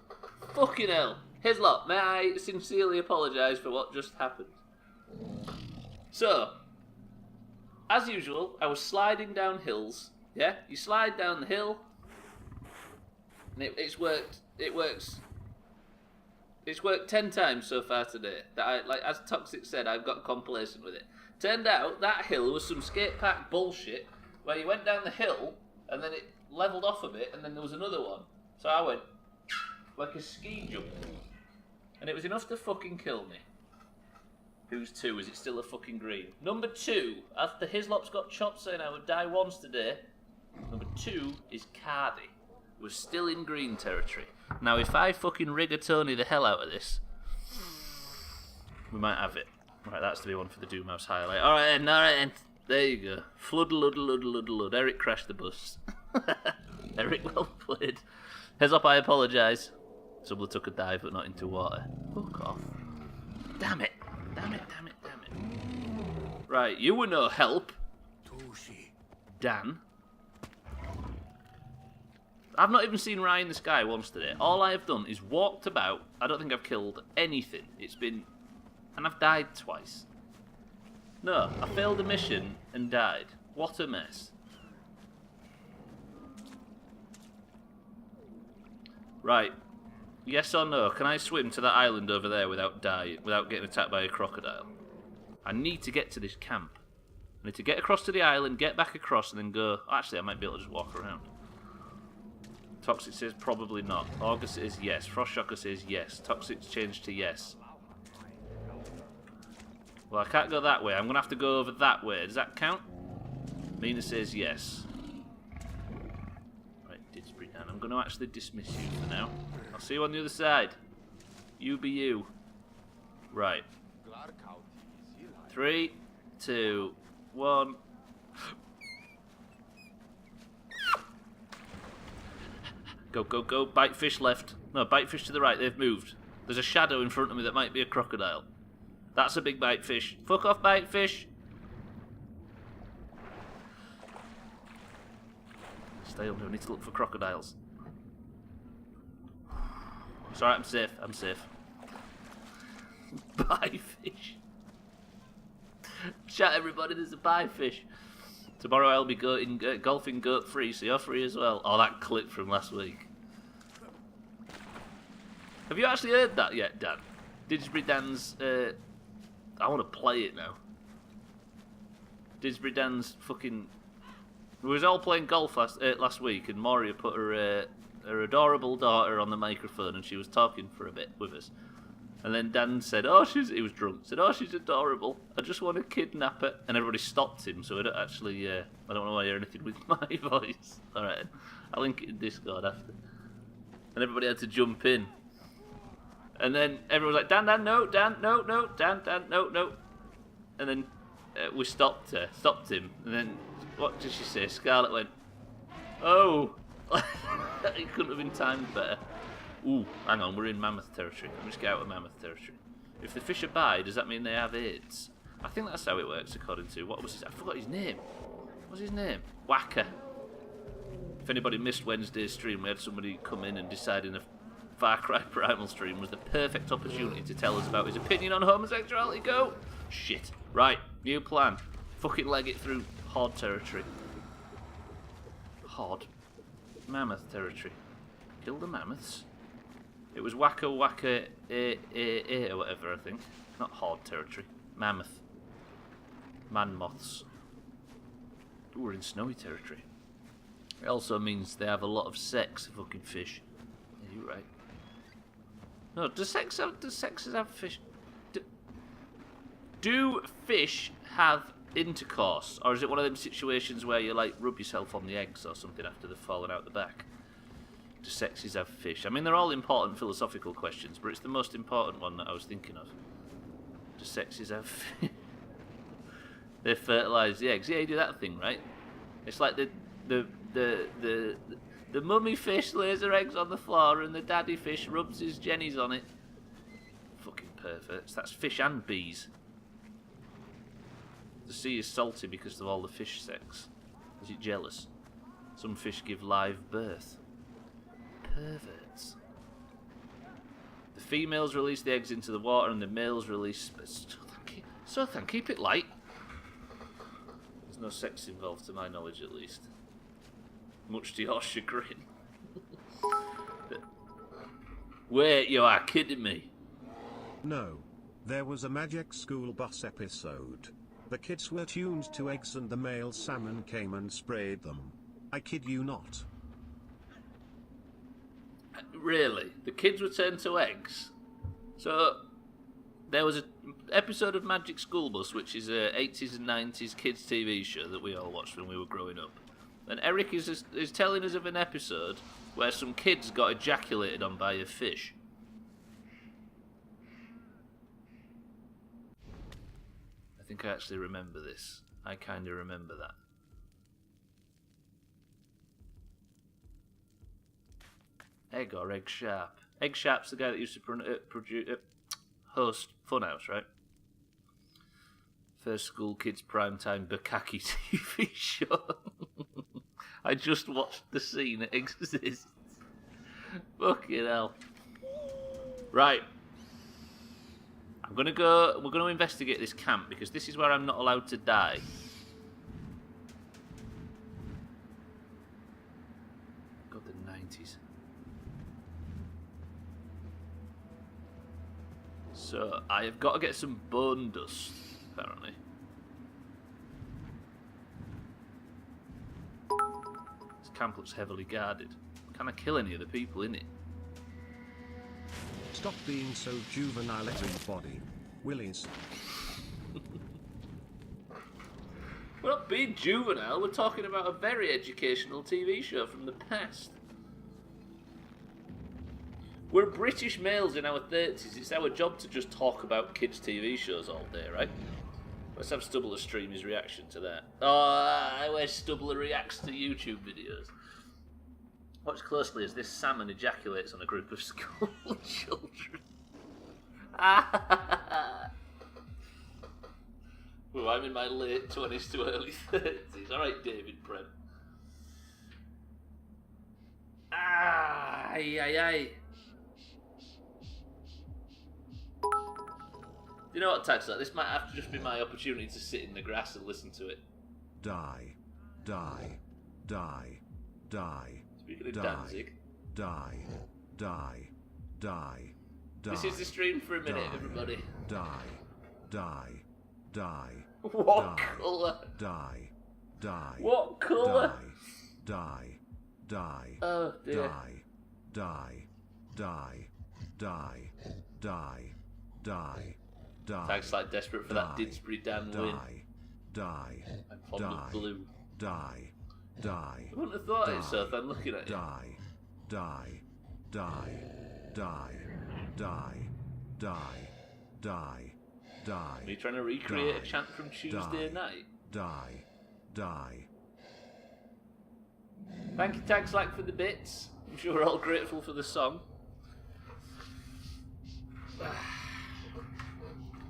Fucking hell. Hislop, may I sincerely apologise for what just happened? So, as usual, I was sliding down hills. Yeah? You slide down the hill, and it's worked. It works. It's worked 10 times so far today. That like as Toxic said, I've got complacent with it. Turned out that hill was some skate park bullshit where you went down the hill and then it levelled off a bit and then there was another one. So I went like a ski jump. And it was enough to fucking kill me. Who's 2? Is it still a fucking green? Number 2, after Hislop's got chopped saying I would die once today, number 2 is Cardi. We're still in green territory. Now if I fucking rigatoni the hell out of this, we might have it. Right, that's to be one for the Doomhaus highlight. Alright then. There you go. Flood, lud. Eric crashed the bus. Eric, well played. Heads up, I apologise. Stubbler took a dive, but not into water. Fuck off. Damn it. Right, you were no help. Dan. I've not even seen Rye in the Sky once today. All I have done is walked about. I don't think I've killed anything. It's been... And I've died twice. No, I failed a mission and died. What a mess. Right. Yes or no? Can I swim to that island over there without getting attacked by a crocodile? I need to get to this camp. I need to get across to the island, get back across, and then go... Actually, I might be able to just walk around. Toxic says probably not. August says yes. Frostshocker says yes. Toxic's changed to yes. Well, I can't go that way. I'm going to have to go over that way. Does that count? Mina says yes. Right, Didsbury Dan. I'm going to actually dismiss you for now. I'll see you on the other side. You be you. Right. 3, 2, 1. Go, go, go. Bite fish left. No, bite fish to the right. They've moved. There's a shadow in front of me that might be a crocodile. That's a big bite fish. Fuck off, bite fish. Stay on. We need to look for crocodiles. It's alright, I'm safe. I'm safe. Bite fish. Chat, everybody, there's a bite fish. Tomorrow I'll be golfing goat free, so you're free as well. Oh, that clip from last week. Have you actually heard that yet, Dan? Didsbury Dan's... I want to play it now. Didsbury Dan's fucking... We was all playing golf last week, and Moria put her adorable daughter on the microphone, and she was talking for a bit with us. And then Dan said, he was drunk, said, oh, she's adorable. I just want to kidnap her. And everybody stopped him, so I don't actually, I don't want to hear anything with my voice. Alright, I'll link it in Discord after. And everybody had to jump in. And then everyone was like, Dan, no, Dan, no, Dan, no. And then we stopped him. And then, what did she say? Scarlett went, oh. It couldn't have been timed better. Ooh, hang on, we're in mammoth territory. Let me just get out of mammoth territory. If the fish abide, does that mean they have AIDS? I think that's how it works, according to... What was his... I forgot his name. What was his name? Wacker. If anybody missed Wednesday's stream, we had somebody come in and decide in a Far Cry Primal stream was the perfect opportunity to tell us about his opinion on homosexuality. Go! Shit. Right, new plan. Fucking leg it through Horde territory. Horde? Mammoth territory. Kill the mammoths. It was Waka Waka or whatever, I think. Not Horde territory. Mammoth. Man moths. Ooh, we're in snowy territory. It also means they have a lot of sex, fucking fish. Yeah, you're right. No, does sexes have fish? Do fish have intercourse? Or is it one of them situations where you, like, rub yourself on the eggs or something after they've fallen out the back? Do sexes have fish? I mean, they're all important philosophical questions, but it's the most important one that I was thinking of. Do sexes have fish? They fertilise the eggs. Yeah, you do that thing, right? It's like the mummy fish lays her eggs on the floor and the daddy fish rubs his jennies on it. Fucking perverts. That's fish and bees. The sea is salty because of all the fish sex. Is it jealous? Some fish give live birth. Perverts. The females release the eggs into the water and the males release... Sothan, keep it light. There's no sex involved to my knowledge, at least. Much to your chagrin. Wait, you are kidding me. No. There was a Magic School Bus episode. The kids were tuned to eggs and the male salmon came and sprayed them. I kid you not. Really? The kids were turned to eggs? So, there was an episode of Magic School Bus, which is a 80s and 90s kids TV show that we all watched when we were growing up. And Eric is telling us of an episode where some kids got ejaculated on by a fish. I think I actually remember this. I kind of remember that. Egg or Egg Sharp? Egg Sharp's the guy that used to host Funhouse, right? First school kids primetime Bukaki TV show. I just watched the scene that exists. Fucking hell. Right. We're going to investigate this camp because this is where I'm not allowed to die. God, the 90s. So, I have got to get some bone dust, apparently. This camp looks heavily guarded. Can I kill any of the people in it? Stop being so juvenile, everybody. Willies. We're not being juvenile, we're talking about a very educational TV show from the past. We're British males in our 30s, it's our job to just talk about kids' TV shows all day, right? Let's have Stubbler stream his reaction to that. Oh, where Stubbler reacts to YouTube videos. Watch closely as this salmon ejaculates on a group of school children. Well, I'm in my late 20s to early 30s. Alright, David Brent. Aye, aye, aye. You know what, Taxler? This might have to just be my opportunity to sit in the grass and listen to it. Die. Die. Die. Die. Speaking of Die. Danzig. Die. Die. Die. This is the stream for a minute, everybody. Die. Die. Die. What Die. colour? Die. Die. What colour? Die. Die. Oh dear. Die. Die. Die. Die. Die. Die. Die. Thanks like desperate for that Didsbury Dan win. Die. Die. I'm fond of blue. Die. Die. I wouldn't have thought it, so I'm looking at it. Die. Die. Die. Die. Die. Die. Die. Die. Are you trying to recreate Die. a chant from Tuesday Die. night? Die. Die. Thank you, Tags Like, for the bits. I'm sure we're all grateful for the song.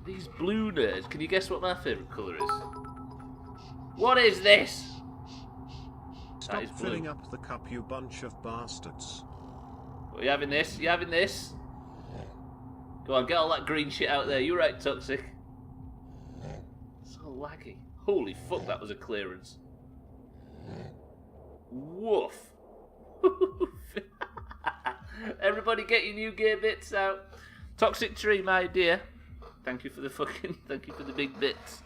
These blue nerds. Can you guess what my favourite colour is? What is this? Stop That is blue. filling up the cup, you bunch of bastards. Are you having this? You having this? Go on, get all that green shit out there. You're right, Toxic. So laggy. Holy fuck, that was a clearance. Woof. Everybody get your new gear bits out. Toxic Tree, my dear. Thank you for the big bits.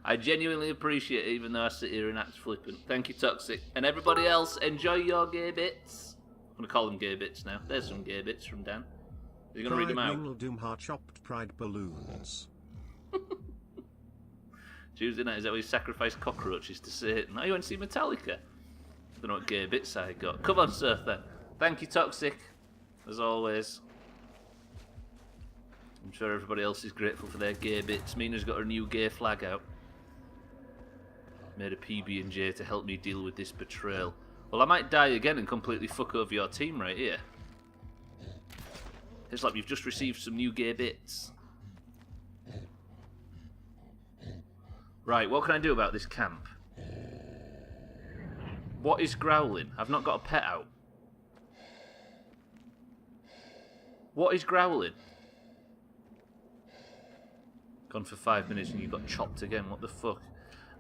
I genuinely appreciate it, even though I sit here and act flippant. Thank you, Toxic. And everybody else, enjoy your gear bits. I'm going to call them gear bits now. There's some gear bits from Dan. Is he going to read them out? Doomhaus chopped pride balloons. Tuesday night, is that where you sacrifice cockroaches to Satan? Oh, you went to see Metallica? Don't know what gear bits I got. Come on, Surf, then. Thank you, Toxic. As always. I'm sure everybody else is grateful for their gear bits. Mina's got her new gear flag out. Made a PB&J to help me deal with this betrayal. Well, I might die again and completely fuck over your team right here. It's like you've just received some new gear bits. Right, what can I do about this camp? What is growling? I've not got a pet out. What is growling? Gone for 5 minutes and you got chopped again. What the fuck?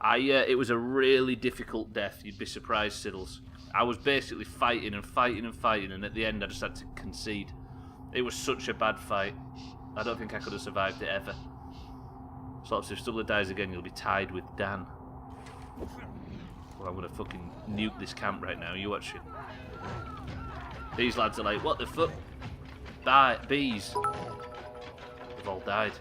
It was a really difficult death. You'd be surprised, Siddles. I was basically fighting and fighting and fighting, and at the end I just had to concede. It was such a bad fight. I don't think I could have survived it ever. So if Stubbler dies again, you'll be tied with Dan. Well, I'm gonna fucking nuke this camp right now. You watch it. These lads are like, what the fuck? Bees. They've all died.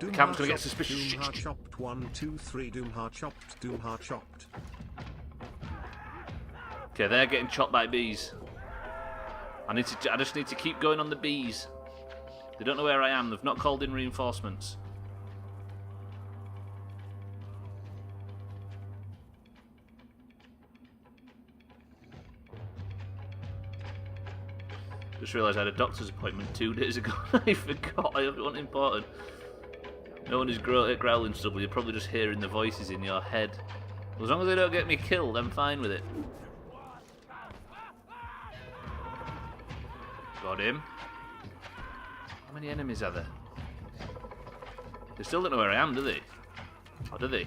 The camp's gonna get suspicious. Doomhaus chopped. 1, 2, 3. Doomhaus chopped. Doomhaus chopped. Okay, they're getting chopped by bees. I just need to keep going on the bees. They don't know where I am. They've not called in reinforcements. Just realised I had a doctor's appointment 2 days ago. I forgot. It wasn't important. No one is growling, Stubbler. You're probably just hearing the voices in your head. As long as they don't get me killed, I'm fine with it. Got him. How many enemies are there? They still don't know where I am, do they? Or do they?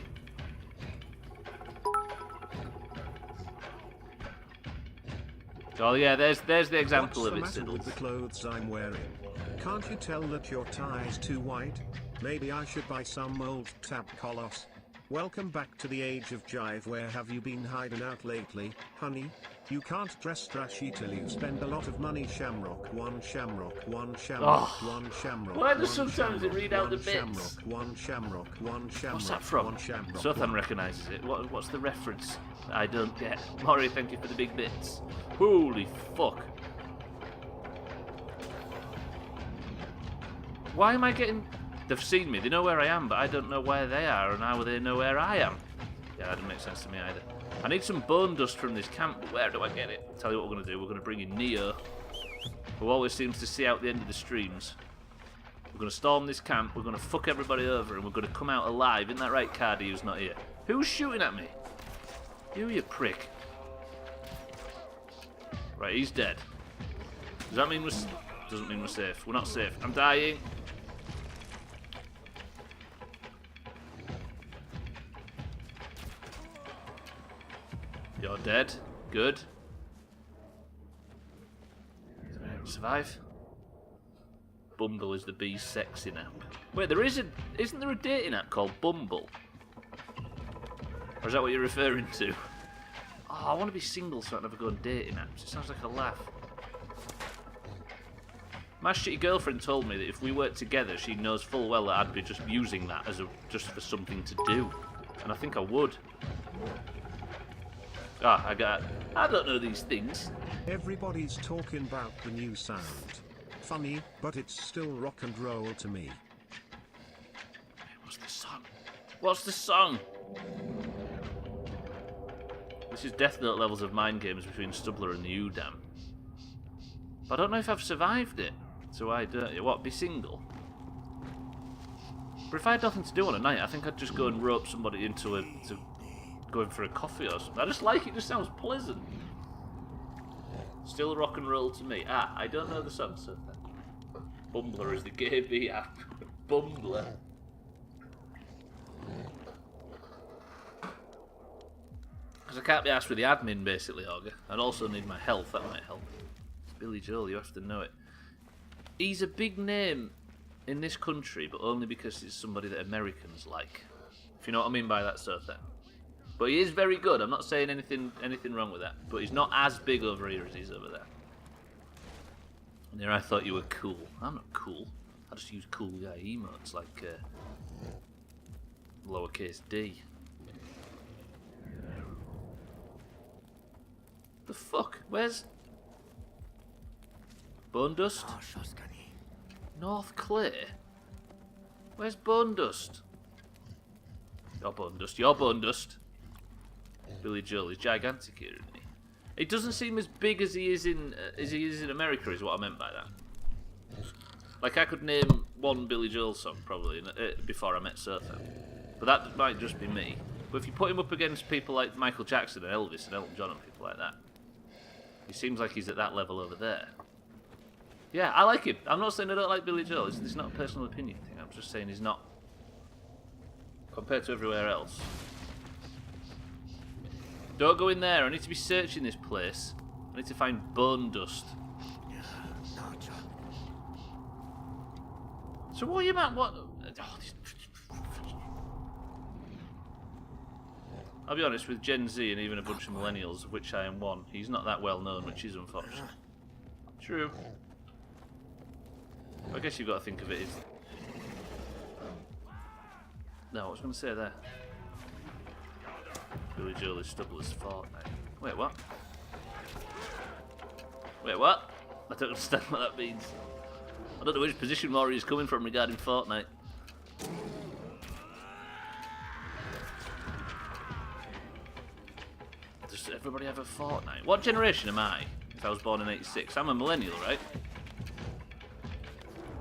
Oh yeah, there's the example What's of it, the matter with the Siddles. clothes I'm wearing? Can't you tell that your tie's too white? Maybe I should buy some old tab colors. Welcome back to the age of jive. Where have you been hiding out lately, honey? You can't dress trashy till you spend a lot of money. Shamrock, one shamrock, one shamrock, one shamrock. Why does one sometimes it shamrock, read out the one bits? Shamrock, one shamrock, one shamrock. What's that from? One shamrock. Sothan recognises it. What's the reference? I don't get. Maury, thank you for the big bits. Holy fuck. Why am I getting... They've seen me, they know where I am, but I don't know where they are, and how will they know where I am? Yeah, that doesn't make sense to me either. I need some bone dust from this camp, but where do I get it? I'll tell you what we're going to do. We're going to bring in Neo, who always seems to see out the end of the streams. We're going to storm this camp, we're going to fuck everybody over, and we're going to come out alive. Isn't that right, Cardi, who's not here? Who's shooting at me? You prick. Right, he's dead. Does that mean we're... Doesn't mean we're safe. We're not safe. I'm dying. You're dead. Good. Survive. Bumble is the bee's sexy app. Wait, isn't there a dating app called Bumble? Or is that what you're referring to? Oh, I want to be single so I don't have to go on dating apps. It sounds like a laugh. My shitty girlfriend told me that if we worked together, she knows full well that I'd be just using that as just for something to do. And I think I would. I don't know these things. Everybody's talking about the new sound. Funny, but it's still rock and roll to me. What's the song? What's the song? This is Death Note levels of mind games between Stubbler and the Udam. But I don't know if I've survived it. So I don't... What, be single? But if I had nothing to do on a night, I think I'd just go and rope somebody into going for a coffee or something. I just like it, just sounds pleasant. Still rock and roll to me. I don't know the song, so Bumbler is the gay bee app. Bumbler. Because I can't be asked with the admin, basically, Auger. I'd also need my health, that might help. It's Billy Joel, you have to know it. He's a big name in this country, but only because he's somebody that Americans like. If you know what I mean by that sort of thing. But he is very good. I'm not saying anything wrong with that. But he's not as big over here as he's over there. And there I thought you were cool. I'm not cool. I just use cool guy emotes like lowercase d. The fuck? Where's... Bone Dust? North Clay? Where's Bone Dust? You're Bone Dust. You're Bone Dust. Billy Joel is gigantic here, isn't he? It doesn't seem as big as he is in America, is what I meant by that. Like I could name one Billy Joel song probably before I met Sothan, but that might just be me. But if you put him up against people like Michael Jackson and Elvis and Elton John and people like that, he seems like he's at that level over there. Yeah, I like him. I'm not saying I don't like Billy Joel. It's not a personal opinion thing. I'm just saying he's not compared to everywhere else. Don't go in there. I need to be searching this place. I need to find Bone Dust. So what are you at? What? Oh, I'll be honest, with Gen Z and even a bunch of millennials, of which I am one, he's not that well known, which is unfortunate. True. I guess you've got to think of it as... No, I was going to say there. Billy Joel is Stubbler's Fortnite. Wait, what? Wait, what? I don't understand what that means. I don't know which position Maury is coming from regarding Fortnite. Does everybody have a Fortnite? What generation am I? If I was born in 86. I'm a millennial, right?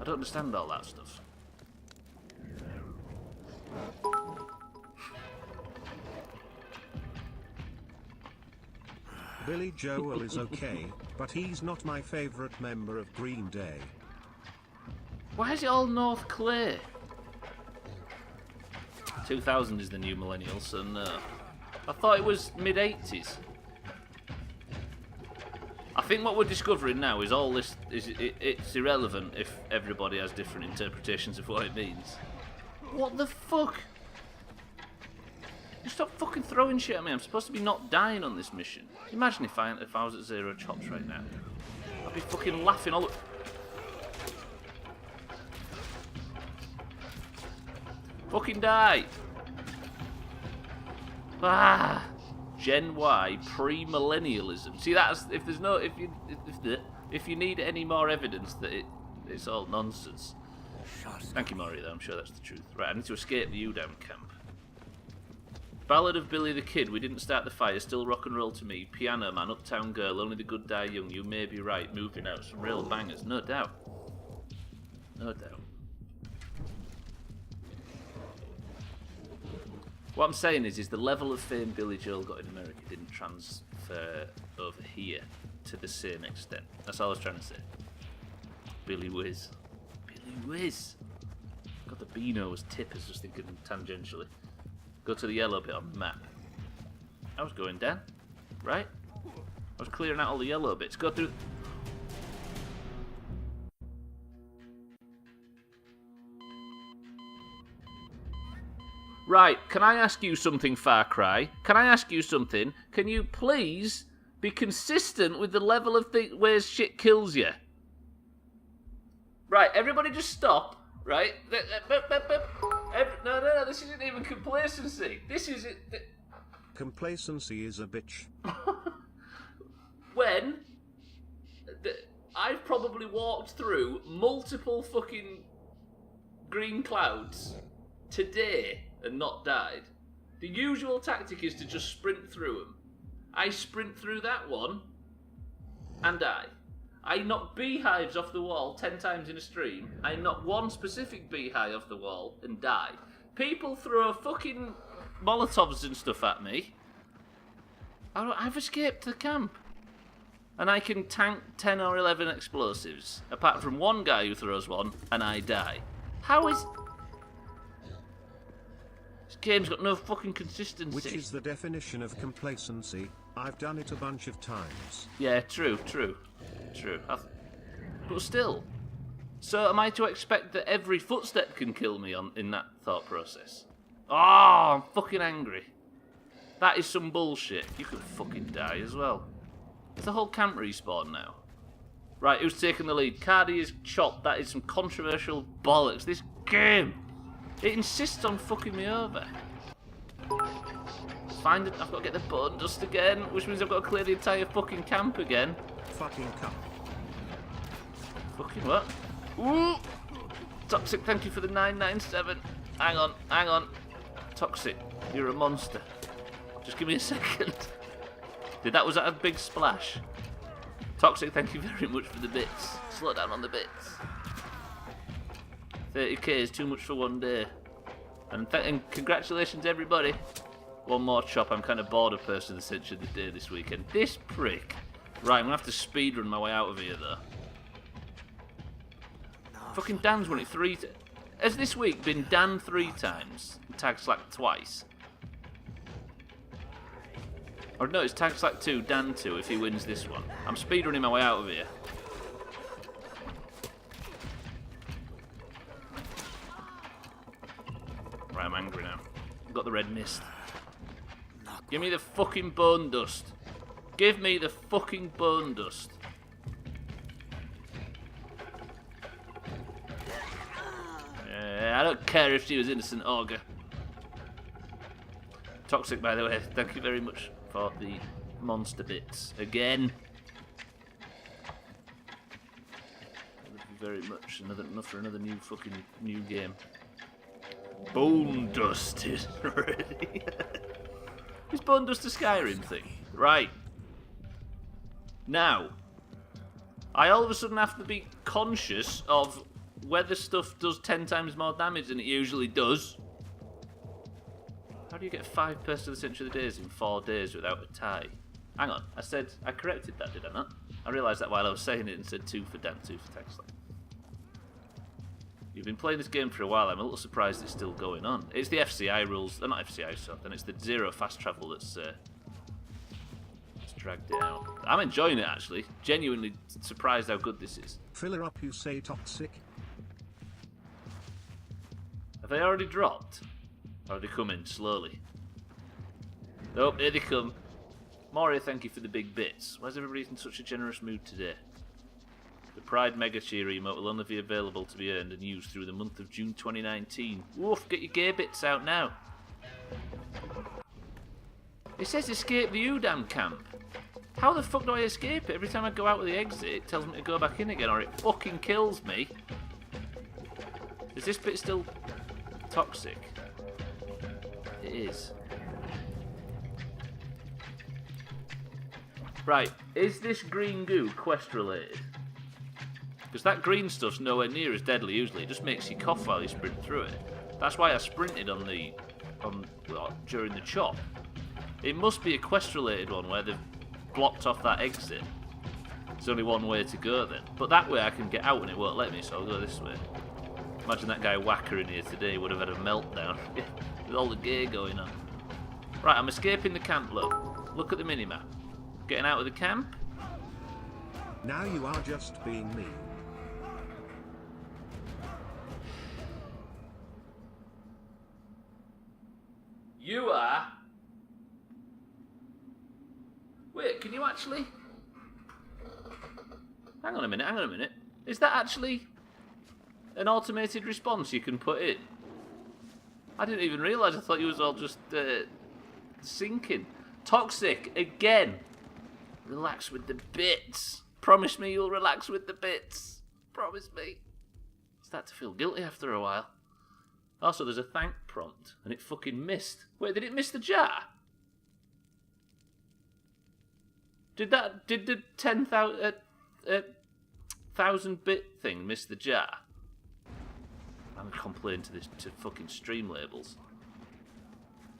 I don't understand all that stuff. Billy Joel is okay, but he's not my favorite member of Green Day. Why is it all North Clay? 2000 is the new millennial, so no. I thought it was mid-80s. I think what we're discovering now is all this it's irrelevant if everybody has different interpretations of what it means. What the fuck? You stop fucking throwing shit at me. I'm supposed to be not dying on this mission. Imagine if I was at 0 chops right now. I'd be fucking laughing all. Fucking die! Ah, Gen Y pre-millennialism. See, that's if there's no if you need any more evidence that it's all nonsense. Thank you, Maury. Though I'm sure that's the truth. Right, I need to escape the Udam camp. Ballad of Billy the Kid. We didn't start the fire. Still rock and roll to me. Piano Man, Uptown Girl. Only the good die young. You may be right. Moving out. Some real bangers. No doubt. No doubt. What I'm saying is the level of fame Billy Joel got in America didn't transfer over here to the same extent. That's all I was trying to say. Billy Whiz. Billy Whiz. Got the Beano as tip, I was just thinking tangentially. Go to the yellow bit on the map. I was going down, right? I was clearing out all the yellow bits. Go through. Right, can I ask you something, Far Cry? Can I ask you something? Can you please be consistent with the level of where shit kills you? Right, everybody just stop, right? No, this isn't even complacency. This is it. Complacency is a bitch. When I've probably walked through multiple fucking green clouds today and not died. The usual tactic is to just sprint through them. I sprint through that one and die. I knock beehives off the wall 10 times in a stream. I knock one specific beehive off the wall and die. People throw fucking Molotovs and stuff at me. I've escaped the camp. And I can tank 10 or 11 explosives. Apart from one guy who throws one and I die. How is... This game's got no fucking consistency. Which is the definition of complacency. I've done it a bunch of times. Yeah, true. But still. So am I to expect that every footstep can kill me in that thought process? Oh, I'm fucking angry. That is some bullshit. You could fucking die as well. Is the whole camp respawn now? Right, who's taking the lead? Cardi is chopped. That is some controversial bollocks. This game! It insists on fucking me over. Find it. I've got to get the bone dust again, which means I've got to clear the entire fucking camp again. Fucking cup. Fucking what? Ooh! Toxic, thank you for the 997. Hang on. Toxic, you're a monster. Just give me a second. Was that a big splash? Toxic, thank you very much for the bits. Slow down on the bits. 30k is too much for one day. And congratulations, everybody. One more chop. I'm kind of bored of Person of the Century of the Day this weekend. This prick. Right, I'm going to have to speedrun my way out of here, though. Fucking Dan's won it 3 times. Has this week been Dan 3 times? Tag Slack twice? Or no, it's Tag Slack 2, Dan 2 if he wins this one. I'm speedrunning my way out of here. Right, I'm angry now. I've got the red mist. Give me the fucking bone dust. Give me the fucking bone dust. I don't care if she was innocent, Augur. Toxic, by the way, thank you very much for the monster bits. Again. Thank you very much. Enough for another new game. Bone dust is ready. Is bone dust a Skyrim thing? Right. Now, I all of a sudden have to be conscious of whether stuff does 10 times more damage than it usually does. How do you get 5 Person of the Century of the Days in 4 days without a tie? Hang on, I corrected that, did I not? I realised that while I was saying it and said 2 for Dan, 2 for Texley. You've been playing this game for a while, I'm a little surprised it's still going on. It's the FCI rules, not FCI stuff, and it's the zero fast travel that's dragged it out. I'm enjoying it actually, genuinely surprised how good this is. Filler up, you say toxic? Have they already dropped? Or are they coming slowly? Nope, here they come. Moria, thank you for the big bits. Why is everybody in such a generous mood today? The Pride Mega Cheer emote will only be available to be earned and used through the month of June 2019. Woof, get your gear bits out now. It says escape the Udam camp. How the fuck do I escape it? Every time I go out with the exit, it tells me to go back in again, or it fucking kills me. Is this bit still toxic? It is. Right, is this green goo quest related? Because that green stuff's nowhere near as deadly usually, it just makes you cough while you sprint through it. That's why I sprinted during the chop. It must be a quest related one where they've blocked off that exit. There's only one way to go then. But that way I can get out and it won't let me, so I'll go this way. Imagine that guy Whacker in here today would have had a meltdown with all the gear going on. Right, I'm escaping the camp, look. Look at the minimap. Getting out of the camp. Now you are just being mean. You are? Wait, can you actually? Hang on a minute. Is that actually an automated response you can put in? I didn't even realise, I thought you was all just sinking. Toxic, again. Relax with the bits. Promise me you'll relax with the bits. Promise me. Start to feel guilty after a while. Also, there's a thank prompt, and it fucking missed. Wait, did it miss the jar? Did the 10,000 bit thing miss the jar? I'm gonna complain to fucking stream labels.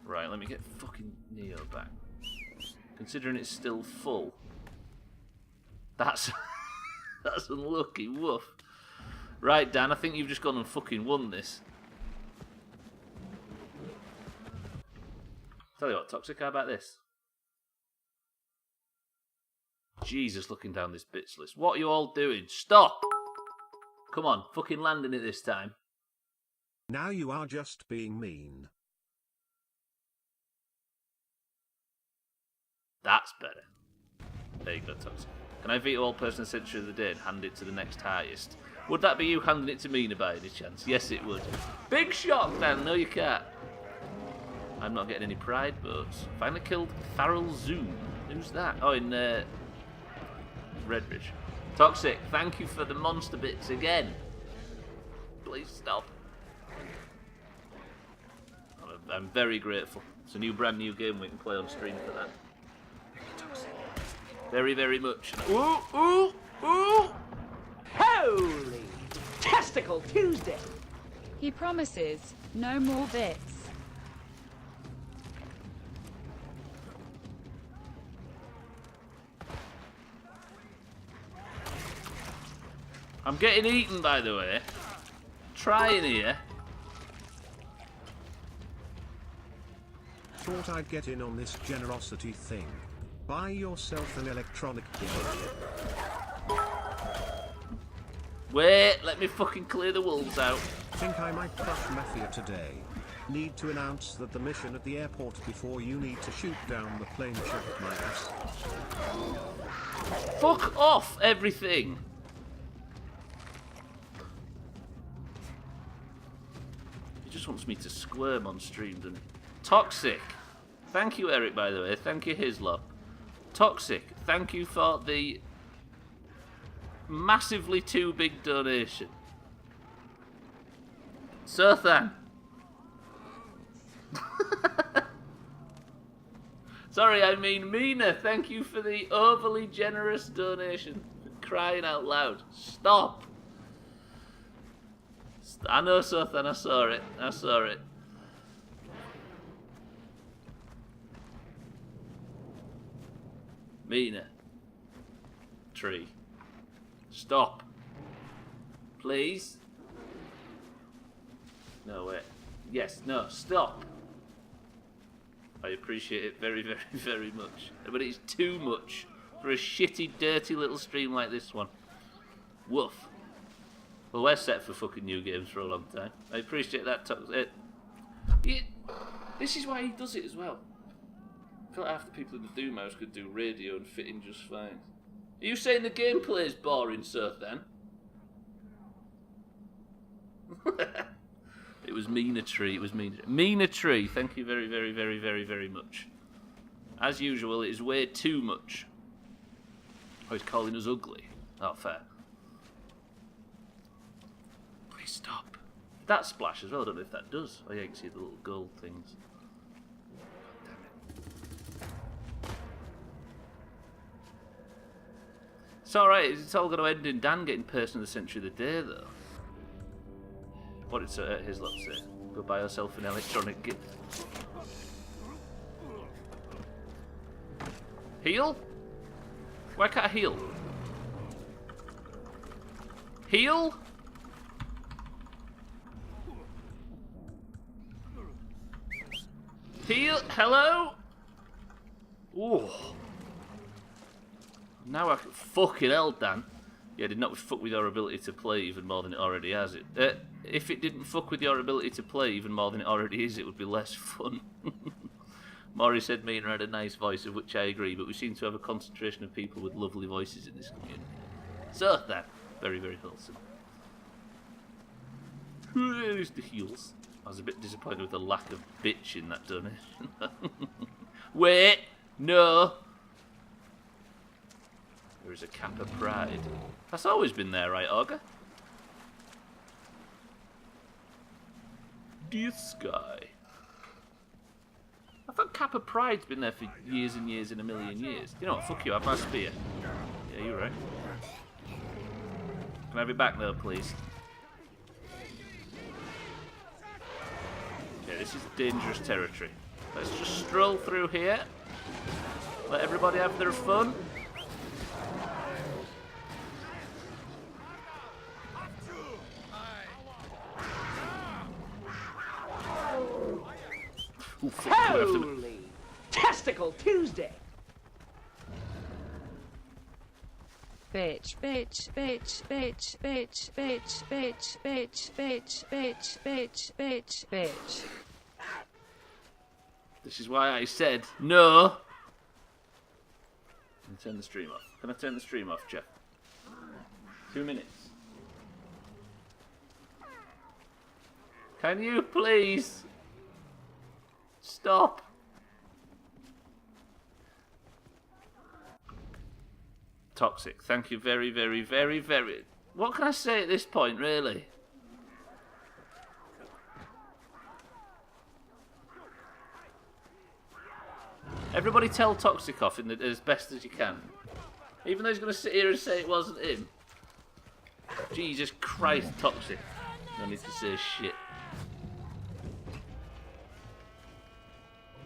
Right, let me get fucking Neo back. Considering it's still full. That's unlucky, woof. Right, Dan, I think you've just gone and fucking won this. Tell you what, Toxic, how about this? Jesus, looking down this bits list. What are you all doing? Stop! Come on, fucking landing it this time. Now you are just being mean. That's better. There you go, Toxic. Can I veto all person century of the day and hand it to the next highest? Would that be you handing it to Mina by any chance? Yes, it would. Big shock, Dan. No, you can't. I'm not getting any pride votes. Finally killed Farrell Zoom. Who's that? Oh, in Redbridge. Toxic, thank you for the monster bits again. Please stop. I'm very grateful. It's a brand new game we can play on stream for that. Toxic. Very, very much. Ooh, ooh, ooh! Holy Testicle Tuesday! He promises no more bits. I'm getting eaten, by the way. Trying here. Thought I'd get in on this generosity thing. Buy yourself an electronic device. Wait, let me fucking clear the wolves out. Think I might crush Mafia today. Need to announce that the mission at the airport before you need to shoot down the plane checked my ass. Fuck off, everything. He just wants me to squirm on stream, doesn't he? Toxic. Thank you, Eric, by the way. Thank you, Hislop. Toxic. Thank you for the massively too big donation. Sothan. Sorry, I mean Mina. Thank you for the overly generous donation. Crying out loud. Stop. I know, Sothan. I saw it. I saw it. Mina. Tree. Stop. Please. No, wait. Yes, no, stop. I appreciate it very, very, very much. But it's too much for a shitty, dirty little stream like this one. Woof. Well, we're set for fucking new games for a long time. I appreciate that. This is why he does it as well. I feel like half the people in the Doomhaus could do radio and fit in just fine. Are you saying the gameplay is boring, sir, then? It was Mina Tree. It was Mina Tree. Thank you very, very, very, very, very much. As usual, it is way too much. Oh, he's calling us ugly. Oh, fair. Please stop. That splash as well. I don't know if that does. Oh, yeah, you can see the little gold things. It's alright, it's all going to end in Dan getting Person of the Century of the Day, though. What did his lot say? Go buy yourself an electronic gift. Heal? Why can't I heal? Heal? Heal? Hello? Ooh. Now I can... Fucking hell, Dan. Yeah, did not fuck with your ability to play even more than it already has. If it didn't fuck with your ability to play even more than it already is, it would be less fun. Maury said Mina had a nice voice, of which I agree, but we seem to have a concentration of people with lovely voices in this community. So, that. Very, very wholesome. Where's the heals? I was a bit disappointed with the lack of bitch in that donation. Wait! No! There is a cap of pride. That's always been there, right, Augur? Dear Sky. I thought Cap of Pride's been there for years and years and a million years. You know what? Fuck you, I have my spear. Yeah, you're right. Can I have it back though, please? Yeah, this is dangerous territory. Let's just stroll through here. Let everybody have their fun. Ooh, Holy Testicle Tuesday! Bitch, bitch, bitch, bitch, bitch, bitch, bitch, bitch, bitch, bitch, bitch, bitch, bitch. This is why I said no. Can I turn the stream off? Can I turn the stream off, Jeff? 2 minutes. Can you please stop? Toxic. Thank you very, very, very, very... What can I say at this point, really? Everybody tell Toxic off as best as you can. Even though he's going to sit here and say it wasn't him. Jesus Christ, Toxic. No need to say shit.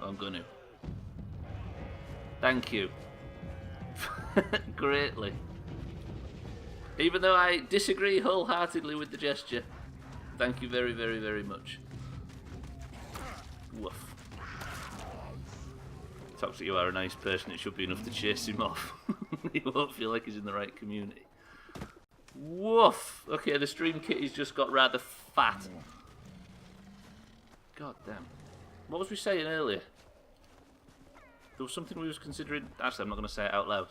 I'm going to. Thank you. Greatly. Even though I disagree wholeheartedly with the gesture, thank you very, very, very much. Woof. Toxic, you are a nice person. It should be enough to chase him off. He won't feel like he's in the right community. Woof. Okay, the stream kitty's just got rather fat. God damn. What was we saying earlier? There was something we was considering. Actually, I'm not going to say it out loud.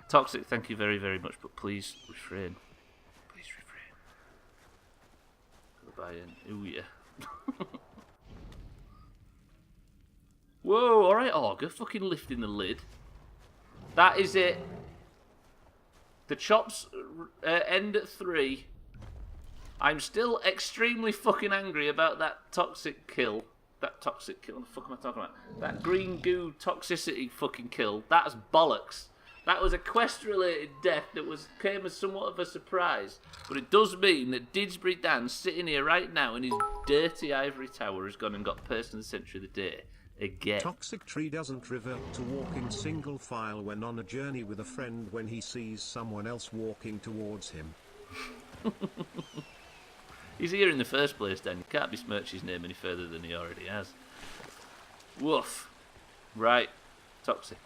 Toxic, thank you very, very much, but please refrain. Please refrain. Goodbye in. Ooh, yeah. Whoa, alright, Augur. Fucking lifting the lid. That is it. The chops end at 3. I'm still extremely fucking angry about that toxic kill. That toxic kill. What the fuck am I talking about? That green goo toxicity fucking kill. That's bollocks. That was a quest-related death that came as somewhat of a surprise. But it does mean that Didsbury Dan, sitting here right now in his dirty ivory tower, has gone and got Person of the Century of the Day. Again. Toxic Tree doesn't revert to walking single file when on a journey with a friend when he sees someone else walking towards him. He's here in the first place, Dan. You can't besmirch his name any further than he already has. Woof. Right. Toxic.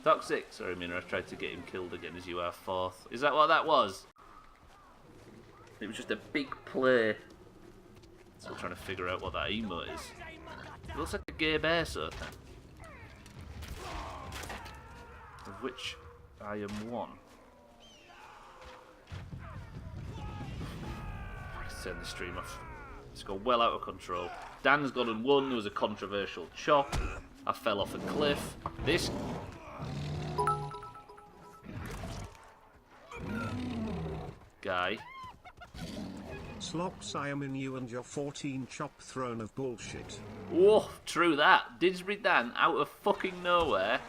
Toxic. Sorry, Mina, I tried to get him killed again as you are fourth. Is that what that was? It was just a big play. Still trying to figure out what that emote is. It looks like a gay bear sort of thing. Of which I am one. Let's turn the stream off. It's gone well out of control. Dan's gone and won. There was a controversial chop. I fell off a cliff. This guy. Slops, I am in you and your 14 chop throne of bullshit. Whoa, true that. Didsbury Dan, out of fucking nowhere,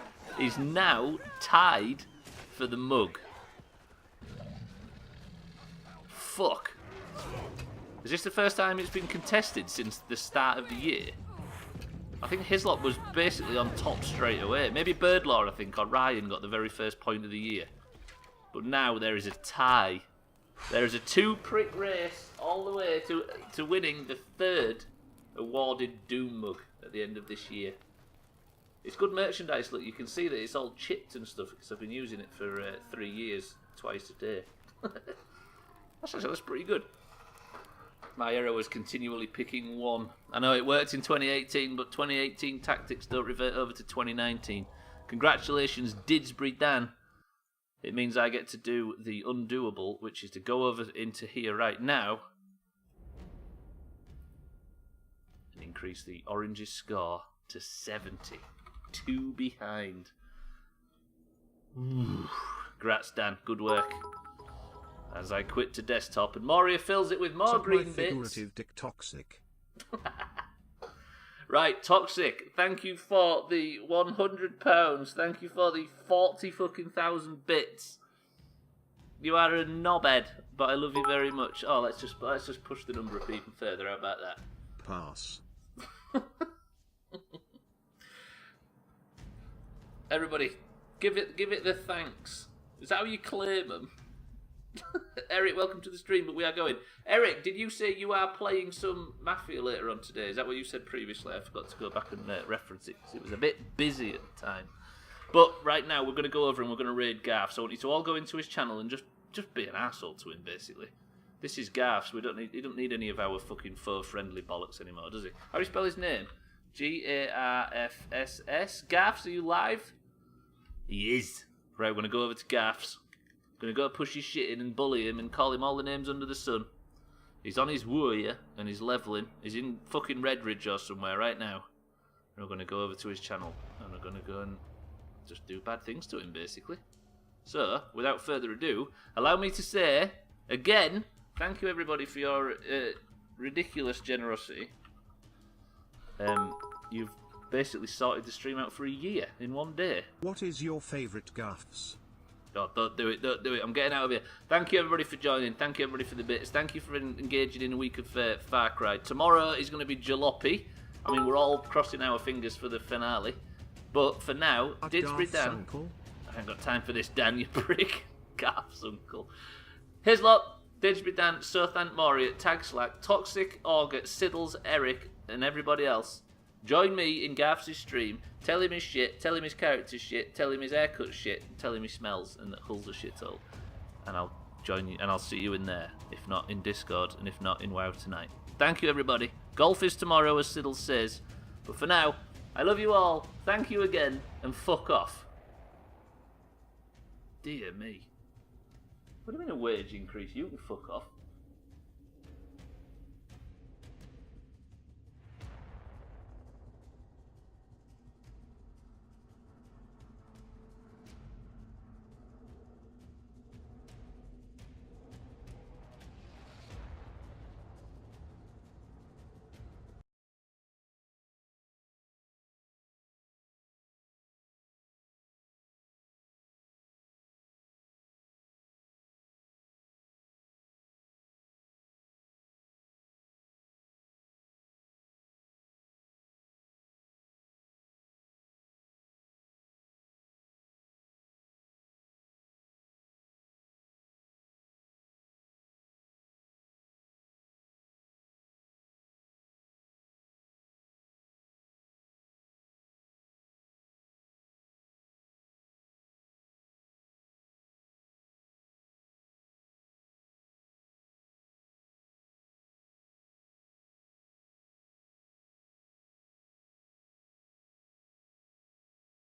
is now tied for the mug. Fuck. Is this the first time it's been contested since the start of the year? I think Hislop was basically on top straight away. Maybe Birdlaw, I think, or Ryan got the very first point of the year. But now there is a tie. There is a two-prick race all the way to winning the third awarded Doom mug at the end of this year. It's good merchandise. Look, you can see that it's all chipped and stuff because I've been using it for 3 years, twice a day. That's pretty good. My error was continually picking one. I know it worked in 2018, but 2018 tactics don't revert over to 2019. Congratulations, Didsbury Dan. It means I get to do the undoable, which is to go over into here right now and increase the Orange's score to 70. 2 behind. Ooh. Congrats, Dan. Good work. As I quit to desktop, and Moria fills it with more Suck green my bits. figurative dick, Toxic. Right, Toxic, thank you for the £100. Thank you for the 40 fucking thousand bits. You are a knobhead, but I love you very much. Oh, let's just push the number up even further. How about that? Pass. Everybody, give it the thanks. Is that how you claim them? Eric, welcome to the stream, but we are going. Eric, did you say you are playing some Mafia later on today? Is that what you said previously? I forgot to go back and reference it because it was a bit busy at the time. But right now, we're going to go over and we're going to raid Garth. So I want you to all go into his channel and just be an arsehole to him, basically. This is Garth's. He don't need any of our fucking faux-friendly bollocks anymore, does he? How do you spell his name? Garfss. Garth's, are you live? He is. Right, we're going to go over to Garth's. Gonna go push his shit in and bully him and call him all the names under the sun. He's on his warrior and he's leveling. He's in fucking Redridge or somewhere right now. And we're gonna go over to his channel and we're gonna go and just do bad things to him, basically. So, without further ado, allow me to say again, thank you everybody for your ridiculous generosity. You've basically sorted the stream out for a year in one day. What is your favourite gaffs? Oh, don't do it, don't do it. I'm getting out of here. Thank you, everybody, for joining. Thank you, everybody, for the bits. Thank you for engaging in a week of Far Cry. Tomorrow is going to be Jalopy. I mean, we're all crossing our fingers for the finale. But for now, Didsbury Dan. Uncle? I haven't got time for this, Dan, you prick. Garth's uncle. Hislop, Didsbury Dan, Sothant Mori at Tag Slack, Toxic, Auger, Siddles, Eric, and everybody else. Join me in Garth's stream. Tell him his shit, tell him his character shit, tell him his haircut shit, tell him he smells and that Hull's a shithole. And I'll join you and I'll see you in there. If not in Discord and if not in WoW tonight. Thank you, everybody. Golf is tomorrow, as Siddle says. But for now, I love you all. Thank you again and fuck off. Dear me. What do you mean a wage increase? You can fuck off.